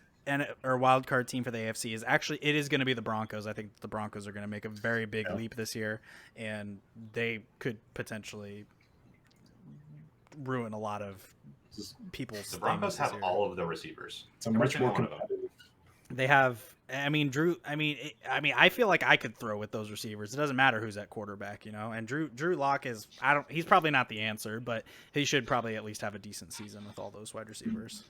wild card team for the AFC is actually, it is going to be the Broncos. I think the Broncos are going to make a very big leap this year, and they could potentially ruin a lot of people's.
The Broncos have all of the receivers.
It's a much more competitive.
They have. I mean, Drew. I mean, I feel like I could throw with those receivers. It doesn't matter who's at quarterback, you know. And Drew Lock is. He's probably not the answer, but he should probably at least have a decent season with all those wide receivers.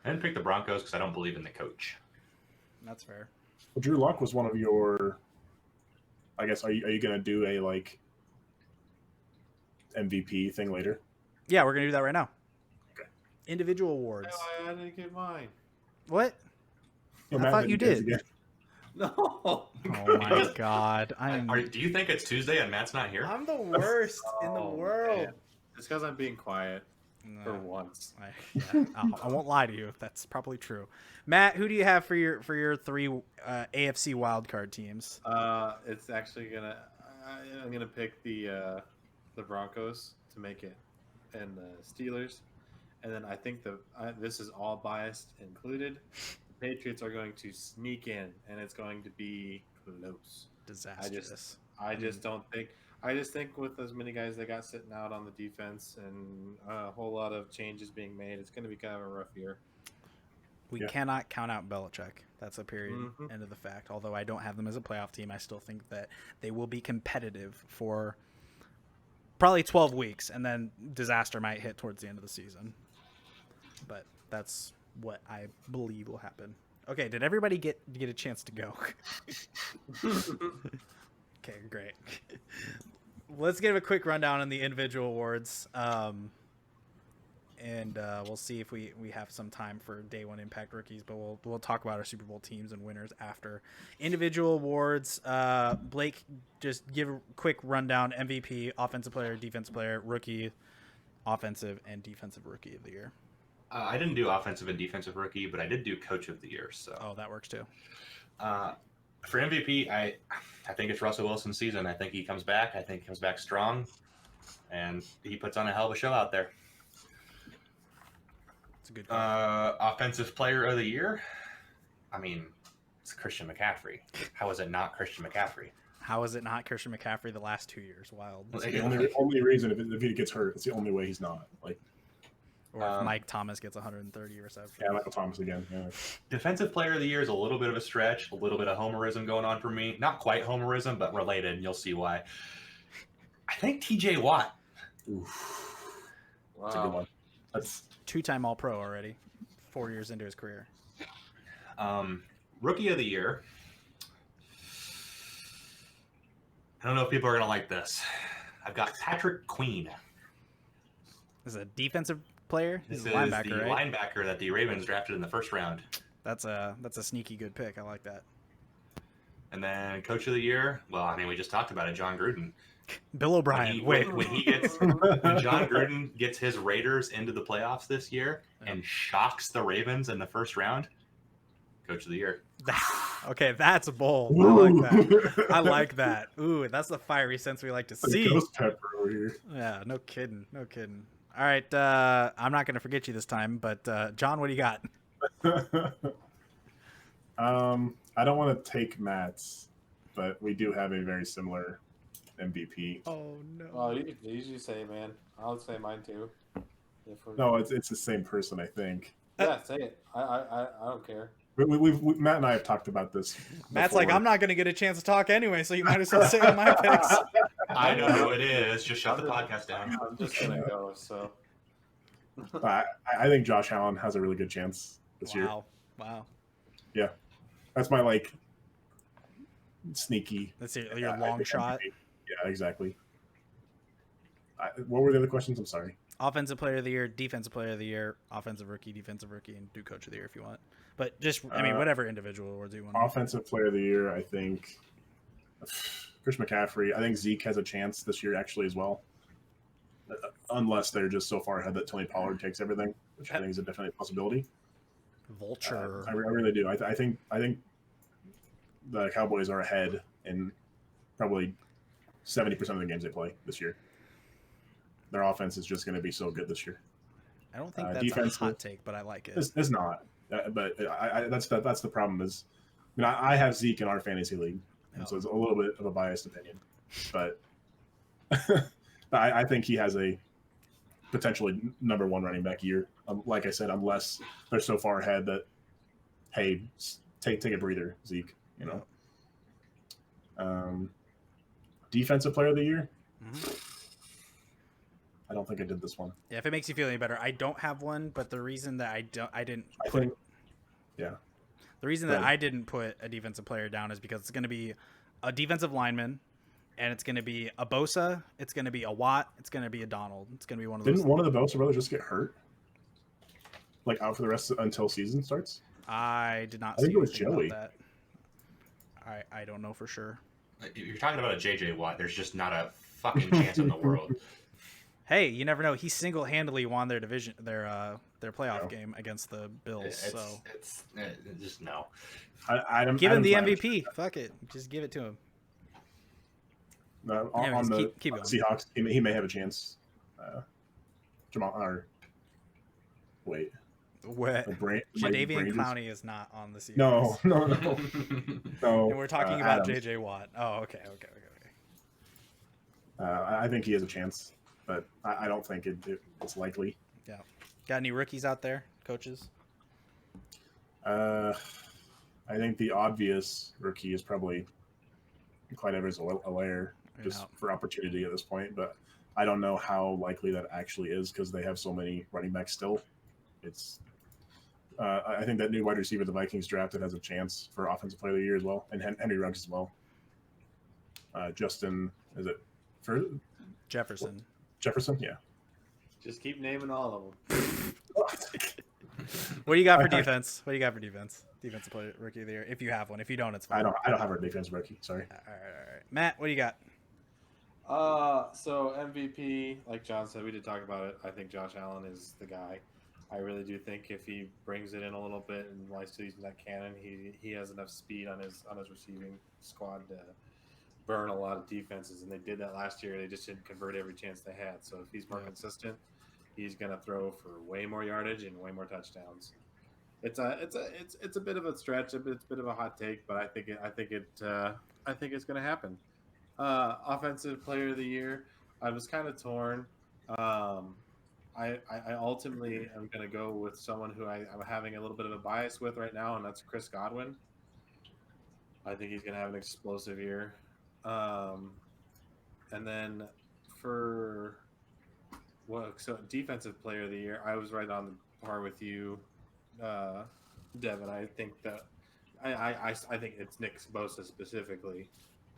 I didn't pick the Broncos because I don't believe in the coach.
That's fair.
Well, Drew Lock was one of your. I guess are you going to do a like MVP thing later?
Yeah, we're gonna do that right now.
Okay.
Individual awards.
No, I didn't get mine.
What?
Yeah,
I
Matt
thought you
didn't
did.
No.
Oh my god!
Do you think it's Tuesday and Matt's not here?
I'm the worst in the world.
Man. It's because I'm being quiet for once.
I won't lie to you if that's probably true. Matt, who do you have for your 3 AFC wildcard teams?
It's actually I'm gonna pick the Broncos to make it, and the Steelers, and then I think this is all biased included. The Patriots are going to sneak in, and it's going to be close.
Disastrous.
I just don't think. I just think with as many guys they got sitting out on the defense and a whole lot of changes being made, it's going to be kind of a rough year.
We cannot count out Belichick. That's a period. End of the fact. Although I don't have them as a playoff team, I still think that they will be competitive for probably 12 weeks, and then disaster might hit towards the end of the season. But that's what I believe will happen. Okay, did everybody get a chance to go? Okay, great. Let's give a quick rundown on the individual awards. And we'll see if we have some time for day 1 impact rookies, but we'll talk about our Super Bowl teams and winners after. Individual awards, Blake, just give a quick rundown. MVP, offensive player, defensive player, rookie, offensive and defensive rookie of the year.
I didn't do offensive and defensive rookie, but I did do coach of the year. So
that works too.
For MVP, I think it's Russell Wilson's season. I think he comes back. I think he comes back strong, and he puts on a hell of a show out there.
It's a good
offensive player of the year. I mean, it's Christian McCaffrey. How is it not Christian McCaffrey?
How is it not Christian McCaffrey the last 2 years? Wild.
The only reason if he gets hurt, it's the only way he's not. Like,
or if Mike Thomas gets 130 receptions.
Yeah, Michael Thomas again. Yeah.
Defensive player of the year is a little bit of a stretch, a little bit of homerism going on for me. Not quite homerism, but related, and you'll see why. I think TJ Watt.
Oof.
Wow.
That's a good one. That's
2-time All-Pro already, 4 years into his career.
Rookie of the year. I don't know if people are going to like this. I've got Patrick Queen.
This is a defensive player?
This is
a linebacker,
the
right?
linebacker that the Ravens drafted in the first round.
That's a sneaky good pick. I like that.
And then coach of the year, well, I mean, we just talked about it, John Gruden.
Bill O'Brien.
When John Gruden gets his Raiders into the playoffs this year and shocks the Ravens in the first round, coach of the year.
Okay, that's bold. I like that. I like that. Ooh, that's the fiery sense we like to see.
Ghost pepper over here.
Yeah, no kidding. No kidding. All right, I'm not going to forget you this time, but John, what do you got?
I don't want to take Matt's, but we do have a very similar MVP.
Oh no.
Well, you usually say, man. I'll say mine too.
No, it's the same person, I think.
Yeah, say it. I don't care.
Matt and I have talked about this.
Matt's
before.
like, I'm not going to get a chance to talk anyway, so you might as well say all my picks.
I know who it is. Just shut the podcast down.
I'm just gonna go. So
I think Josh Allen has a really good chance this year.
Wow.
Yeah, that's my sneaky.
That's your long shot.
MVP. Yeah, exactly. What were the other questions? I'm sorry.
Offensive player of the year, defensive player of the year, offensive rookie, defensive rookie, and do coach of the year if you want. But just, I mean, whatever individual awards you want.
Offensive player of the year, I think Chris McCaffrey. I think Zeke has a chance this year actually as well. Unless they're just so far ahead that Tony Pollard takes everything, which I think is a definite possibility.
Vulture.
I really do. I think the Cowboys are ahead in probably 70% of the games they play this year. Their offense is just going to be so good this year.
I don't think that's a hot take, but I like it.
It's not. But that's the problem is, I mean, I have Zeke in our fantasy league, and so it's a little bit of a biased opinion. But I think he has a potentially number one running back year. Like I said, unless they're so far ahead that, hey, take a breather, Zeke. You know. Defensive player of the year.
Mm-hmm.
I don't think I did this one.
Yeah, if it makes you feel any better, I don't have one. But the reason that I didn't put a defensive player down is because it's going to be a defensive lineman, and it's going to be a Bosa, it's going to be a Watt, it's going to be a Donald. It's going to be one of those.
Didn't one of the Bosa brothers just get hurt? Like out for the rest until season starts?
I did not.
I think it was Joey.
That. I don't know for sure.
You're talking about a JJ Watt. There's just not a fucking chance in the world.
Hey, you never know. He single-handedly won their division, their playoff game against the Bills.
It's just no.
Give him the MVP. Fuck it, just give it to him.
On the
keep going.
Seahawks, he may have a chance. Jamal, or wait.
Jadeveon Clowney is not on the Seahawks.
No.
And we're talking about
Adams.
JJ Watt. Oh, okay.
I think he has a chance, but I don't think it's likely.
Yeah. Got any rookies out there, coaches?
I think the obvious rookie is probably Clyde Edwards-Helaire, just for opportunity at this point, but I don't know how likely that actually is because they have so many running backs still. It's I think that new wide receiver the Vikings drafted has a chance for offensive player of the year as well, and Henry Ruggs as well. Justin, is it for
Jefferson?
Yeah.
Just keep naming all of them.
What do you got for defense? Defensive player rookie of the year, if you have one. If you don't, it's fine.
I don't have a defense rookie. Sorry.
All right. Matt, what do you got?
So MVP, like John said, we did talk about it. I think Josh Allen is the guy. I really do think if he brings it in a little bit and likes to use that cannon, he has enough speed on his receiving squad to burn a lot of defenses, and they did that last year. They just didn't convert every chance they had. So if he's more consistent, he's going to throw for way more yardage and way more touchdowns. It's a bit of a stretch, it's a bit of a hot take, but I think it's going to happen. Offensive player of the year, I was kind of torn. I ultimately am going to go with someone who I'm having a little bit of a bias with right now, and that's Chris Godwin. I think he's going to have an explosive year. And then so defensive player of the year, I was right on the par with you, Devin. I think that I think it's Nick Bosa specifically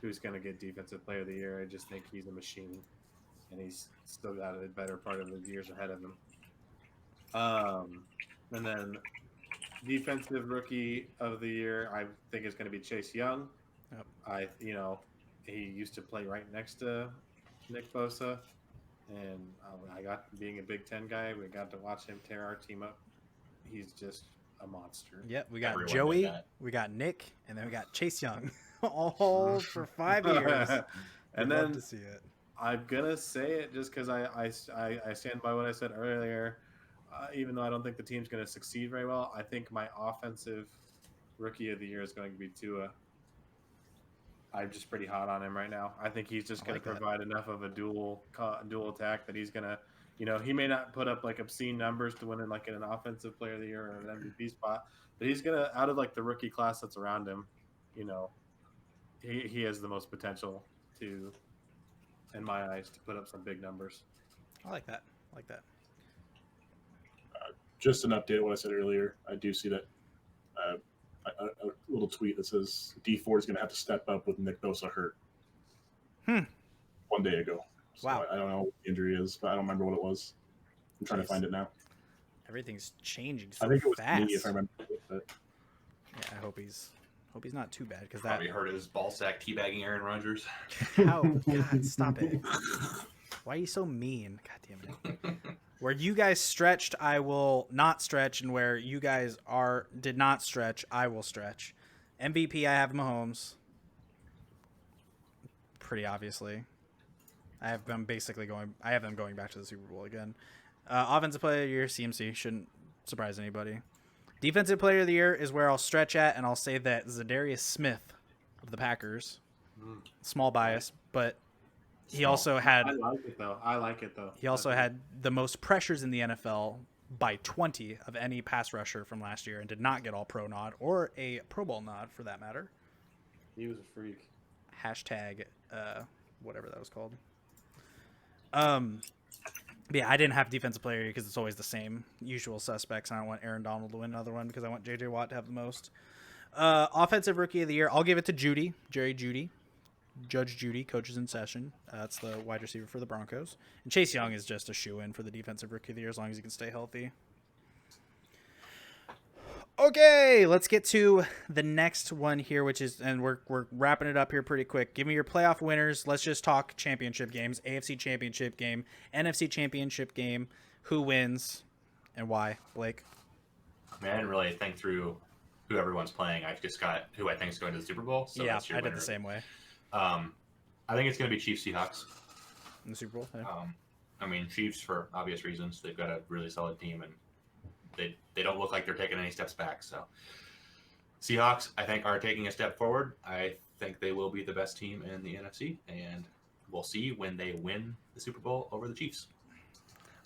who's going to get defensive player of the year. I just think he's a machine, and he's still got a better part of the years ahead of him. And then defensive rookie of the year, I think is going to be Chase Young. Yep. He used to play right next to Nick Bosa, and I got being a Big Ten guy, we got to watch him tear our team up. He's just a monster.
Yep, we got Joey, we got Nick, and then we got Chase Young, all for 5 years.
And then
to see it.
I'm gonna say it just because I stand by what I said earlier. Even though I don't think the team's gonna succeed very well, I think my offensive rookie of the year is going to be Tua. I'm just pretty hot on him right now. I think he's just going to provide enough of a dual attack that he's going to, he may not put up like obscene numbers to win in like an offensive player of the year or an MVP spot, but he's going to, out of like the rookie class that's around him, he has the most potential to, in my eyes, to put up some big numbers.
I like that.
Just an update on what I said earlier. I do see that a little tweet that says D4 is going to have to step up with Nick Bosa hurt. 1 day ago. So
wow.
I don't know what the injury is, but I don't remember what it was. I'm trying to find it now.
Everything's changing so
I think it was
fast.
me, if I remember. But
Yeah, I hope he's not too bad because that.
Probably heard his ball sack teabagging Aaron Rodgers.
How? God, stop it! Why are you so mean? God damn it! Where you guys stretched, I will not stretch, and where you guys did not stretch, I will stretch. MVP, I have Mahomes. Pretty obviously, I have them going back to the Super Bowl again. Offensive Player of the Year, CMC, shouldn't surprise anybody. Defensive Player of the Year is where I'll stretch at, and I'll say that Zadarius Smith of the Packers. Small bias, but he also had.
I like it though.
He also had the most pressures in the NFL by 20 of any pass rusher from last year, and did not get all Pro nod or a Pro Bowl nod for that matter.
He was a freak.
Hashtag whatever that was called. But yeah, I didn't have defensive player because it's always the same usual suspects. I don't want Aaron Donald to win another one because I want J.J. Watt to have the most. Offensive Rookie of the Year, I'll give it to Jerry Jeudy. Judge Judy, coaches in session. That's the wide receiver for the Broncos. And Chase Young is just a shoe-in for the Defensive Rookie of the Year as long as he can stay healthy. Okay, let's get to the next one here, which is, and we're wrapping it up here pretty quick. Give me your playoff winners. Let's just talk championship games. AFC Championship game, NFC Championship game. Who wins and why? Blake?
I mean, I didn't really think through who everyone's playing. I've just got who I think is going to the Super Bowl. So
yeah,
that's your
I did
winner.
the same way.
I think it's going to be Chiefs Seahawks.
In the Super Bowl? Yeah.
I mean, Chiefs for obvious reasons. They've got a really solid team, and they don't look like they're taking any steps back. So Seahawks, I think, are taking a step forward. I think they will be the best team in the NFC, and we'll see when they win the Super Bowl over the Chiefs.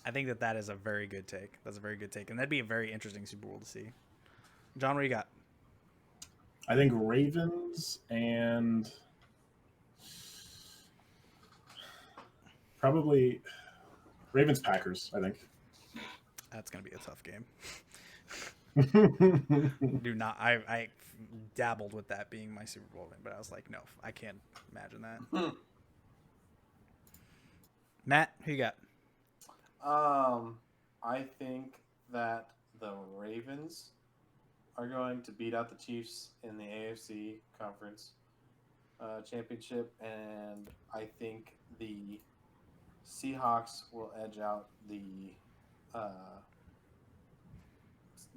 I think that is a very good take. That's a very good take, and that'd be a very interesting Super Bowl to see. John, what do you got?
I think Ravens and probably Ravens Packers, I think.
That's going to be a tough game. Do not. I dabbled with that being my Super Bowl win, but I was like, no, I can't imagine that. Matt, who you got?
I think that the Ravens are going to beat out the Chiefs in the AFC Conference Championship, and I think the Seahawks will edge out the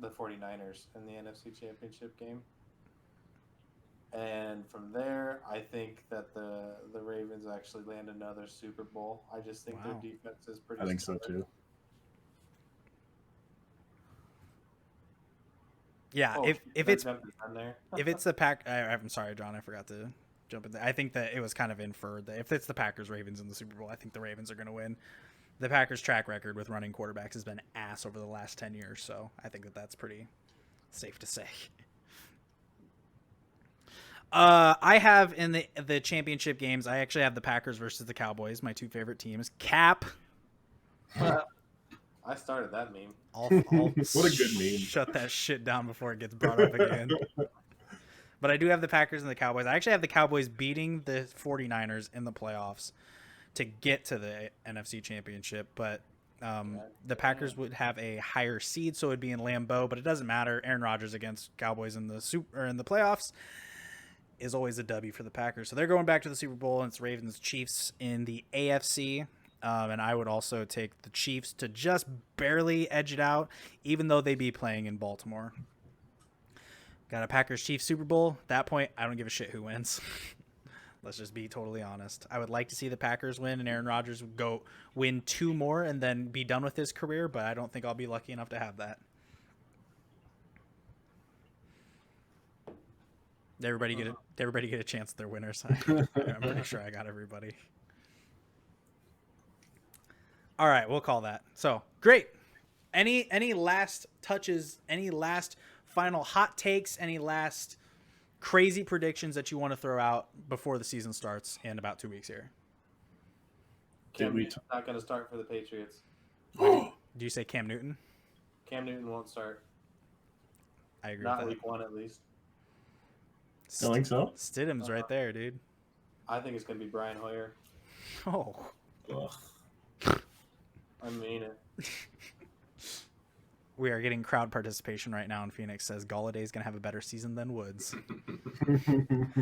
49ers in the NFC Championship game. And from there, I think that the Ravens actually land another Super Bowl. I just think their defense is pretty
I think so
solid.
too.
Yeah,
Oh,
if it's
there.
if it's the Pack, I'm sorry, John, I forgot to jump in there. I think that it was kind of inferred that if it's the Packers Ravens in the Super Bowl, I think the Ravens are going to win. The Packers' track record with running quarterbacks has been ass over the last 10 years, so I think that that's pretty safe to say. I have in the championship games, I actually have the Packers versus the Cowboys, my two favorite teams. Cap.
I started that meme.
I'll
What a good meme.
Shut that shit down before it gets brought up again. But I do have the Packers and the Cowboys. I actually have the Cowboys beating the 49ers in the playoffs to get to the NFC Championship. But the Packers would have a higher seed, so it would be in Lambeau. But it doesn't matter. Aaron Rodgers against Cowboys in the playoffs is always a W for the Packers. So they're going back to the Super Bowl, and it's Ravens Chiefs in the AFC. And I would also take the Chiefs to just barely edge it out, even though they'd be playing in Baltimore. Got a Packers-Chiefs Super Bowl. At that point, I don't give a shit who wins. Let's just be totally honest. I would like to see the Packers win and Aaron Rodgers would go win 2 more and then be done with his career, but I don't think I'll be lucky enough to have that. Did everybody get a chance at their winners? I'm pretty sure I got everybody. All right, we'll call that. So, great. Any last touches, any last final hot takes, any last crazy predictions that you want to throw out before the season starts in about 2 weeks here?
Cam Newton's not going to start for the Patriots.
Do you say Cam Newton?
Cam Newton won't start.
I agree
Not
with
week 1 at least.
Don't think so?
Stidham's right there, dude.
I think it's going to be Brian Hoyer.
Oh.
Ugh.
I mean it.
we are getting crowd participation right now in Phoenix. Says Galladay's gonna have a better season than Woods.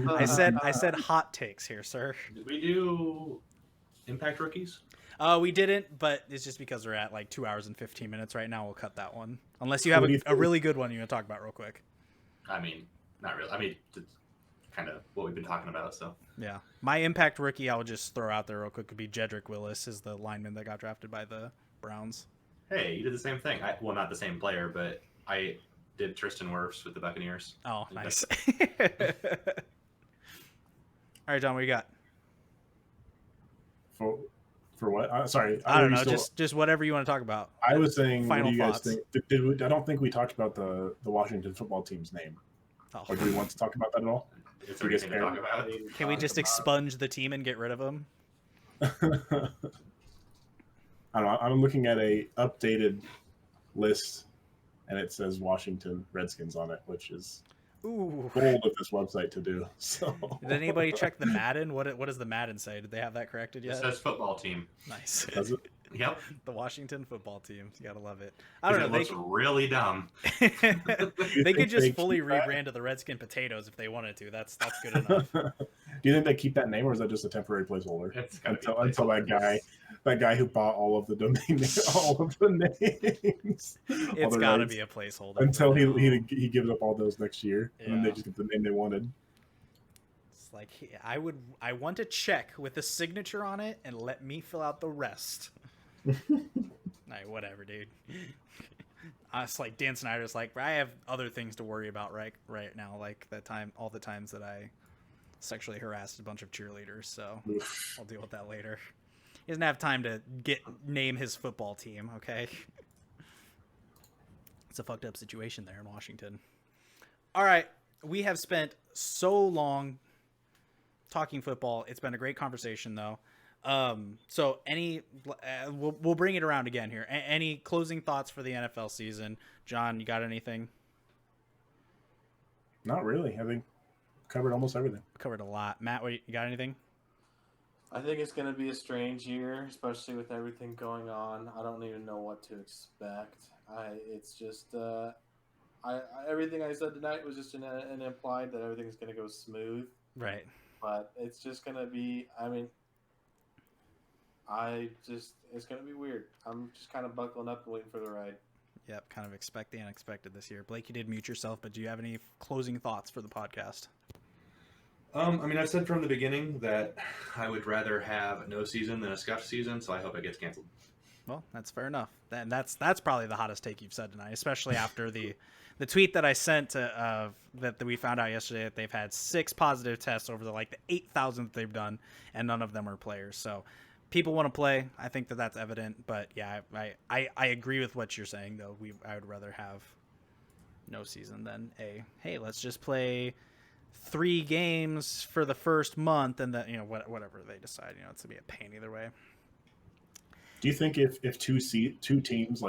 I said hot takes here, sir.
Did we do Impact rookies?
We didn't, but it's just because we're at like 2 hours and 15 minutes right now. We'll cut that one unless you have a really good one you want to talk about real quick.
I mean, not really. I mean, it's kind of what we've been talking about. So
yeah, my impact rookie I'll just throw out there real quick could be Jedrick Willis, is the lineman that got drafted by the Browns.
Hey, you did the same thing. Well, not the same player, but I did Tristan Wirfs with the Buccaneers.
Oh, nice. All right, John, what you got?
For what? Sorry,
I don't know. Just whatever you want to talk about.
I was saying,
final
what do you guys
thoughts.
think? I don't think we talked about the Washington football team's name.
Oh.
Or do we want to talk about that at all?
Is there anything to talk about?
Can we just expunge the team and get rid of them?
I don't know. I'm looking at a updated list, and it says Washington Redskins on it, which is
Ooh.
bold of this website to do. So,
did anybody check the Madden? What does the Madden say? Did they have that corrected yet?
It says football team.
Nice.
does it?
Yep.
The Washington football team. You gotta love it. I don't know.
It looks really dumb.
They
think
could just
they
fully
keep that?
rebrand to the Redskin Potatoes if they wanted to. That's good enough.
Do you think they keep that name, or is that just a temporary placeholder
It's gotta be
until that guy who bought all of the domain all of the names?
It's gotta be a placeholder
until
for now.
he gives up all those next year, and then they just get the name they wanted.
It's like I want a check with a signature on it, and let me fill out the rest. Alright, whatever, dude. It's like Dan Snyder's like, I have other things to worry about right now, like all the times that I sexually harassed a bunch of cheerleaders, so I'll deal with that later. He doesn't have time to name his football team, okay? It's a fucked up situation there in Washington. All right, we have spent so long talking football. It's been a great conversation, though. So we'll bring it around again here. Any closing thoughts for the NFL season? John, you got anything?
Not really. I think covered almost everything.
Covered a lot. Matt, you got anything?
I think it's going to be a strange year, especially with everything going on. I don't even know what to expect. It's just everything I said tonight was just an implied that everything's going to go smooth.
Right.
But it's just going to be, I mean, it's going to be weird. I'm just kind of buckling up and waiting for the ride.
Yep, kind of expect the unexpected this year. Blake, you did mute yourself, but do you have any closing thoughts for the podcast?
I mean, I've said from the beginning that I would rather have no season than a scuffed season, so I hope it gets canceled.
Well, that's fair enough. And that's probably the hottest take you've said tonight, especially after the tweet that I sent that we found out yesterday that they've had 6 positive tests over the 8,000 they've done, and none of them are players. So people want to play. I think that's evident. But yeah, I agree with what you're saying, though. I would rather have no season than hey, let's just play 3 games for the first month, and then whatever they decide. It's gonna be a pain either way.
Do you think if two teams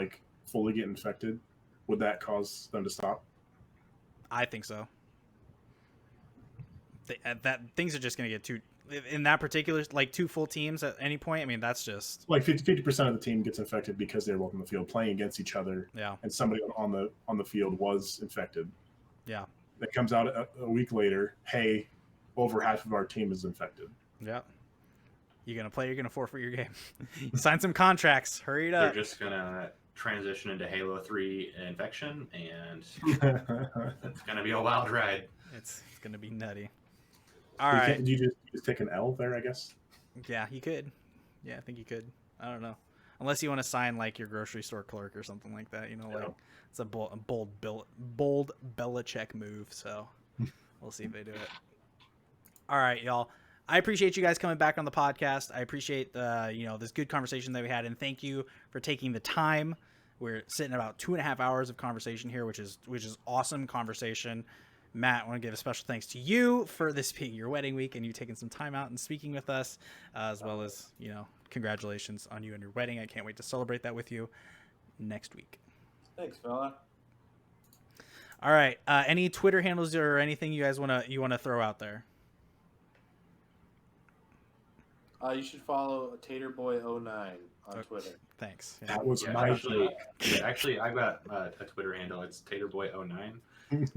fully get infected, would that cause them to stop?
I think so. That things are just gonna get too in that particular 2 full teams at any point. I mean, that's just
50% of the team gets infected because they're both on the field playing against each other.
Yeah.
And somebody on the field was infected.
Yeah.
That comes out a week later. Hey, over half of our team is infected.
Yeah. You're going to play, you're going to forfeit your game. Sign some contracts. Hurry it up.
They're just going to transition into Halo 3 infection, and it's going to be a wild ride.
It's going to be nutty. All right.
Did you just take an L there, I guess?
Yeah, you could. Yeah, I think you could. I don't know. Unless you want to sign your grocery store clerk or something like that. It's a bold Belichick move. So we'll see if they do it. All right, y'all. I appreciate you guys coming back on the podcast. I appreciate this good conversation that we had, and thank you for taking the time. We're sitting about 2.5 hours of conversation here, which is awesome conversation. Matt, I want to give a special thanks to you for this being your wedding week and you taking some time out and speaking with us, as well as congratulations on you and your wedding. I can't wait to celebrate that with you next week.
Thanks, fella.
All right. Any Twitter handles or anything you guys want to throw out there?
You should follow TaterBoy09 on
Okay.
Twitter.
Thanks. Yeah.
That was
Yeah,
my
actually, I've got a Twitter handle. It's TaterBoy09.
joke.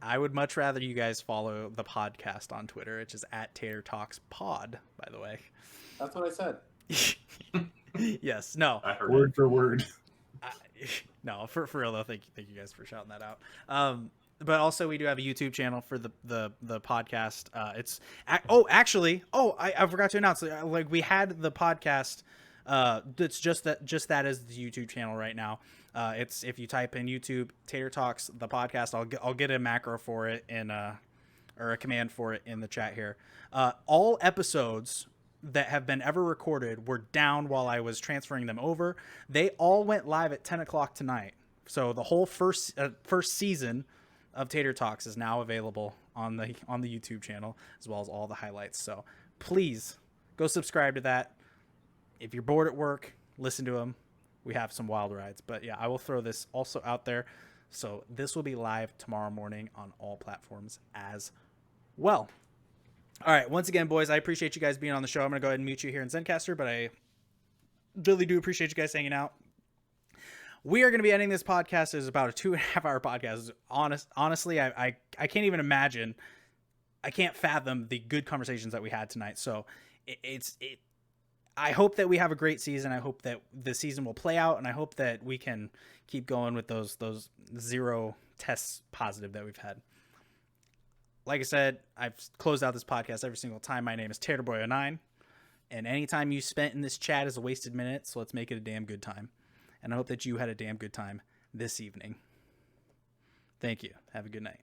I would much rather you guys follow the podcast on Twitter, which is at Tater Talks Pod, by the way.
That's what I said.
Yes. No.
I heard
Word for word.
No, for real though. Thank you guys for shouting that out. But also we do have a YouTube channel for the podcast. I forgot to announce. Like we had the podcast. It's just that is the YouTube channel right now. It's if you type in YouTube Tater Talks the podcast, I'll get a macro for it or a command for it in the chat here. All episodes that have been ever recorded were down while I was transferring them over. They all went live at 10 o'clock tonight. So the whole first season of Tater Talks is now available on the YouTube channel, as well as all the highlights. So please go subscribe to that. If you're bored at work, listen to them. We have some wild rides. But yeah, I will throw this also out there. So this will be live tomorrow morning on all platforms as well. All right. Once again, boys, I appreciate you guys being on the show. I'm going to go ahead and mute you here in Zencaster, but I really do appreciate you guys hanging out. We are going to be ending this podcast. It's about a 2.5 hour podcast. Honestly, I can't even imagine. I can't fathom the good conversations that we had tonight. So I hope that we have a great season. I hope that the season will play out, and I hope that we can keep going with those 0 tests positive that we've had. Like I said, I've closed out this podcast every single time. My name is TaterBoy09, and any time you spent in this chat is a wasted minute, so let's make it a damn good time. And I hope that you had a damn good time this evening. Thank you. Have a good night.